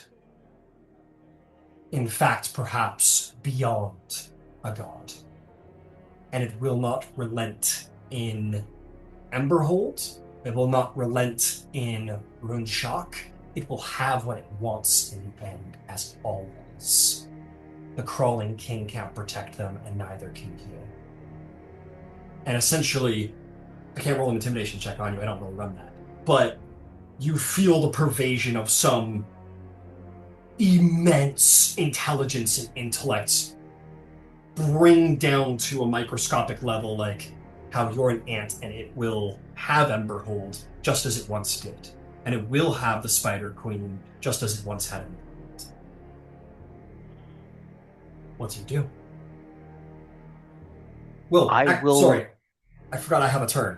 In fact, perhaps beyond a god. And it will not relent in Emberhold. It will not relent in Runeshock. It will have what it wants in the end, as always. The crawling king can't protect them, and neither can you. And essentially, I can't roll an intimidation check on you. I don't really run that. But you feel the pervasion of some immense intelligence and intellect bring down to a microscopic level, like how you're an ant and it will have Emberhold just as it once did. And it will have the Spider Queen just as it once had Emberhold. What do you do? Well, sorry. I forgot I have a turn.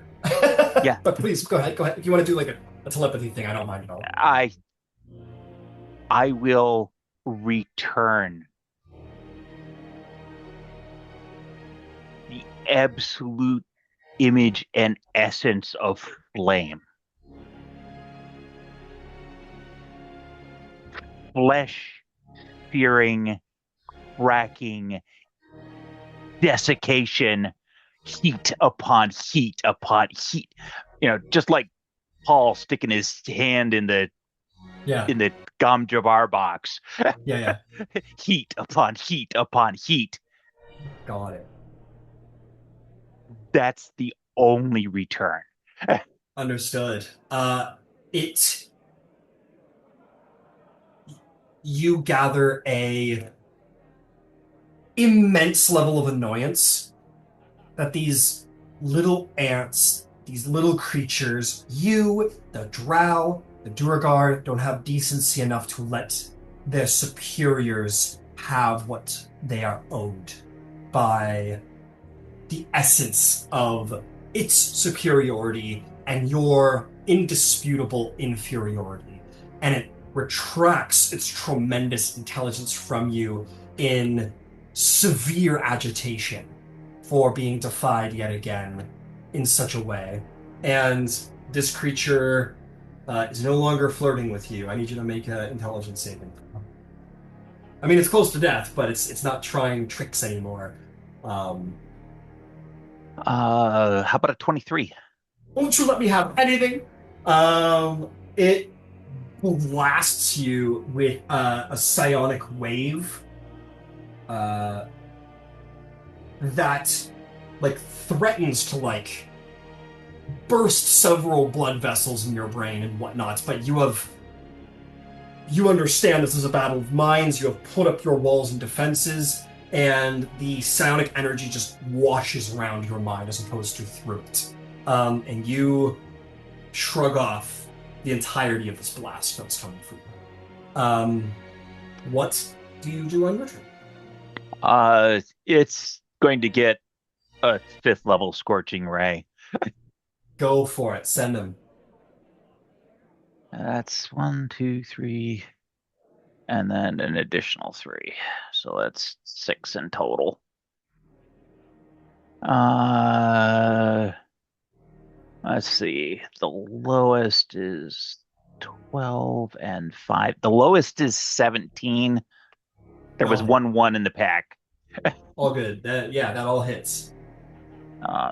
Yeah. But please, go ahead. If you want to do like a telepathy thing, I don't mind at all. I will return the absolute image and essence of flame. Flesh-fearing, cracking, desiccation, heat upon heat upon heat. Just like Paul sticking his hand in the Gom Jabbar box. Yeah. Heat upon heat upon heat. Got it. That's the only return. Understood. You gather a immense level of annoyance that these little ants, these little creatures, you, the drow, the Duergar, don't have decency enough to let their superiors have what they are owed by the essence of its superiority and your indisputable inferiority. And it retracts its tremendous intelligence from you in severe agitation for being defied yet again in such a way. And this creature is no longer flirting with you. I need you to make an intelligence saving. I mean, it's close to death, but it's not trying tricks anymore. How about a 23? Won't you let me have anything? It blasts you with a psionic wave that threatens to burst several blood vessels in your brain and whatnot, but you understand this is a battle of minds. You have put up your walls and defenses, and the psionic energy just washes around your mind as opposed to through it. And you shrug off the entirety of this blast that's coming from you. What do you do on your turn? It's going to get a 5th level Scorching Ray. Go for it. Send him. That's 1, 2, 3, and then an additional 3. So that's 6 in total. Let's see. The lowest is 12 and 5. The lowest is 17. There was 1 in the pack. All good. That all hits.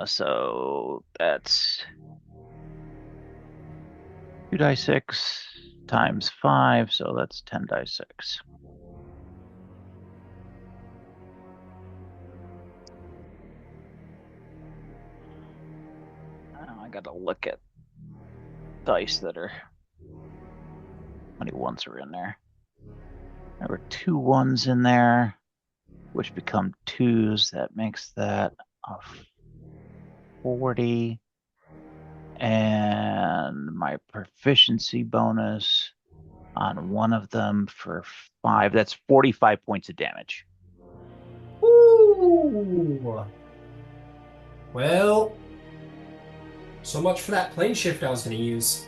So that's 2d6 times 5, so that's 10d6. I gotta look at dice that are. How many ones are in there? There were 2 1s in there, which become 2s. That makes that a 40. And my proficiency bonus on one of them for 5. That's 45 points of damage. Ooh. Well, so much for that plane shift I was going to use.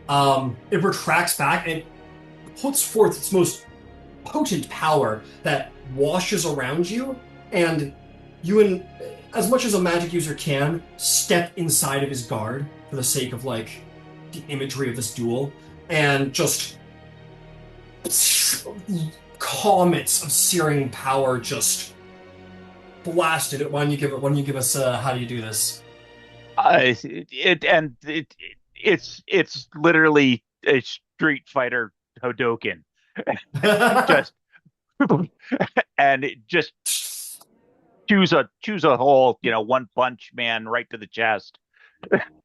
It retracts back and puts forth its most potent power that washes around you, and you, in as much as a magic user can, step inside of his guard for the sake of like the imagery of this duel, and just comets of searing power just blasted it. Why don't you give it? Why don't you give us? How do you do this? It's literally a Street Fighter Hodoken. Just and it just choose a whole, one punch man right to the chest.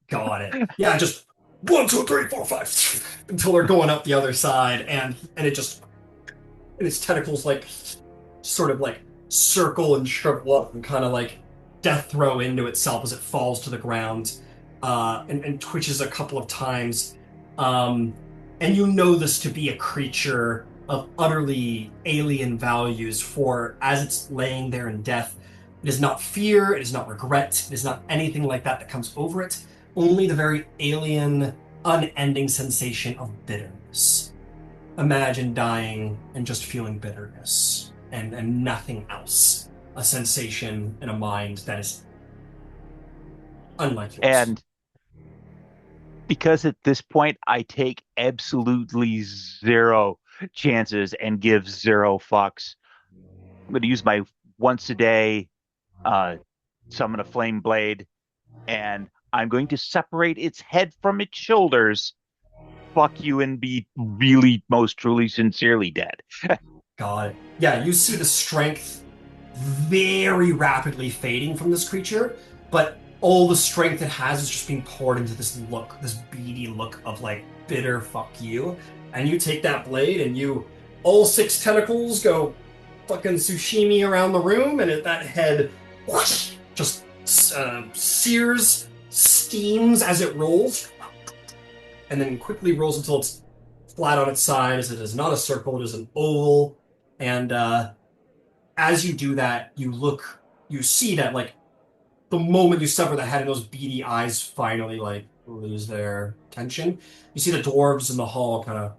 Got it. Yeah, just 1, 2, 3, 4, 5 until they're going up the other side, and it just and its tentacles like sort of like circle and shrivel up and kind of like death throw into itself as it falls to the ground, and twitches a couple of times. And you know this to be a creature of utterly alien values, for as it's laying there in death, it is not fear, it is not regret, it is not anything like that that comes over it, only the very alien, unending sensation of bitterness. Imagine dying and just feeling bitterness and nothing else. A sensation in a mind that is unlike yours. And because at this point I take absolutely 0 chances and give 0 fucks, I'm going to use my once a day summon a flame blade, and I'm going to separate its head from its shoulders. Fuck you and be really, most truly, sincerely dead. Got it. Yeah, you see the strength very rapidly fading from this creature, but all the strength it has is just being poured into this look, this beady look of like bitter fuck you. And you take that blade and all 6 tentacles go fucking sushimi around the room, and that head whoosh, just sears, steams as it rolls, and then quickly rolls until it's flat on its side, as it is not a circle, it is an oval. And as you do that, you see that like the moment you sever the head and those beady eyes finally like lose their tension, you see the dwarves in the hall kind of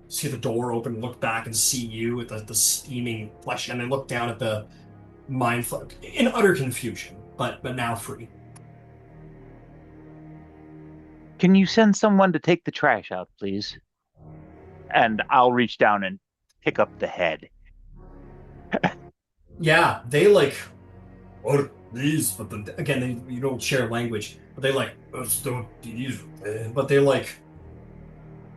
see the door open, look back and see you with the steaming flesh, and then look down at the mind flood in utter confusion, but now free. Can you send someone to take the trash out, please? And I'll reach down and pick up the head. Yeah, they like, what are these? But again, you don't share language, but they like, but they like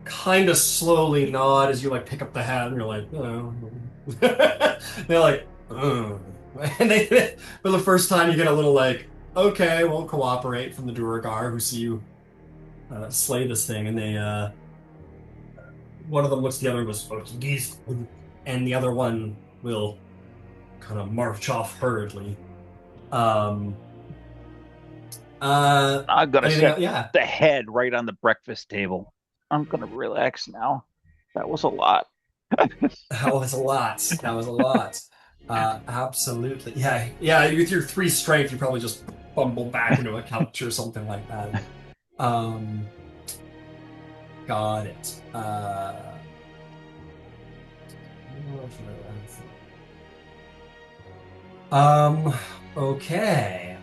kind of slowly nod as you like pick up the head, and you're like, oh. They're like, oh. And they, for the first time, you get a little like, okay, we'll cooperate from the Duragar, who see you slay this thing, and they, one of them looks at the other and goes, and the other one will kind of march off hurriedly. I'm gonna set the head right on the breakfast table. I'm gonna relax now. That was a lot. That was a lot. Absolutely. Yeah. With your 3 strength, you probably just bumble back into a couch or something like that. Got it. Okay.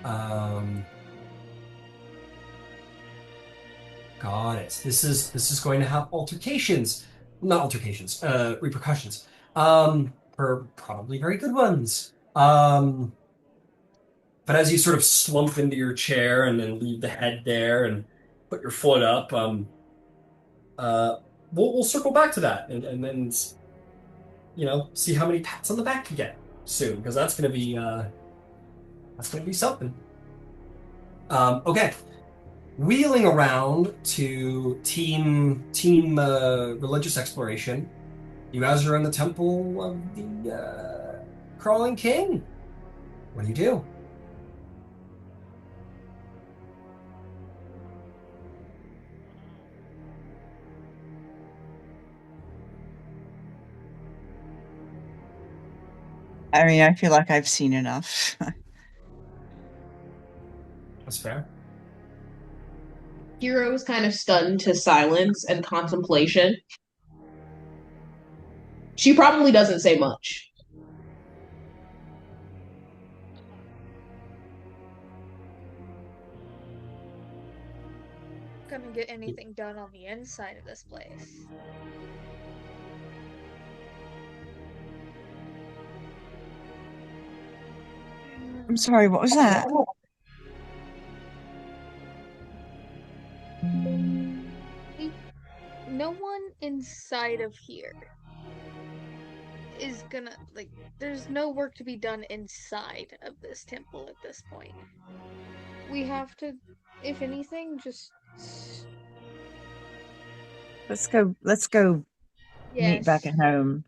Got it. This is going to have altercations. Not altercations, repercussions. For probably very good ones. But as you sort of slump into your chair and then leave the head there and put your foot up, we'll circle back to that and then see how many pats on the back you get soon, because that's gonna be something. Okay. Wheeling around to team religious exploration, you guys are in the temple of the crawling king. What do you do? I mean, I feel like I've seen enough. That's fair. Hero is kind of stunned to silence and contemplation. She probably doesn't say much. Gonna get anything done on the inside of this place. I'm sorry, what was that? No one inside of here is gonna, like, there's no work to be done inside of this temple at this point. We have to, if anything, just Let's go meet back yes. at home.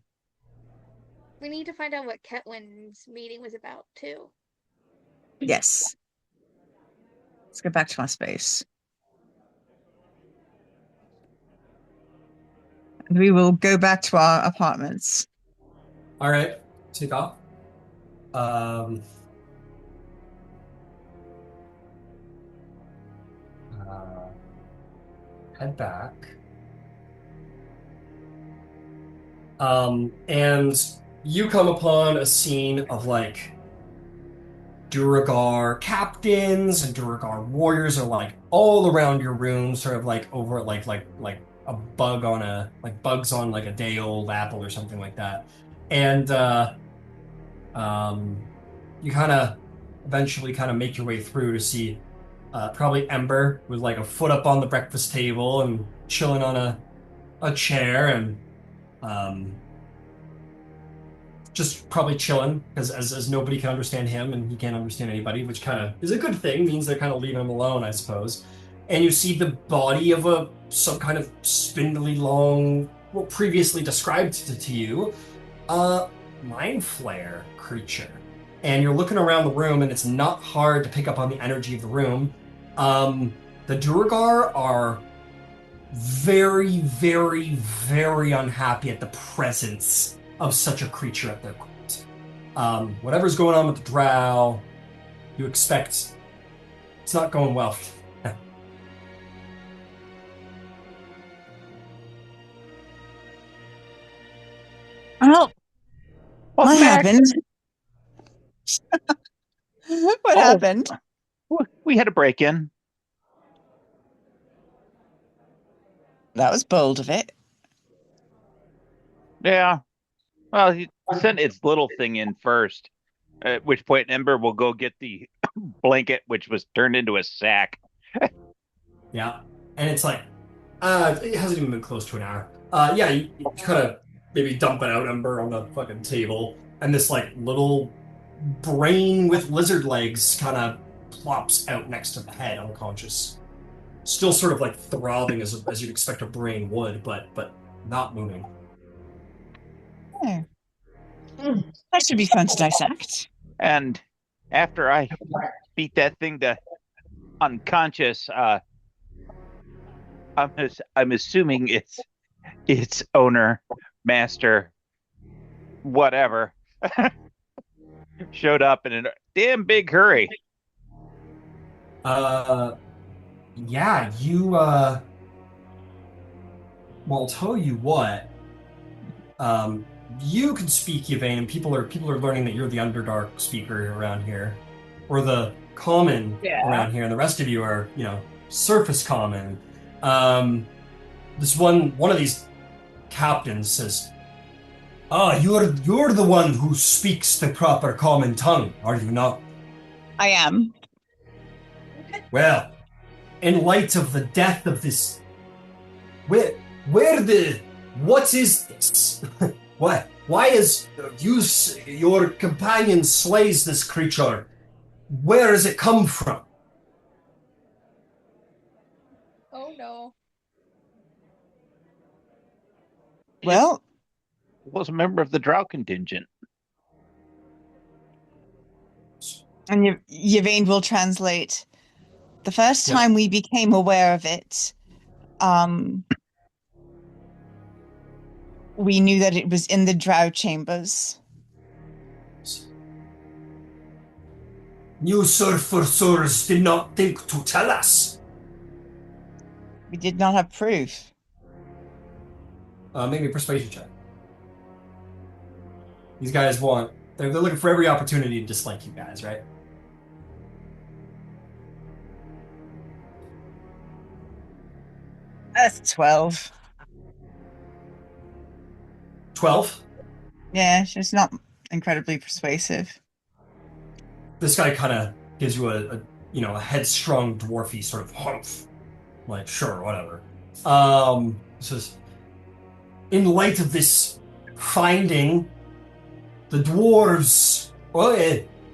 We need to find out what Ketwin's meeting was about too. Yes. Let's go back to our space. And we will go back to our apartments. All right, take off. Uh, Head back. And you come upon a scene of like Duragar captains and Duragar warriors are like all around your room, sort of like over like a bug on a like bugs on like a day old apple or something like that. And um, you kind of eventually kind of make your way through to see probably Ember with like a foot up on the breakfast table and chilling on a chair and um, just probably chilling because as nobody can understand him and he can't understand anybody, which kind of is a good thing, means they're kind of leaving him alone, I suppose. And you see the body of a some kind of spindly long, well, previously described to you, mind flayer creature. And you're looking around the room, and it's not hard to pick up on the energy of the room. The Duragar are very, very, very unhappy at the presence of such a creature at their court. Whatever's going on with the drow, you expect it's not going well. Well, what Welcome back. happened? What Oh, happened? we had a break-in. That was bold of it. Yeah. Well, he sent its little thing in first, at which point Ember will go get the blanket, which was turned into a sack. Yeah. And it's like, it hasn't even been close to an hour. Yeah, you kind of maybe dump it out, Ember, on the fucking table, and this like little brain with lizard legs kind of plops out next to the head, unconscious. Still sort of like throbbing as you'd expect a brain would, but not moving. Oh, that should be fun to dissect. And after I beat that thing to unconscious, I'm assuming its owner, master, whatever, showed up in a damn big hurry. Yeah, well, I'll tell you what. You can speak Yvain, and people are learning that you're the Underdark speaker around here, or the common Yeah. around here, and the rest of you are, surface common. Um, this one of these captains says, "Ah, you're the one who speaks the proper common tongue, are you not?" I am. Well, in light of the death of this, where the what is this? Why is your companion slays this creature? Where has it come from? Oh no. Well, Was a member of the drow contingent. and Yvain will translate. The first Yeah. time we became aware of it, we knew that it was in the drow chambers. You surfers did not think to tell us. We did not have proof. Make me a persuasion check. These guys they're looking for every opportunity to dislike you guys, right? That's 12. 12. Yeah, she's not incredibly persuasive. This guy kind of gives you a headstrong dwarfy sort of humph. Like, sure, whatever. Says, in light of this finding, the dwarves,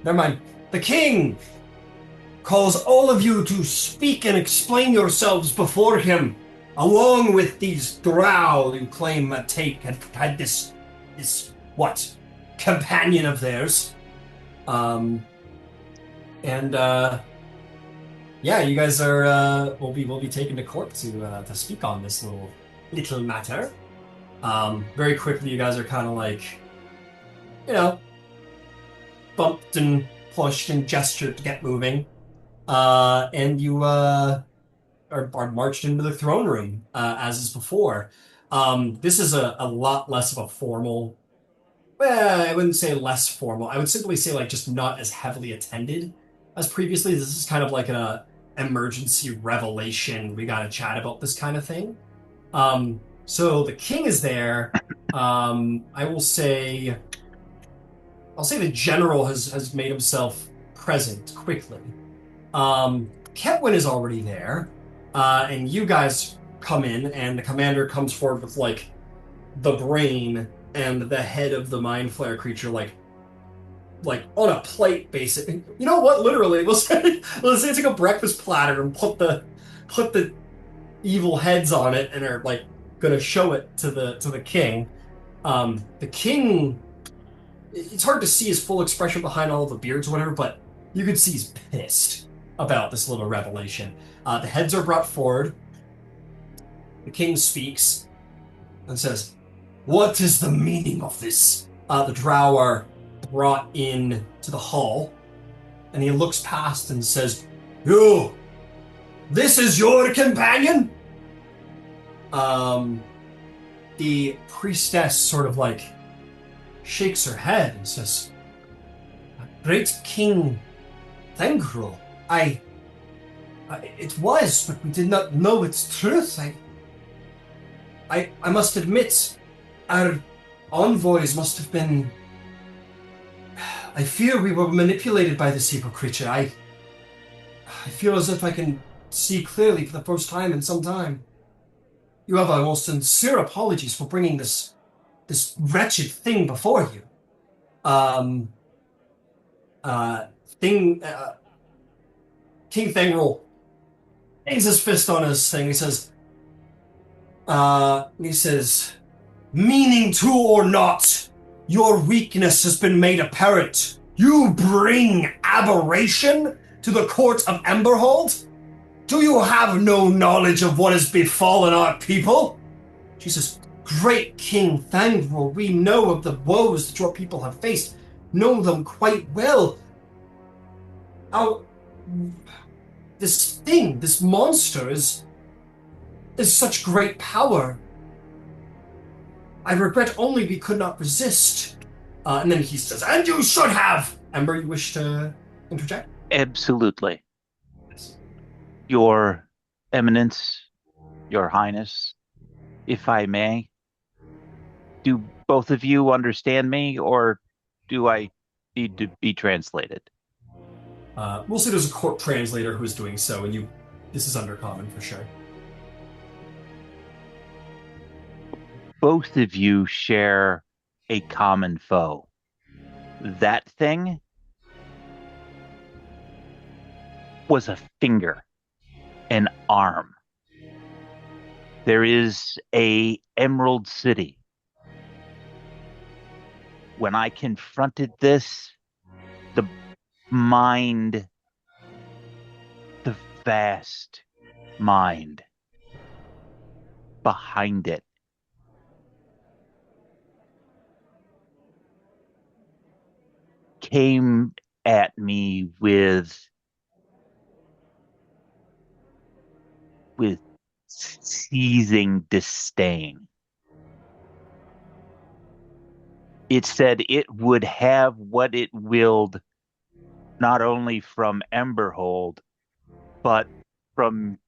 never mind, the king calls all of you to speak and explain yourselves before him, along with these drow who claim had this companion of theirs. Yeah, you guys are will be taken to court to speak on this little matter. Very quickly, you guys are kind of like, bumped and pushed and gestured to get moving, and you are marched into the throne room as is before. This is a lot less of a formal. Well, I wouldn't say less formal. I would simply say like just not as heavily attended as previously. This is kind of like an emergency revelation. We got to chat about this kind of thing. So the king is there. I'll say the general has made himself present quickly. Ketwin is already there, and you guys come in, and the commander comes forward with like the brain and the head of the mind flayer creature, like on a plate, basically. You know what? Literally, let's say it's like a breakfast platter and put the evil heads on it, and are like gonna show it to the king. The king, it's hard to see his full expression behind all the beards or whatever, but you can see he's pissed about this little revelation. The heads are brought forward. The king speaks and says, "What is the meaning of this?" The drow are brought in to the hall, and he looks past and says, "You, this is your companion?" The priestess sort of like shakes her head and says, "Great King Thangrel, it was, but we did not know its truth. I must admit, our envoys must have been. I fear we were manipulated by this evil creature. I feel as if I can see clearly for the first time in some time. You have our most sincere apologies for bringing this wretched thing before you. Um, thing, King Thangrel hangs his fist on his thing. He says, meaning to or not, your weakness has been made apparent. You bring aberration to the court of Emberhold? Do you have no knowledge of what has befallen our people? She says, Great King Thangrel, we know of the woes that your people have faced, know them quite well. This monster is such great power. I regret only we could not resist. And then he says, and you should have. Ember, you wish to interject? Absolutely. Your Eminence, Your Highness, if I may, do both of you understand me, or do I need to be translated? We'll say there's a court translator who's doing so, and this is undercommon for sure. Both of you share a common foe. That thing was a finger, an arm. There is a Emerald City. When I confronted this, the mind, the vast mind behind it came at me with seething disdain. It said it would have what it willed, not only from Emberhold, but from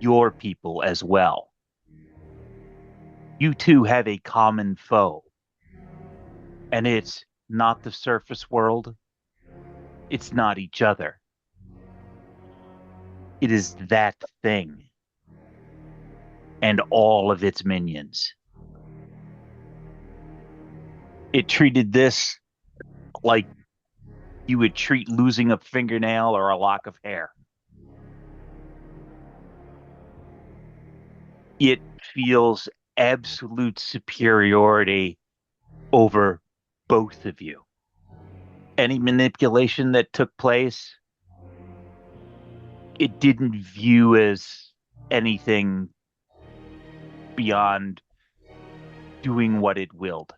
your people as well. You two have a common foe, and it's not the surface world. It's not each other. It is that thing and all of its minions. It treated this like you would treat losing a fingernail or a lock of hair. It feels absolute superiority over both of you. Any manipulation that took place, it didn't view as anything beyond doing what it willed.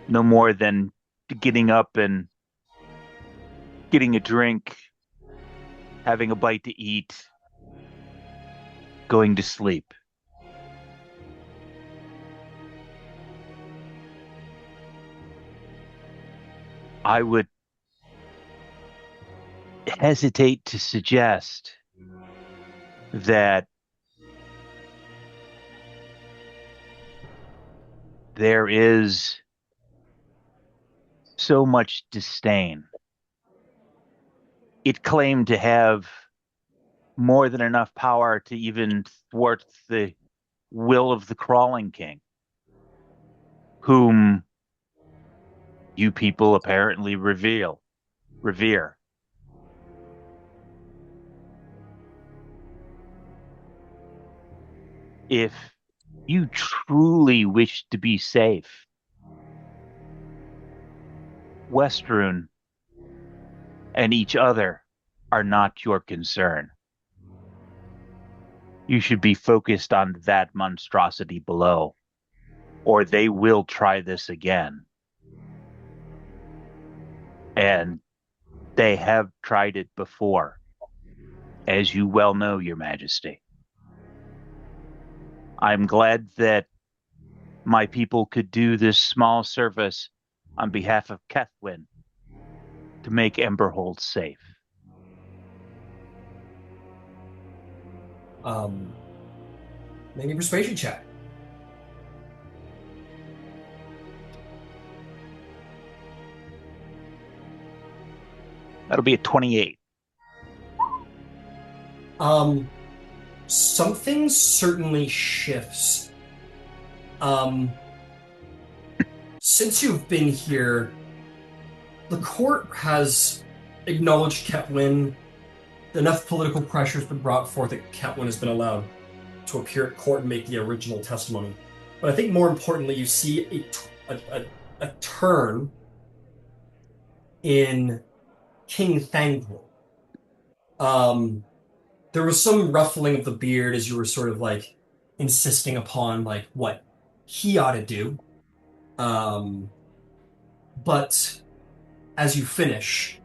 No more than getting up and getting a drink, having a bite to eat, going to sleep. I would hesitate to suggest that there is so much disdain. It claimed to have more than enough power to even thwart the will of the Crawling King, whom you people apparently revere. If you truly wish to be safe, Westruun and each other are not your concern. You should be focused on that monstrosity below, or they will try this again. And they have tried it before, as you well know, Your Majesty. I'm glad that my people could do this small service on behalf of Kethwin to make Emberhold safe. Maybe persuasion check. That'll be a 28. Something certainly shifts. Since you've been here, the court has acknowledged Ketwin. Enough political pressure has been brought forth that Ketwin has been allowed to appear at court and make the original testimony. But I think more importantly, you see a turn in King Thangol. There was some ruffling of the beard as you were sort of like insisting upon like what he ought to do. But as you finish,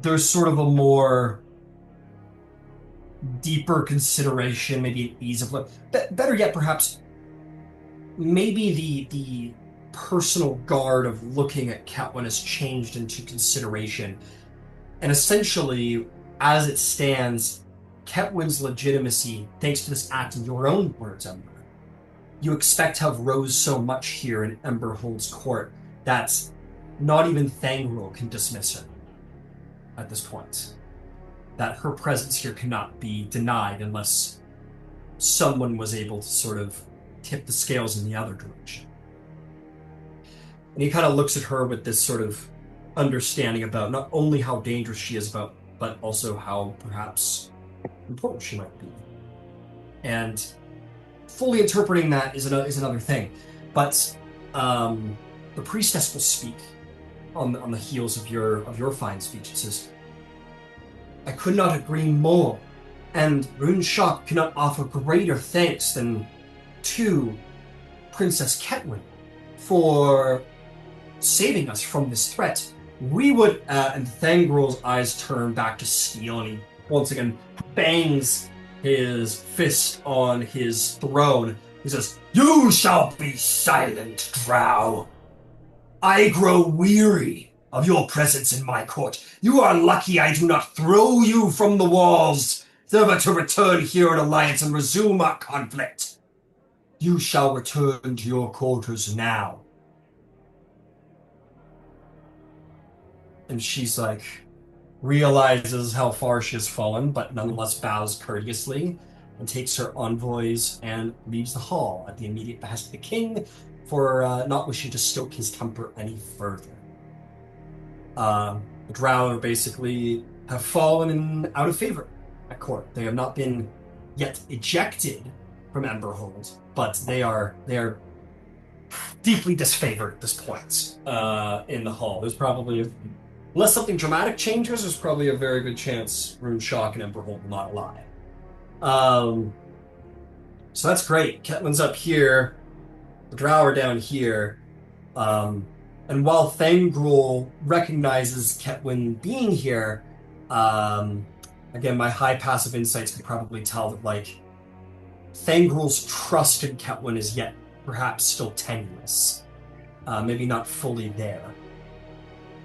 there's sort of a more deeper consideration, maybe an ease of life. Better yet, perhaps, maybe the personal guard of looking at Ketwin has changed into consideration. And essentially, as it stands, Ketwin's legitimacy, thanks to this act in your own words, Ember, you expect to have rose so much here in Emberhold's court that not even Thangol can dismiss her at this point. That her presence here cannot be denied unless someone was able to sort of tip the scales in the other direction. And he kind of looks at her with this sort of understanding about not only how dangerous she is, but also how perhaps important she might be. And fully interpreting that is another thing. But the priestess will speak on the heels of your fine speech. It says, "I could not agree more, and Runeshok cannot offer greater thanks than to Princess Ketwin for saving us from this threat, we would, and Thangril's eyes turn back to steel, and he once again bangs his fist on his throne. He says, "You shall be silent, drow. I grow weary of your presence in my court. You are lucky I do not throw you from the walls, never to return here in alliance and resume our conflict. You shall return to your quarters now." And she's like, realizes how far she has fallen, but nonetheless bows courteously and takes her envoys and leaves the hall at the immediate behest of the king for not wishing to stoke his temper any further. The drow basically have fallen out of favor at court. They have not been yet ejected from Emberhold, but they are deeply disfavored at this point in the hall. There's probably unless something dramatic changes, there's probably a very good chance Runeshock and Emberhold will not ally. So that's great. Ketlin's up here. The drow are down here. And while Thangrul recognizes Ketwin being here, again, my high passive insights could probably tell that, like, Thangrul's trust in Ketwin is yet perhaps still tenuous. Maybe not fully there.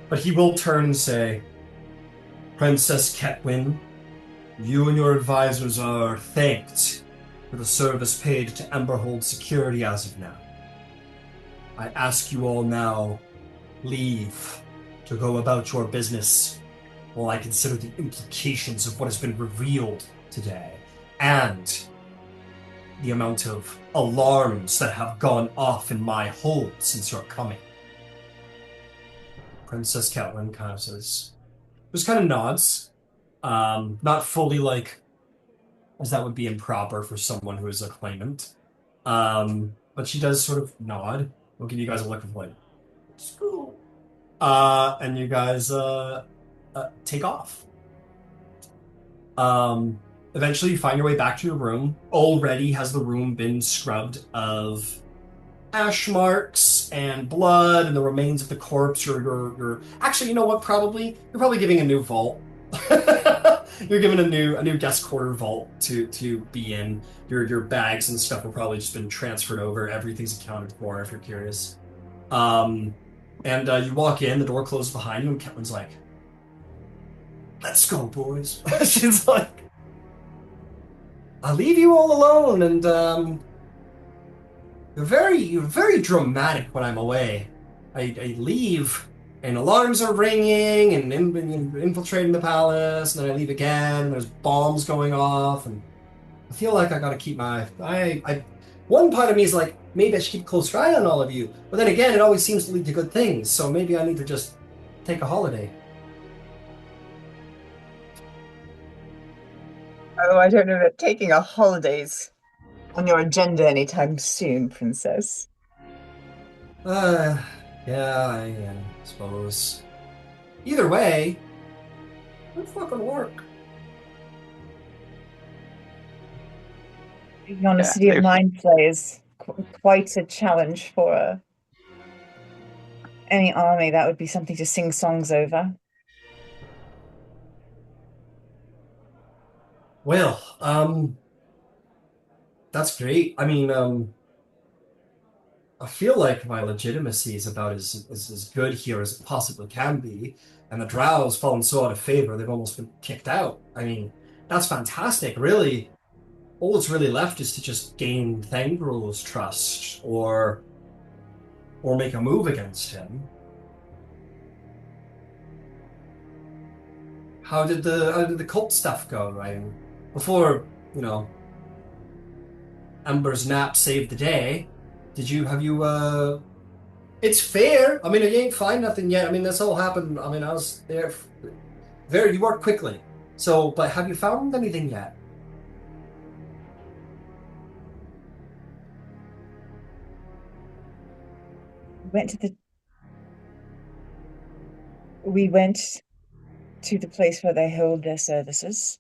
But he will turn and say, "Princess Ketwin, you and your advisors are thanked for the service paid to Emberhold security as of now. I ask you all now, leave to go about your business while I consider the implications of what has been revealed today and the amount of alarms that have gone off in my hold since your coming." Princess Catelyn kind of says, just kind of nods, not fully like, as that would be improper for someone who is a claimant, but she does sort of nod. We'll give you guys a look of like, school. And you guys take off. Eventually, you find your way back to your room. Already has the room been scrubbed of ash marks and blood and the remains of the corpse. You're actually, you know what? You're probably giving a new vault. You're given a new guest quarter vault to be in. Your bags and stuff have probably just been transferred over. Everything's accounted for. If you're curious. And you walk in, the door closes behind you, and Ketlin's like, "Let's go, boys." She's like, "I'll leave you all alone, and you're very dramatic when I'm away. I leave, and alarms are ringing, and infiltrating the palace, and then I leave again, and there's bombs going off, and I feel like I gotta keep one part of me is like, maybe I should keep a closer eye on all of you, but then again, it always seems to lead to good things, so maybe I need to just take a holiday." Oh, I don't know that taking a holiday's on your agenda anytime soon, Princess. Yeah, I suppose. Either way, it'll fucking work. Being on a Yeah, city of there's- mind play is quite a challenge for any army. That would be something to sing songs over. Well, that's great. I mean, I feel like my legitimacy is about as good here as it possibly can be, and the drow has fallen so out of favor they've almost been kicked out. I mean, that's fantastic. Really, all that's really left is to just gain Thangril's trust, or make a move against him. How did the cult stuff go? Right before Ember's nap saved the day. Have you It's fair. I mean, you ain't find nothing yet. I mean, this all happened. I mean, I was there. You worked quickly. So, but have you found anything yet? We went to the place where they hold their services,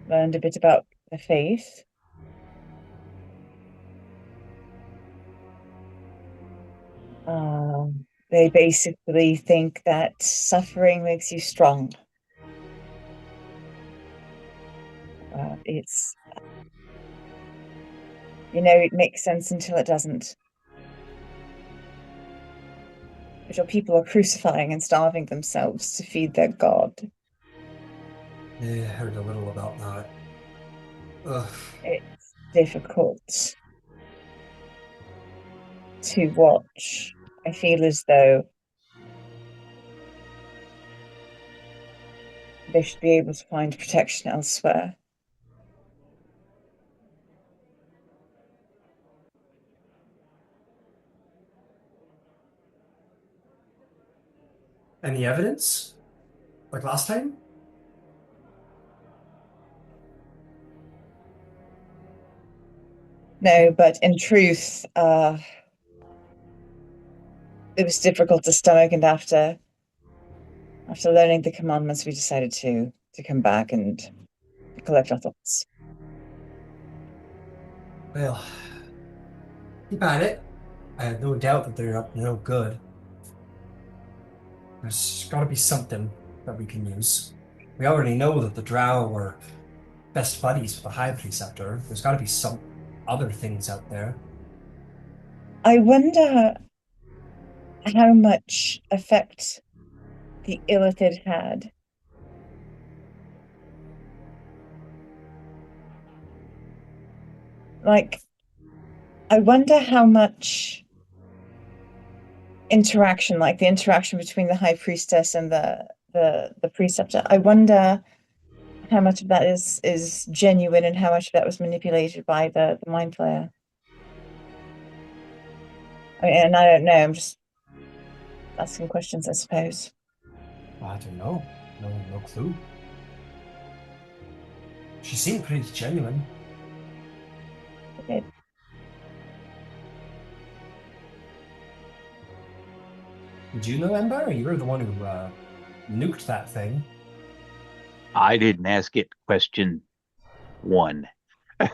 learned a bit about the faith. They basically think that suffering makes you strong. It's, it makes sense until it doesn't. But your people are crucifying and starving themselves to feed their god. Yeah, I heard a little about that. Ugh. It's difficult to watch. I feel as though they should be able to find protection elsewhere. Any evidence? Like last time? No, but in truth, it was difficult to stomach, and after learning the commandments, we decided to come back and collect our thoughts. Well, keep at it. I have no doubt that they're up to no good. There's got to be something that we can use. We already know that the drow were best buddies with the High Preceptor. There's got to be some other things out there. I wonder how much effect the illithid had. Like, I wonder how much interaction, like the interaction between the high priestess and the preceptor. I wonder how much of that is genuine and how much of that was manipulated by the mind flayer. I mean, and I don't know. I'm just asking questions, I suppose. I don't know. No clue. She seemed pretty genuine. Okay. Did you know, Ember? You were the one who nuked that thing. I didn't ask it question one,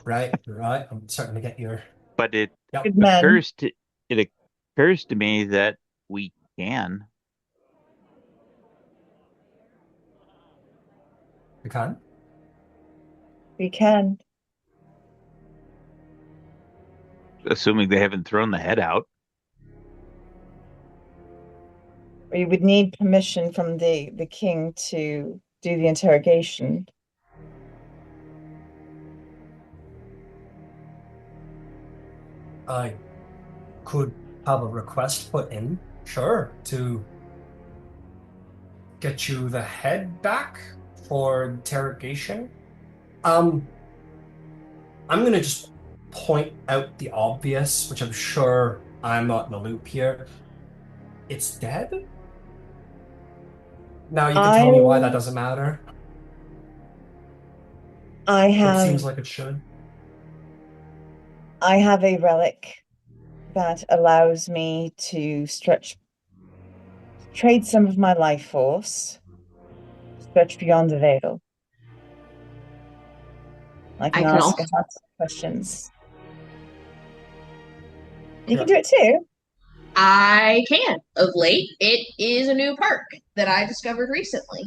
Right, right. I'm starting to get your. but it Yep. Good man. occurs to me that we can. You can. We can. Assuming they haven't thrown the head out. We would need permission from the king to do the interrogation. I could have a request put in, sure, to get you the head back for interrogation. Um, I'm gonna just point out the obvious, which I'm sure I'm not in the loop here. It's dead? Now you can I tell me why that doesn't matter, I but it have seems like it should. I have a relic that allows me to trade some of my life force, stretch beyond the veil. I I can can ask also a heart of questions. You Yeah. can do it too. I can. Of late, it is a new perk that I discovered recently.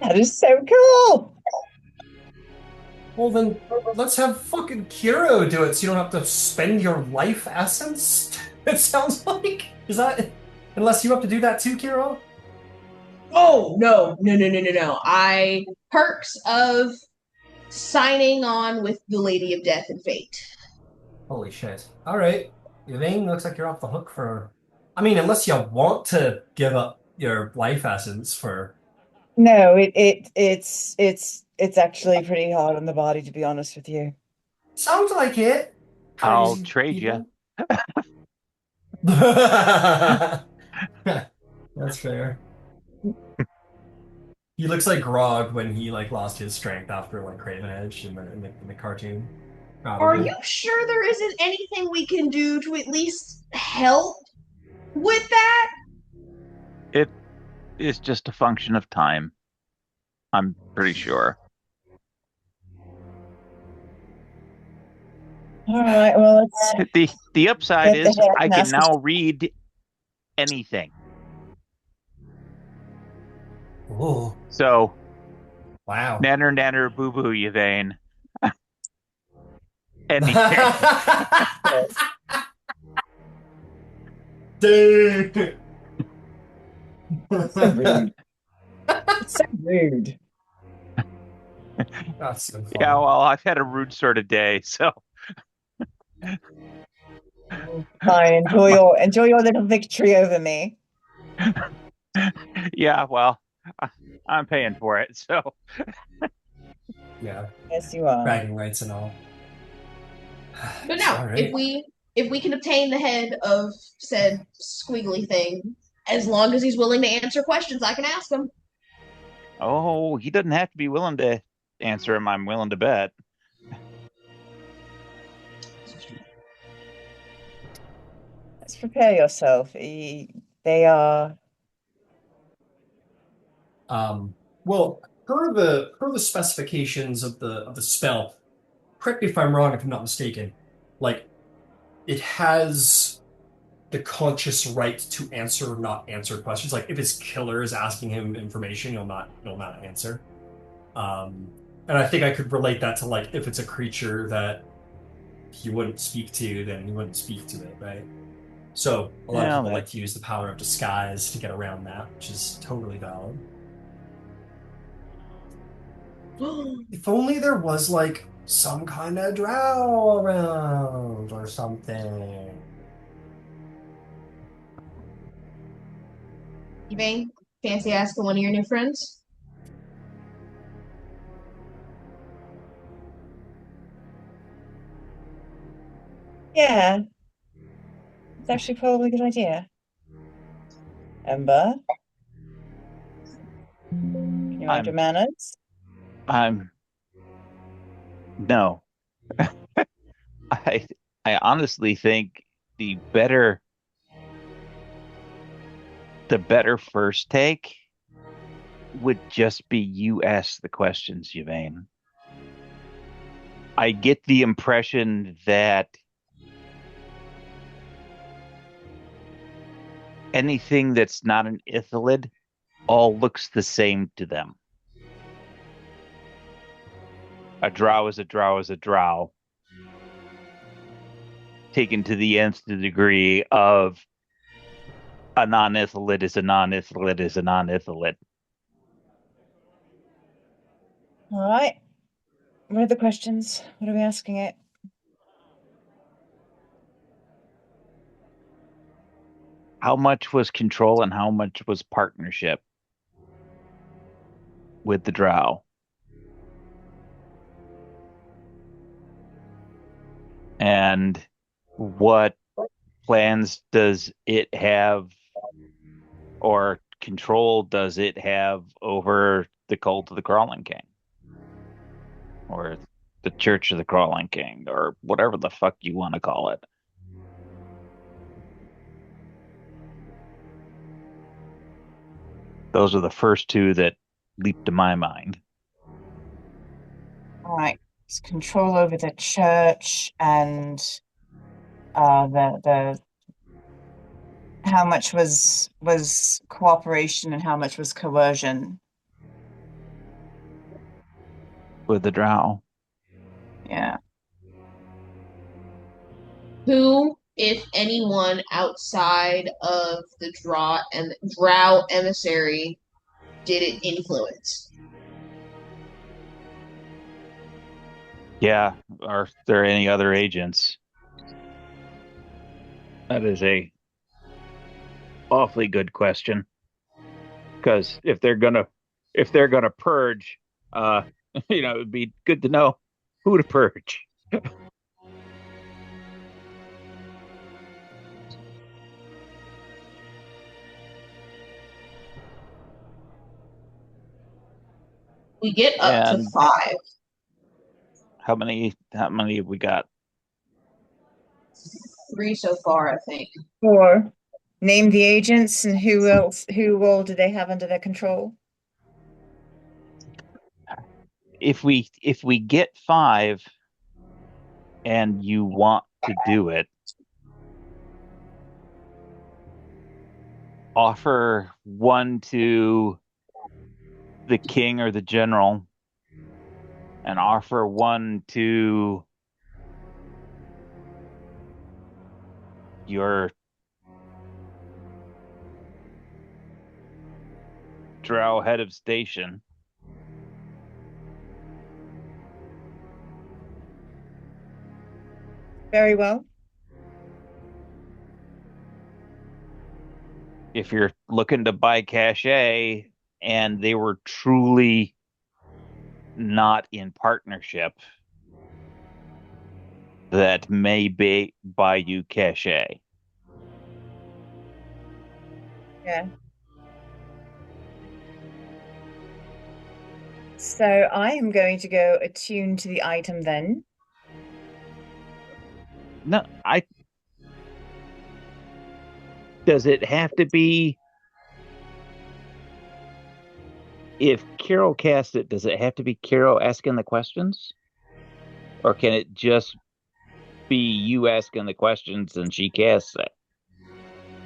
That is so cool. Well, then let's have fucking Kiro do it so you don't have to spend your life essence. It sounds like. Is that. Unless you have to do that too, Kiro? Oh no. I perks of signing on with the Lady of Death and Fate. Holy shit. All right. Yvain looks like you're off the hook for. I mean, unless you want to give up your life essence for. No, it's actually pretty hard on the body, to be honest with you. Sounds like it. I'll Crazy trade you. people. That's fair. He looks like Grog when he like lost his strength after like Craven Edge in the cartoon. Are you Probably. sure there isn't anything we can do to at least help with that? It is just a function of time. I'm pretty sure. All right, well, let's The upside get the is head I and can ask. now read anything. Oh, So wow. nanner boo boo Yvain. Anything. Dude. It's so rude. It's so rude. That's so Yeah, funny. well, I've had a rude sort of day, so Fine, my, enjoy your little victory over me. yeah, well, I, I'm paying for it. So Yeah, Yes, you are. bragging rights and all. But So, no, all right. if we can obtain the head of said squiggly thing, as long as he's willing to answer questions, I can ask him. oh, he doesn't have to be willing to answer him. I'm willing to bet. Let's prepare yourself. They are. Well, per the specifications of the spell, correct me if I'm wrong, if I'm not mistaken, like it has the conscious right to answer or not answer questions. Like if his killer is asking him information, he'll not answer. Um, and I think I could relate that to like if it's a creature that he wouldn't speak to, then he wouldn't speak to it, right? So a lot of Well, people like that to use the power of disguise to get around that, which is totally valid. If only there was like some kind of drow around or something. You fancy asking one of your new friends? Yeah, it's actually probably a good idea. Ember, can you mind your I'm manners? I'm no. I I honestly think the better the better first take would just be you ask the questions, Yvain. I get the impression that anything that's not an Ithalid all looks the same to them. A drow is a drow is a drow, taken to the nth degree of a non-Ithalid is a non-Ithalid is a non-Ithalid. All right. What are the questions? What are we asking it? How much was control and how much was partnership with the drow? And what plans does it have or control does it have over the cult of the Crawling King or the Church of the Crawling King or whatever the fuck you want to call it? Those are the first two that leap to my mind. All right. It's control over the church and the how much was cooperation and how much was coercion. With the drow. Yeah. Who, if anyone, outside of the drow emissary did it influence? Yeah. Are there any other agents? That is a awfully good question. Because if they're gonna purge, it'd be good to know who to purge. We get up to And 5. how many have we got? 3 so far, I think. Or name the agents and who all do they have under their control? If we get 5 and you want to do it, offer one to the king or the general, and offer one to your drow head of station. Very well. If you're looking to buy cachet and they were truly not in partnership, that may buy you cachet. Yeah. So I am going to go attune to the item then. No, does it have to be, if Kiro casts it, does it have to be Kiro asking the questions? Or can it just be you asking the questions and she casts it?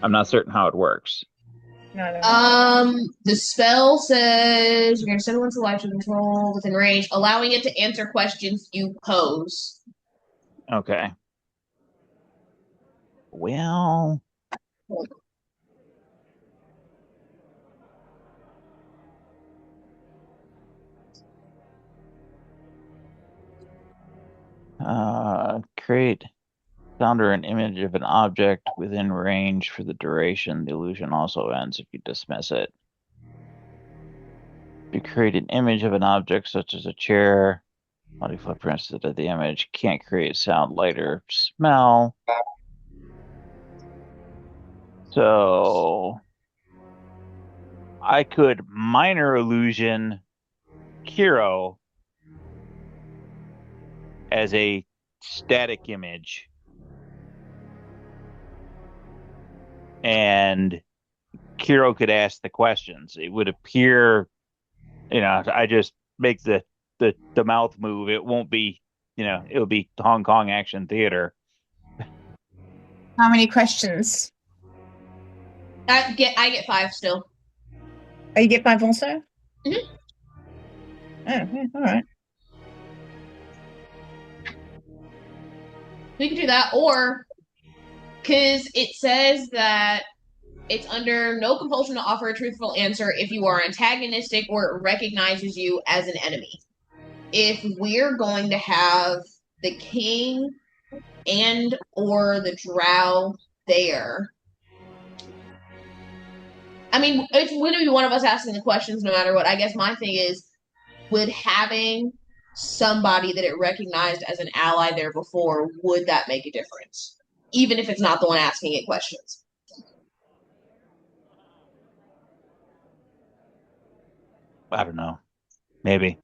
I'm not certain how it works. No. The spell says you're going to send one to life to control within range, allowing it to answer questions you pose. Okay. Well, create sound or an image of an object within range for the duration. The illusion also ends if you dismiss it. If you create an image of an object such as a chair, body footprints of the image can't create sound, light, or smell. So I could minor illusion Kiro as a static image, and Kiro could ask the questions. It would appear, I just make the mouth move. It won't be, it'll be Hong Kong action theater. How many questions? I get 5 still. Oh, you get 5 also? Mhm. Oh, yeah, all right. We can do that, or because it says that it's under no compulsion to offer a truthful answer if you are antagonistic or it recognizes you as an enemy. If we're going to have the king and or the drow there, I mean, it's going to be one of us asking the questions no matter what. I guess my thing is, would having somebody that it recognized as an ally there before, would that make a difference? Even if it's not the one asking it questions. I don't know. Maybe.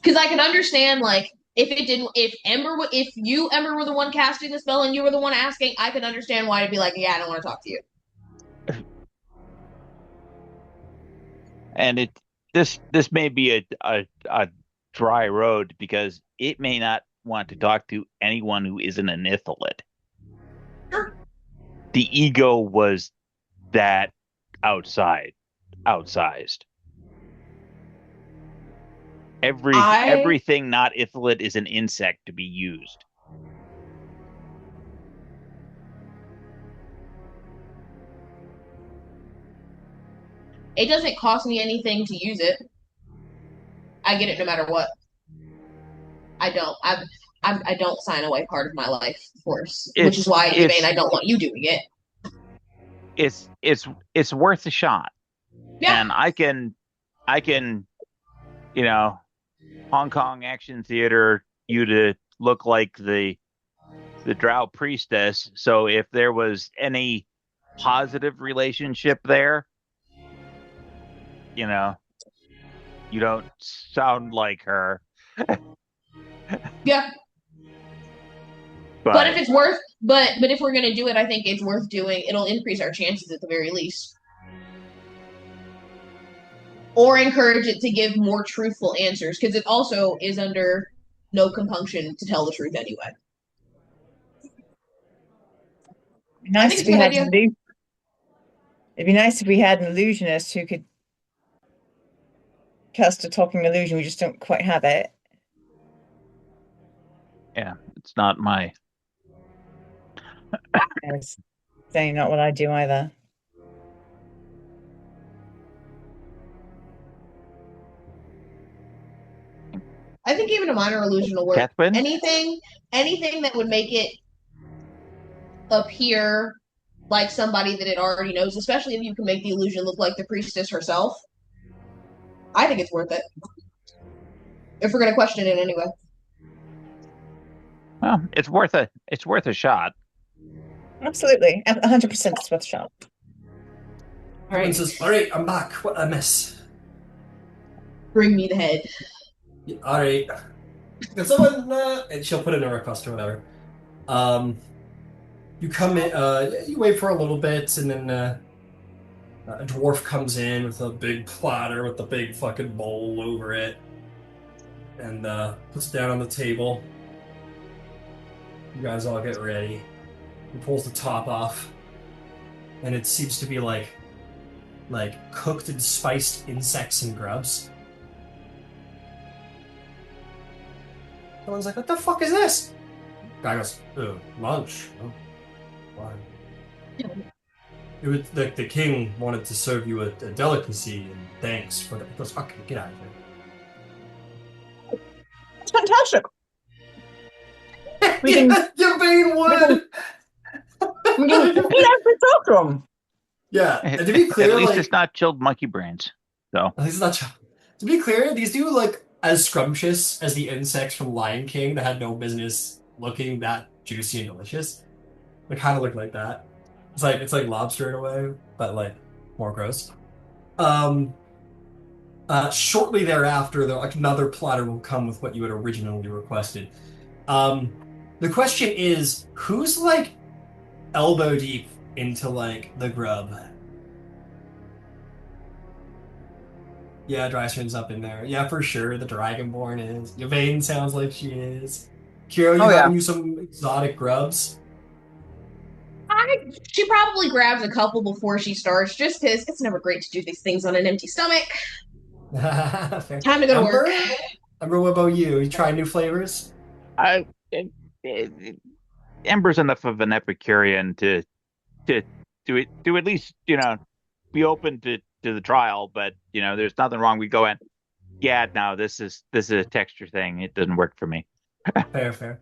Because I can understand, like, if you, Ember, were the one casting the spell and you were the one asking, I could understand why it'd be like, yeah, I don't want to talk to you. And this may be a dry road because it may not want to talk to anyone who isn't an Ithalid. Sure. The ego was that outsized. Everything not Ithalid is an insect to be used. It doesn't cost me anything to use it. I get it no matter what. I don't. I don't sign away part of my life force, which is why Yvain, I don't want you doing it. It's worth a shot. Yeah. And I can, Hong Kong action theater you to look like the drow priestess. So if there was any positive relationship there, you don't sound like her. Yeah. But if it's worth, but if we're gonna do it, I think it's worth doing. It'll increase our chances at the very least, or encourage it to give more truthful answers because it also is under no compunction to tell the truth anyway. Nice if we had It'd be nice if we had an illusionist who could cast a talking illusion. We just don't quite have it. Yeah, it's not my. It's certainly not what I do either. I think even a minor illusion will work. Catherine? Anything that would make it appear like somebody that it already knows, especially if you can make the illusion look like the priestess herself. I think it's worth it. If we're gonna question it anyway. Well, it's worth a shot. Absolutely. 100% it's worth a shot. All right. Says, "All right, I'm back. What a miss." Bring me the head. Yeah, all right. Can someone? And she'll put in a request or whatever. You come in. You wait for a little bit, and then a dwarf comes in with a big platter with a big fucking bowl over it, and puts it down on the table. You guys all get ready. He pulls the top off, and it seems to be like cooked and spiced insects and grubs. Someone's like, "What the fuck is this?" Guy goes, "Lunch." Oh, why? It was the king wanted to serve you a delicacy and thanks for that. He goes, "Okay, get out of here." It's fantastic. We can Yvain would. repeat every program. Yeah, and to be clear, At least like, it's not chilled monkey brains. So at least it's not. To be clear, these do look as scrumptious as the insects from Lion King that had no business looking that juicy and delicious. They kind of look like that. It's like lobster in a way, but like more gross. Shortly thereafter, though, like another platter will come with what you had originally requested. The question is, who's like elbow deep into like the grub? Yeah, Drystern's up in there. Yeah, for sure. The Dragonborn is. Yvain sounds like she is. Kiro, you Oh, yeah. having you some exotic grubs? She probably grabs a couple before she starts, just because it's never great to do these things on an empty stomach. Fair. Time to go to work. Ember, what about you? You try new flavors? I Ember's enough of an Epicurean to to at least be open to the trial, but there's nothing wrong. We go in. Yeah, no, this is a texture thing. It doesn't work for me. Fair.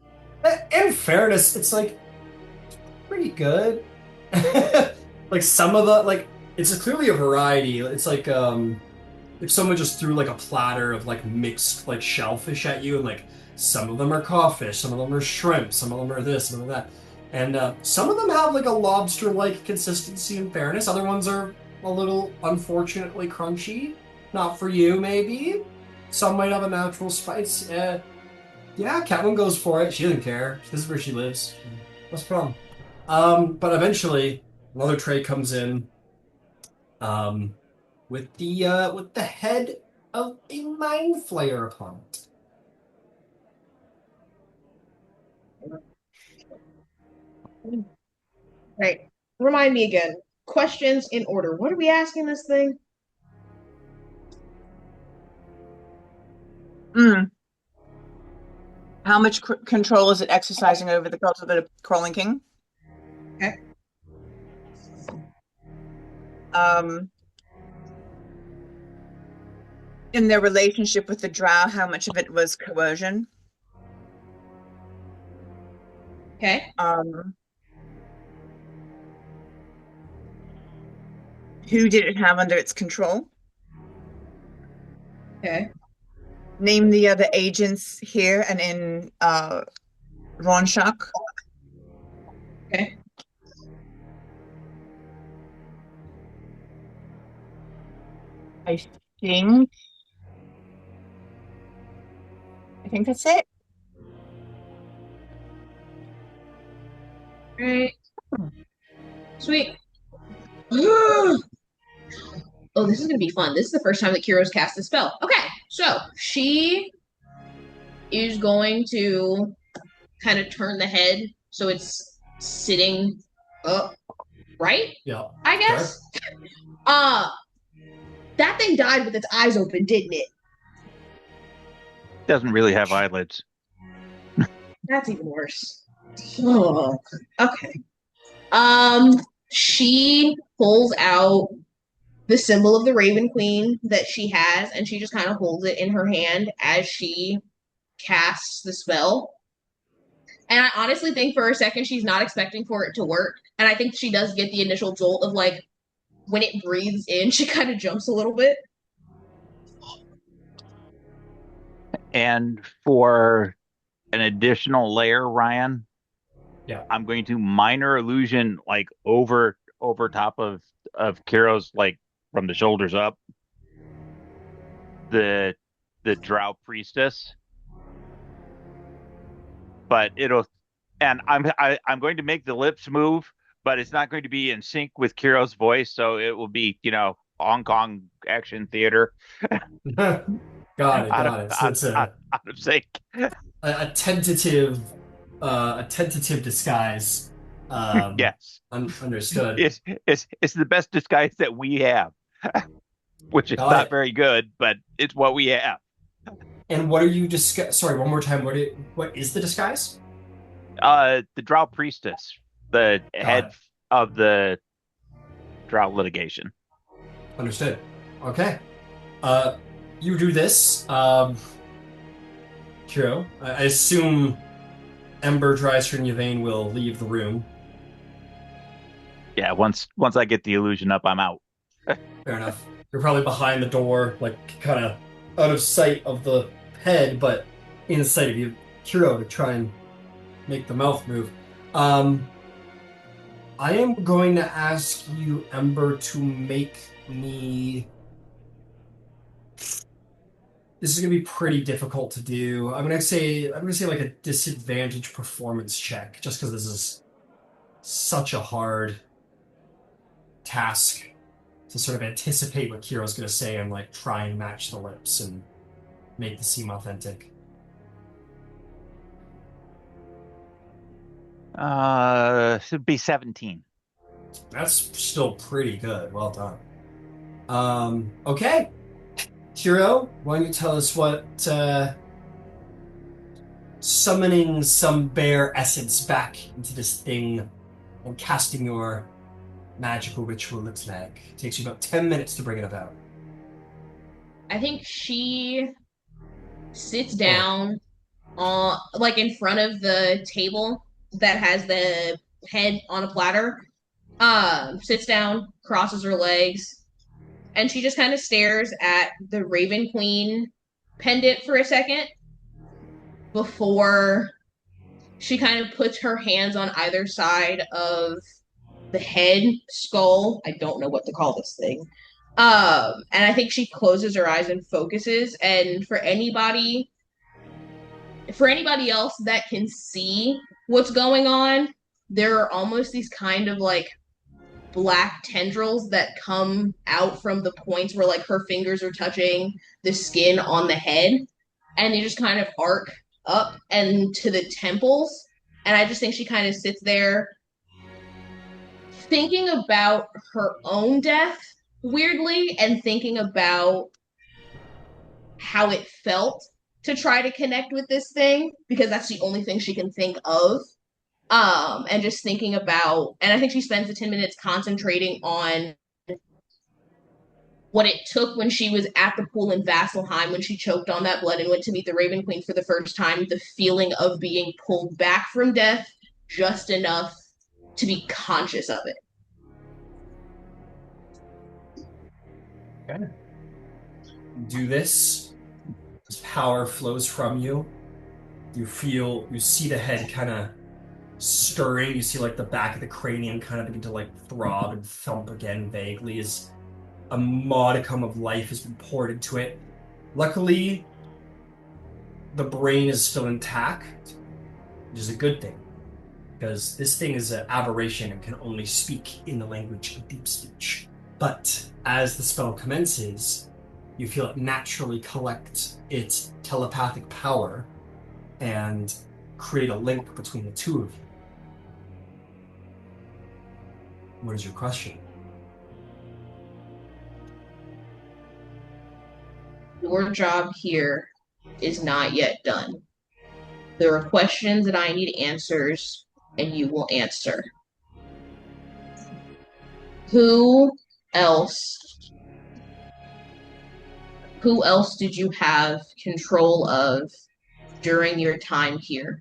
In fairness, it's like pretty good. Like some of the it's clearly a variety. It's like if someone just threw like a platter of like mixed like shellfish at you, and like some of them are crawfish, some of them are shrimp, some of them are this, some of that, and some of them have like a lobster-like consistency. In fairness, other ones are a little unfortunately crunchy. Not for you, maybe. Some might have a natural spice. Yeah, Catelyn goes for it. She doesn't care. This is where she lives. What's the problem? But eventually, another tray comes in. With the head of a mind flayer upon it. Right. Remind me again. Questions in order. What are we asking this thing? How much control is it exercising over the cult of the crawling king? Okay. In their relationship with the drow, how much of it was coercion? Okay. Who did it have under its control? Okay. Name the other agents here and in Rorschach. Okay. I think that's it. Right. Sweet. Oh, this is gonna be fun. This is the first time that Kiro's cast a spell. Okay, so she is going to kind of turn the head so it's sitting up right? Yeah. I guess. That thing died with its eyes open, didn't it? Doesn't really have eyelids. That's even worse. Oh, okay. She pulls out the symbol of the Raven Queen that she has, and she just kind of holds it in her hand as she casts the spell. And I honestly think for a second she's not expecting for it to work. And I think she does get the initial jolt of like when it breathes in, she kind of jumps a little bit. And for an additional layer, Ryan, Yeah. I'm going to minor illusion like over top of Kiro's, like from the shoulders up, the drow priestess. But I'm going to make the lips move, but it's not going to be in sync with Kiro's voice, so it will be, Hong Kong action theater. Got out of it. So it's out of sync. a tentative disguise. Yes, Understood. it's the best disguise that we have, which is Got not it. very good, but it's what we have. And what are you Sorry, one more time. What is the disguise? The drow priestess, the Got head it. of the drow litigation. Understood. Okay. You do this. Kiro, I assume Ember, Dryster, and Yvain will leave the room. Yeah, once I get the illusion up, I'm out. Fair enough. You're probably behind the door, like kind of out of sight of the head, but in sight of you, Kiro, to try and make the mouth move. I am going to ask you, Ember, to make me. This is gonna be pretty difficult to do. I'm gonna say like a disadvantage performance check, just because this is such a hard task to sort of anticipate what Kiro's gonna say and like try and match the lips and make this seem authentic. It'd be 17. That's still pretty good. Well done. Okay. Kiro, why don't you tell us what summoning some bear essence back into this thing and casting your magical ritual looks like? It takes you about 10 minutes to bring it about. I think she sits down on like in front of the table that has the head on a platter. Sits down, crosses her legs, and she just kind of stares at the Raven Queen pendant for a second before she kind of puts her hands on either side of the head skull. I don't know what to call this thing. And I think she closes her eyes and focuses. And for anybody else that can see what's going on, there are almost these kind of like black tendrils that come out from the points where like her fingers are touching the skin on the head, and they just kind of arc up and to the temples. And I just think she kind of sits there thinking about her own death weirdly and thinking about how it felt to try to connect with this thing because that's the only thing she can think of. And just thinking about, and I think she spends the 10 minutes concentrating on what it took when she was at the pool in Vasselheim when she choked on that blood and went to meet the Raven Queen for the first time, the feeling of being pulled back from death just enough to be conscious of it. Okay. Do this. This power flows from you. You see the head kind of stirring. You see like the back of the cranium kind of begin to like throb and thump again vaguely as a modicum of life has been poured into it. Luckily, the brain is still intact, which is a good thing, because this thing is an aberration and can only speak in the language of deep speech. But as the spell commences, you feel it naturally collect its telepathic power and create a link between the two of you. What is your question? Your job here is not yet done. There are questions that I need answers, and you will answer. Who else? Who else did you have control of during your time here?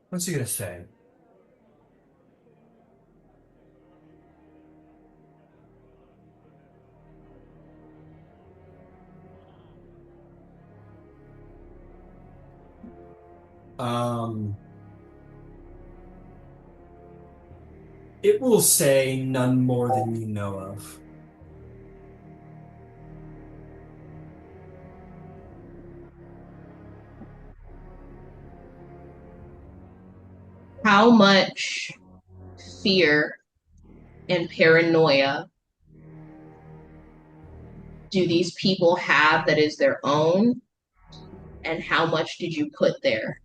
What's he gonna say? It will say none more than you know of. How much fear and paranoia do these people have that is their own? And how much did you put there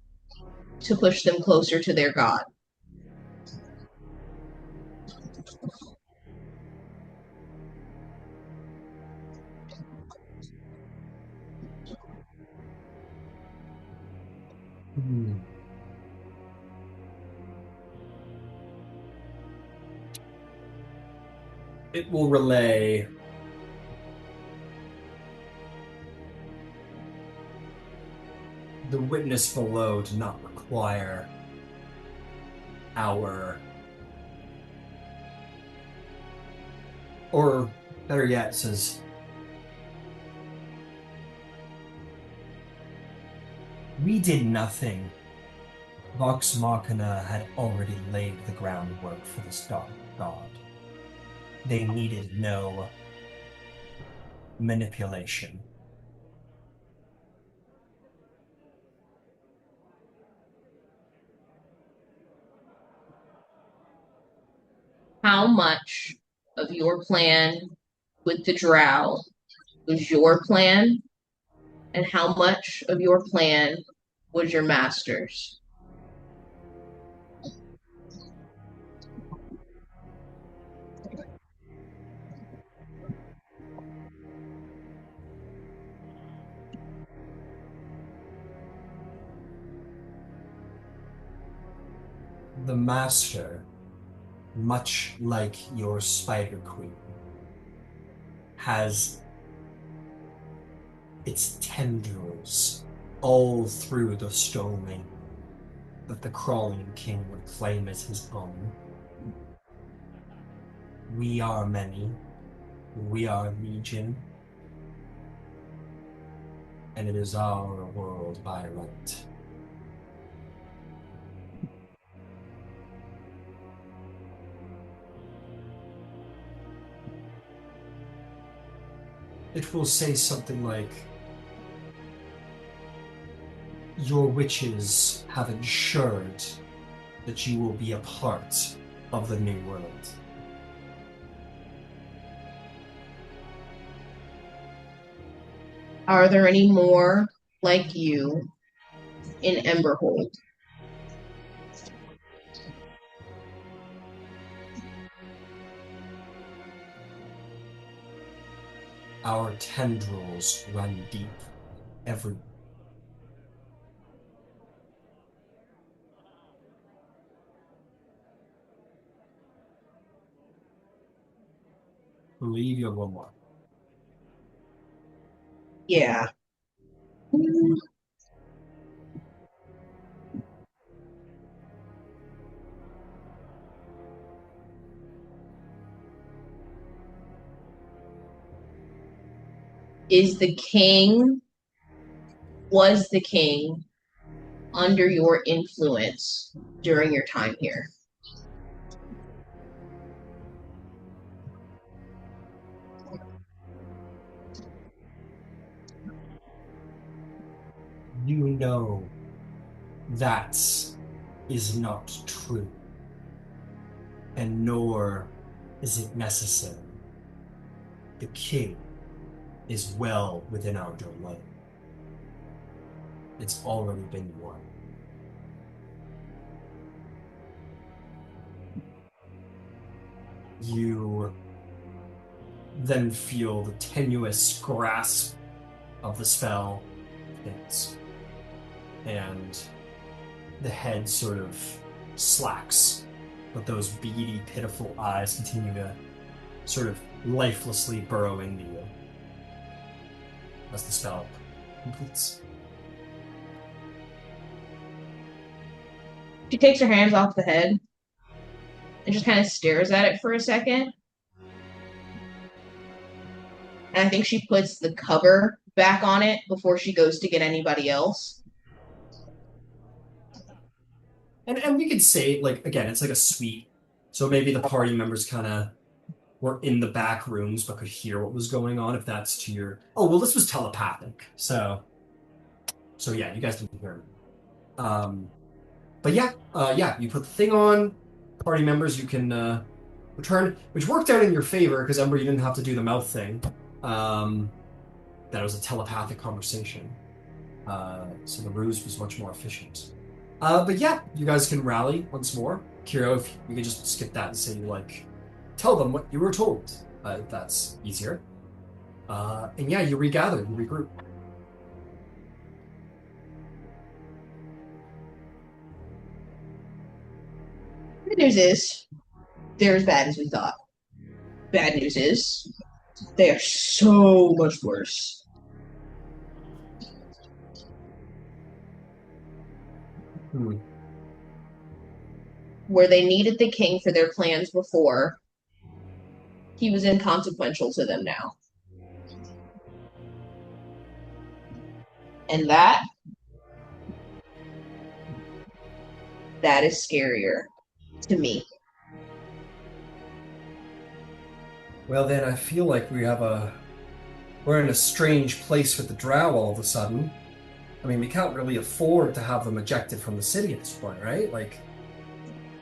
to push them closer to their God? It will relay the witness below to not require our, or better yet, says, we did nothing. Vox Machina had already laid the groundwork for this god. They needed no manipulation. How much of your plan with the drow was your plan, and how much of your plan was your master's? The master, much like your Spider Queen, has its tendrils all through the stoning that the crawling king would claim as his own. We are many. We are legion. And it is our world by right. It will say something like, your witches have ensured that you will be a part of the new world. Are there any more like you in Emberhold? Our tendrils run deep everywhere. Believe you have one more. Yeah. Was the king under your influence during your time here? You know That is not true. And nor is it necessary. The king is well within our domain. It's already been won. You then feel the tenuous grasp of the spell hits, and the head sort of slacks, but those beady, pitiful eyes continue to sort of lifelessly burrow into you as the spell completes. She takes her hands off the head and just kind of stares at it for a second. And I think she puts the cover back on it before she goes to get anybody else. And we could say, like, again, it's like a suite. So maybe the party members kind of were in the back rooms but could hear what was going on, if that's to your... Oh, well, this was telepathic. So yeah, you guys didn't hear me. But yeah, you put the thing on. Party members, you can return, which worked out in your favor because, Ember, you didn't have to do the mouth thing. That was a telepathic conversation. So the ruse was much more efficient. But yeah, you guys can rally once more. Kiro, if you could just skip that and say, like, tell them what you were told. If that's easier. And yeah, you regather, you regroup. Good news is, they're as bad as we thought. Bad news is, they are so much worse. Where they needed the king for their plans before, he was inconsequential to them now. And that is scarier to me. Well, then I feel like we're in a strange place with the drow all of a sudden. I mean, we can't really afford to have them ejected from the city at this point, right? Like,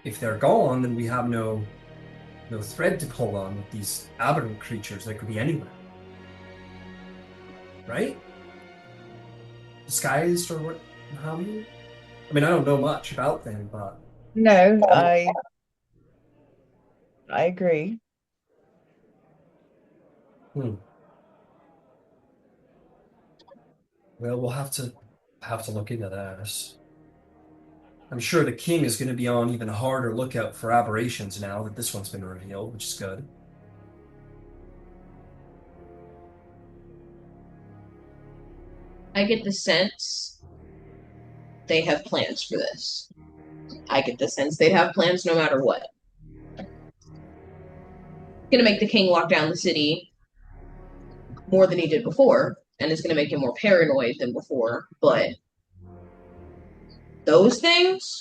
if they're gone, then we have no thread to pull on with these aberrant creatures that could be anywhere. Right? Disguised or what have you? I mean, I don't know much about them, but... No, I agree. Well, we'll have to look into that. I'm sure the king is going to be on even a harder lookout for aberrations now that this one's been revealed, which is good. I get the sense they have plans for this. I get the sense they'd have plans no matter what. Gonna make the king lock down the city more than he did before, and it's gonna make him more paranoid than before, but those things,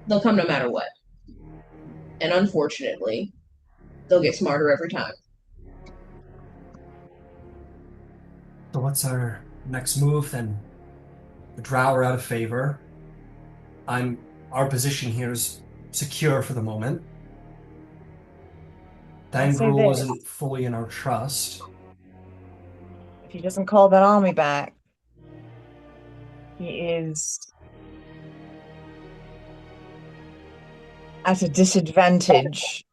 they'll come no matter what. And unfortunately, they'll get smarter every time. So what's our next move then? The drow are out of favor. Our position here is secure for the moment. Dangrul isn't fully in our trust. If he doesn't call that army back, he is at a disadvantage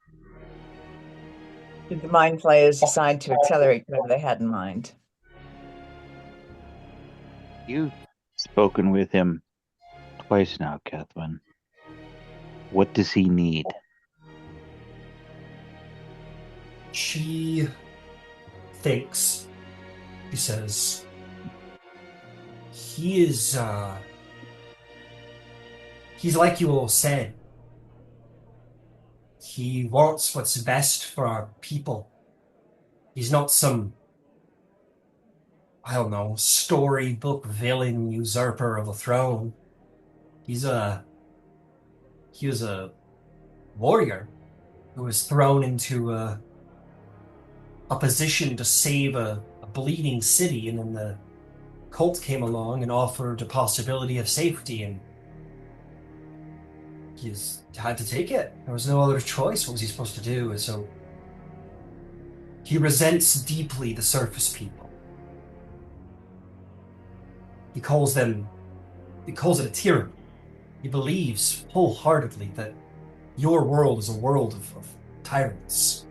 should the mind flayers decide to accelerate whatever they had in mind. You've spoken with him twice now, Catherine. What does he need? She thinks, he says, he's like you all said. He wants what's best for our people. He's not some, I don't know, storybook villain usurper of a throne. He was a warrior who was thrown into a position to save a bleeding city, and then cult came along and offered a possibility of safety, and he's had to take it. There was no other choice. What was he supposed to do? And so he resents deeply the surface people. He calls it a tyranny. He believes wholeheartedly that your world is a world of tyrants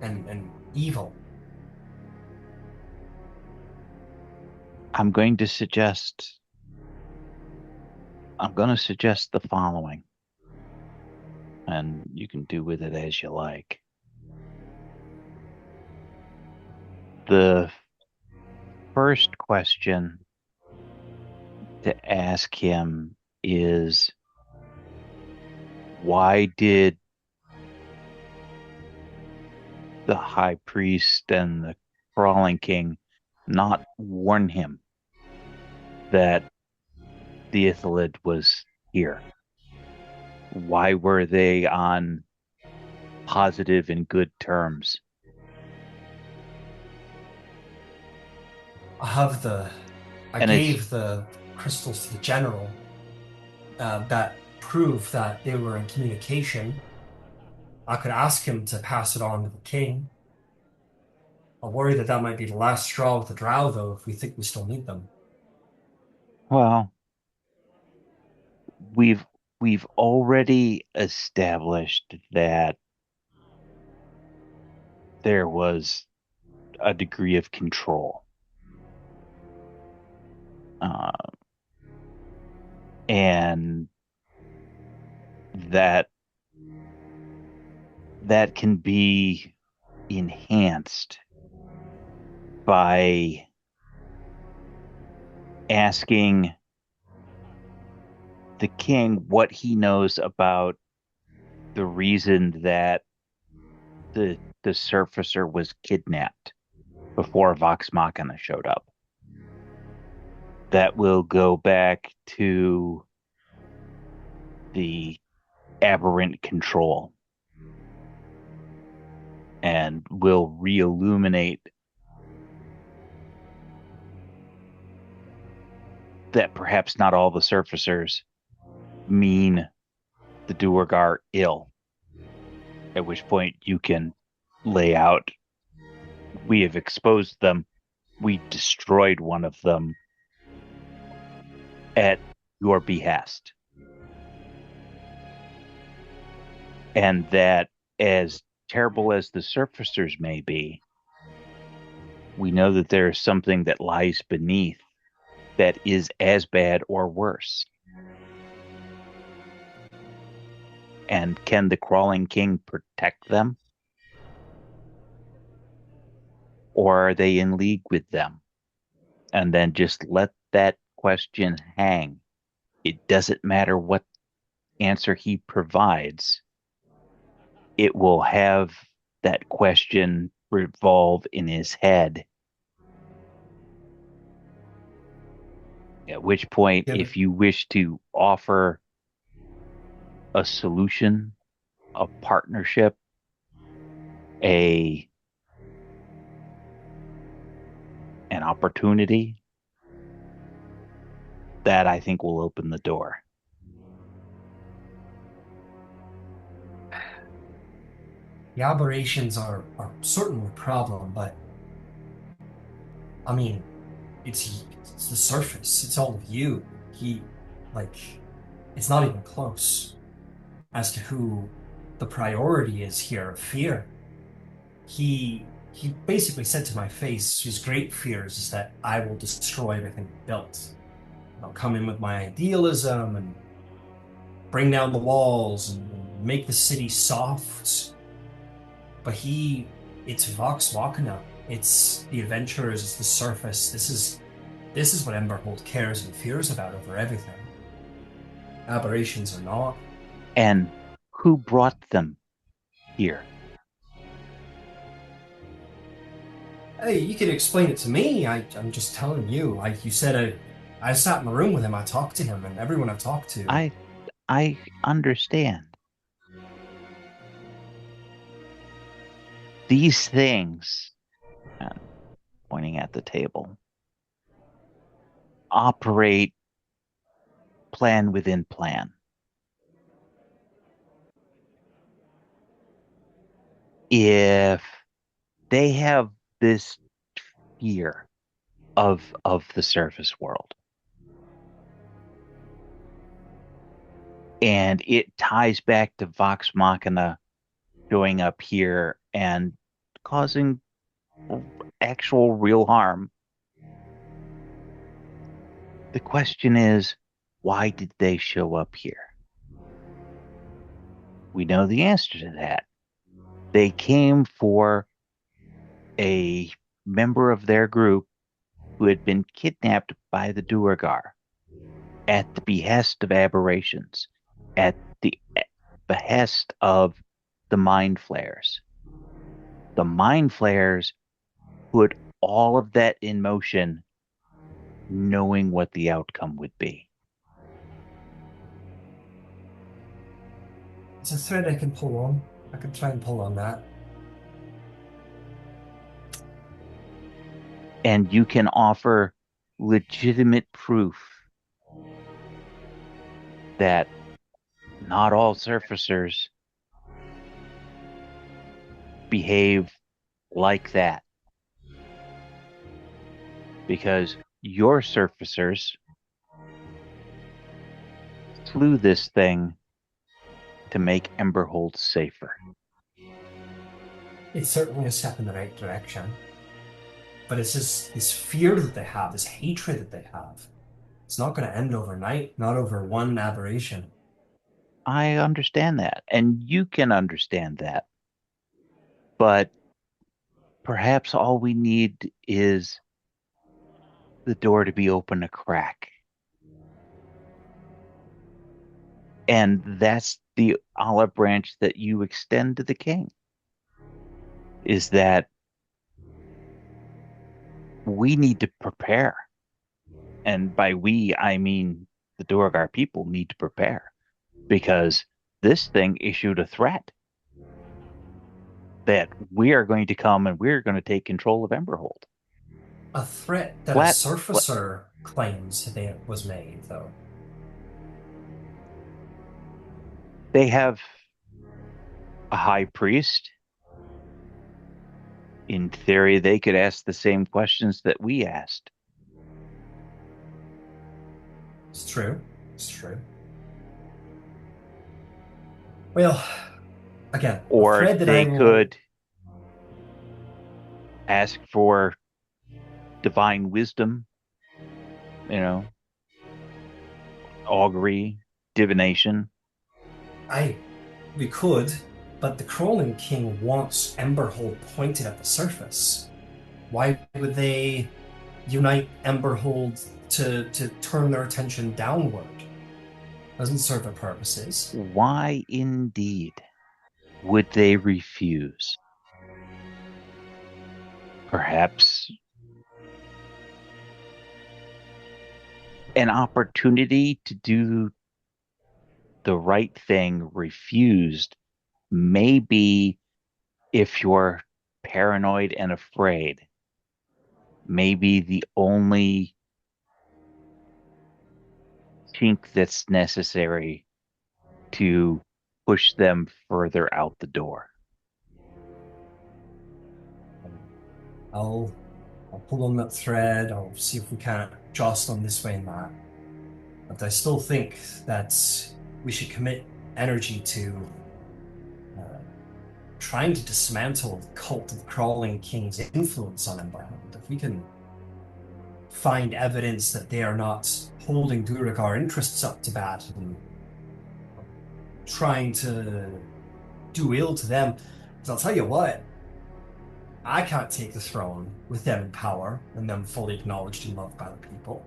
and evil. I'm going to suggest the following, and you can do with it as you like. The first question to ask him is, why did the high priest and the crawling king not warn him that the Ithalid was here? Why were they on positive and good terms? I And it's gave the crystals to the general that prove that they were in communication. I could ask him to pass it on to the king. I worry that that might be the last straw with the drow, though, if we think we still need them. well, we've already established that there was a degree of control. And that can be enhanced by asking the king what he knows about the reason that the surfacer was kidnapped before Vox Machina showed up. That will go back to the aberrant control and will re-illuminate that perhaps not all the surfacers mean the Duergar ill. At which point you can lay out, we have exposed them, we destroyed one of them at your behest. And that, as terrible as the surfacers may be, we know that there is something that lies beneath that is as bad or worse. And can the crawling king protect them? Or are they in league with them? And then just let that question hang. It doesn't matter what answer he provides. It will have that question revolve in his head. At which point, if you wish to offer a solution, a partnership, an opportunity, that I think will open the door. The aberrations are certainly a problem, but I mean, it's the surface. It's all of you. It's not even close as to who the priority is here. Fear. He basically said to my face, his great fears is that I will destroy everything he built. I'll come in with my idealism and bring down the walls and make the city soft. But it's Vox Machina. It's the adventurers. It's the surface. This is what Emberhold cares and fears about over everything. Aberrations are not. And who brought them here? Hey, you can explain it to me. I'm just telling you. You said I sat in the room with him. I talked to him, and everyone I've talked to. I understand. These things, pointing at the table, operate plan within plan. If they have this fear of the surface world, and it ties back to Vox Machina showing up here and causing actual real harm. The question is, why did they show up here? We know the answer to that. They came for a member of their group who had been kidnapped by the Duergar at the behest of aberrations, at the behest of the mind flayers. The mind flayers put all of that in motion, knowing what the outcome would be. It's a thread I can pull on. I could try and pull on that. And you can offer legitimate proof that not all surfacers behave like that. Because your surfacers flew this thing to make Emberhold safer. It's certainly a step in the right direction. But it's just this fear that they have, this hatred that they have. It's not going to end overnight, not over one aberration. I understand that, and you can understand that. But perhaps all we need is the door to be open a crack. And that's the olive branch that you extend to the king, is that we need to prepare. And by we, I mean the Duergar people need to prepare, because this thing issued a threat that we are going to come and we're going to take control of Emberhold. A threat that a surfacer claims that was made, though. They have a high priest. In theory, they could ask the same questions that we asked. It's true. It's true. Well, again, Or they could ask for divine wisdom, augury, divination. We could, but the Crawling King wants Emberhold pointed at the surface. Why would they unite Emberhold to turn their attention downward? Doesn't serve their purposes. Why indeed would they refuse? Perhaps an opportunity to do the right thing refused. Maybe if you're paranoid and afraid, maybe the only chink that's necessary to push them further out the door. I'll pull on that thread. I'll see if we can't jostle them this way and that. But I still think that we should commit energy to trying to dismantle the cult of the Crawling King's influence on Emberhold. If we can find evidence that they are not holding Duergar interests up to bat and trying to do ill to them, because I'll tell you what, I can't take the throne with them in power and them fully acknowledged and loved by the people.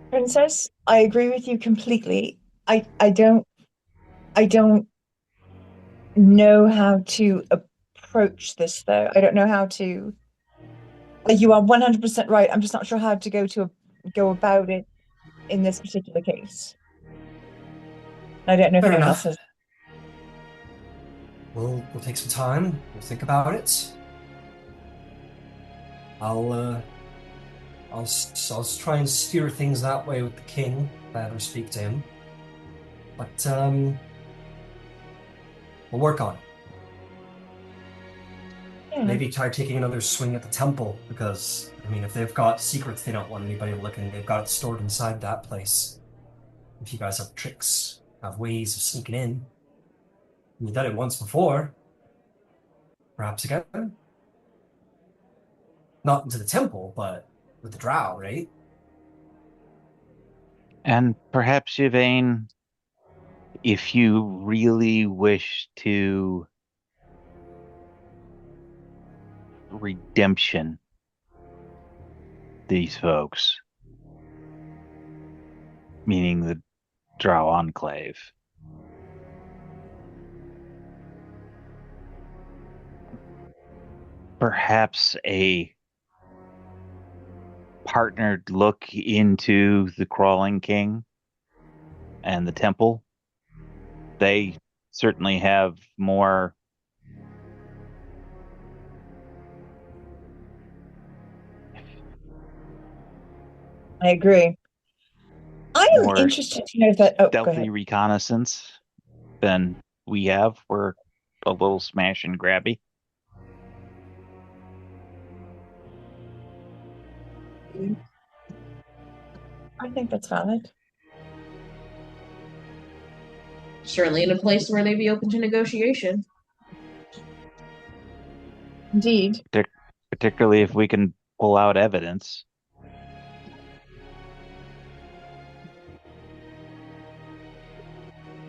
Princess, I agree with you completely. I don't know how to approach this though. I don't know how to. You are 100% right. I'm just not sure how to go about it in this particular case. I don't know if Fair anyone enough. else has. We'll take some time. We'll think about it. I'll I'll try and steer things that way with the king if I ever speak to him. But we'll work on it. Yeah. Maybe try taking another swing at the temple, because, I mean, if they've got secrets they don't want anybody looking, they've got it stored inside that place. If you guys have tricks, have ways of sneaking in, you've done it once before, perhaps again. Not into the temple, but with the drow, right? And perhaps, Yvain, if you really wish to redemption these folks, meaning the drow enclave, perhaps a partnered look into the crawling king and the temple. They certainly have more I agree. I am more interested to know that. Oh, go stealthy ahead. reconnaissance than we have. We're a little smash and grabby. I think that's valid. Certainly in a place where they'd be open to negotiation. Indeed. Particularly if we can pull out evidence.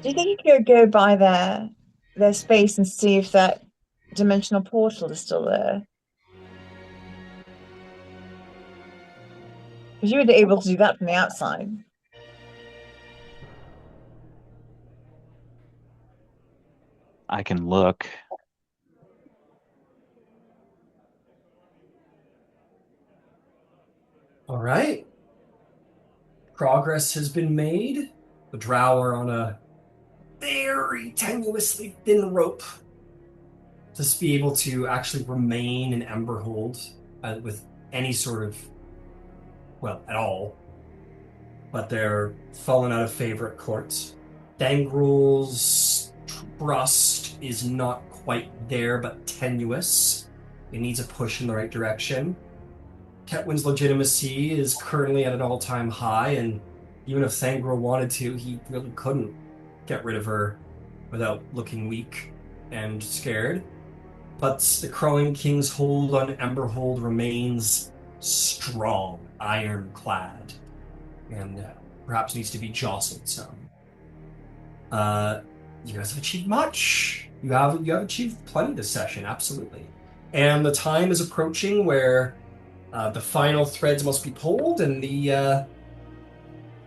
Do you think you could go by their space and see if that dimensional portal is still there? Because you were able to do that from the outside. I can look. All right. Progress has been made. The drow are on a very tenuously thin rope to be able to actually remain in Emberhold with any sort of, well, at all. But they're fallen out of favor at court. Dangrul's trust is not quite there, but tenuous. It needs a push in the right direction. Ketwin's legitimacy is currently at an all-time high, and even if Thangrul wanted to, he really couldn't get rid of her without looking weak and scared. But the Crawling King's hold on Emberhold remains strong, ironclad, and perhaps needs to be jostled some. You guys have achieved much. You have achieved plenty this session, absolutely. And the time is approaching where the final threads must be pulled, and the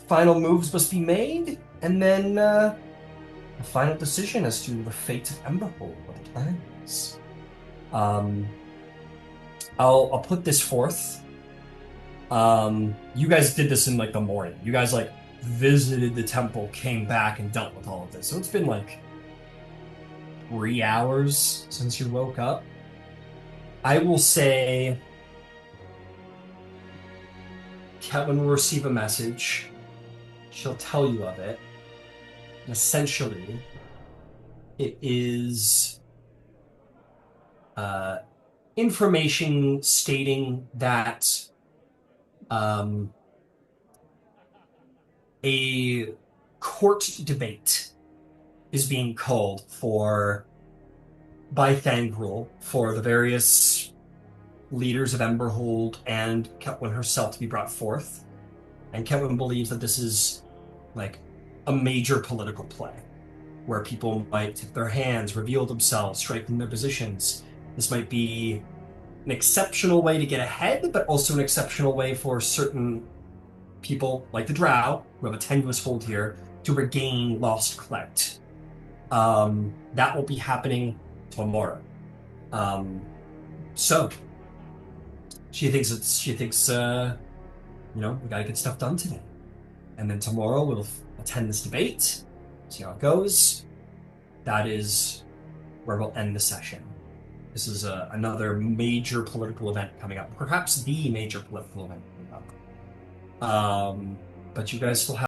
final moves must be made, and then a final decision as to the fate of Emberhold, what the plan is. I'll put this forth. You guys did this in like the morning. You guys like visited the temple, came back, and dealt with all of this. So it's been like 3 hours since you woke up. I will say Kevin will receive a message. She'll tell you of it. And essentially, it is information stating that a court debate is being called for by Thangrul for the various leaders of Emberhold and Ketwin herself to be brought forth. And Ketwin believes that this is like a major political play where people might tip their hands, reveal themselves, strengthen their positions. This might be an exceptional way to get ahead, but also an exceptional way for certain people like the drow, who have a tenuous hold here, to regain lost collect. That will be happening tomorrow. So she thinks we gotta get stuff done today. And then tomorrow we'll attend this debate, see how it goes. That is where we'll end the session. This is another major political event coming up, perhaps the major political event coming up. But you guys still have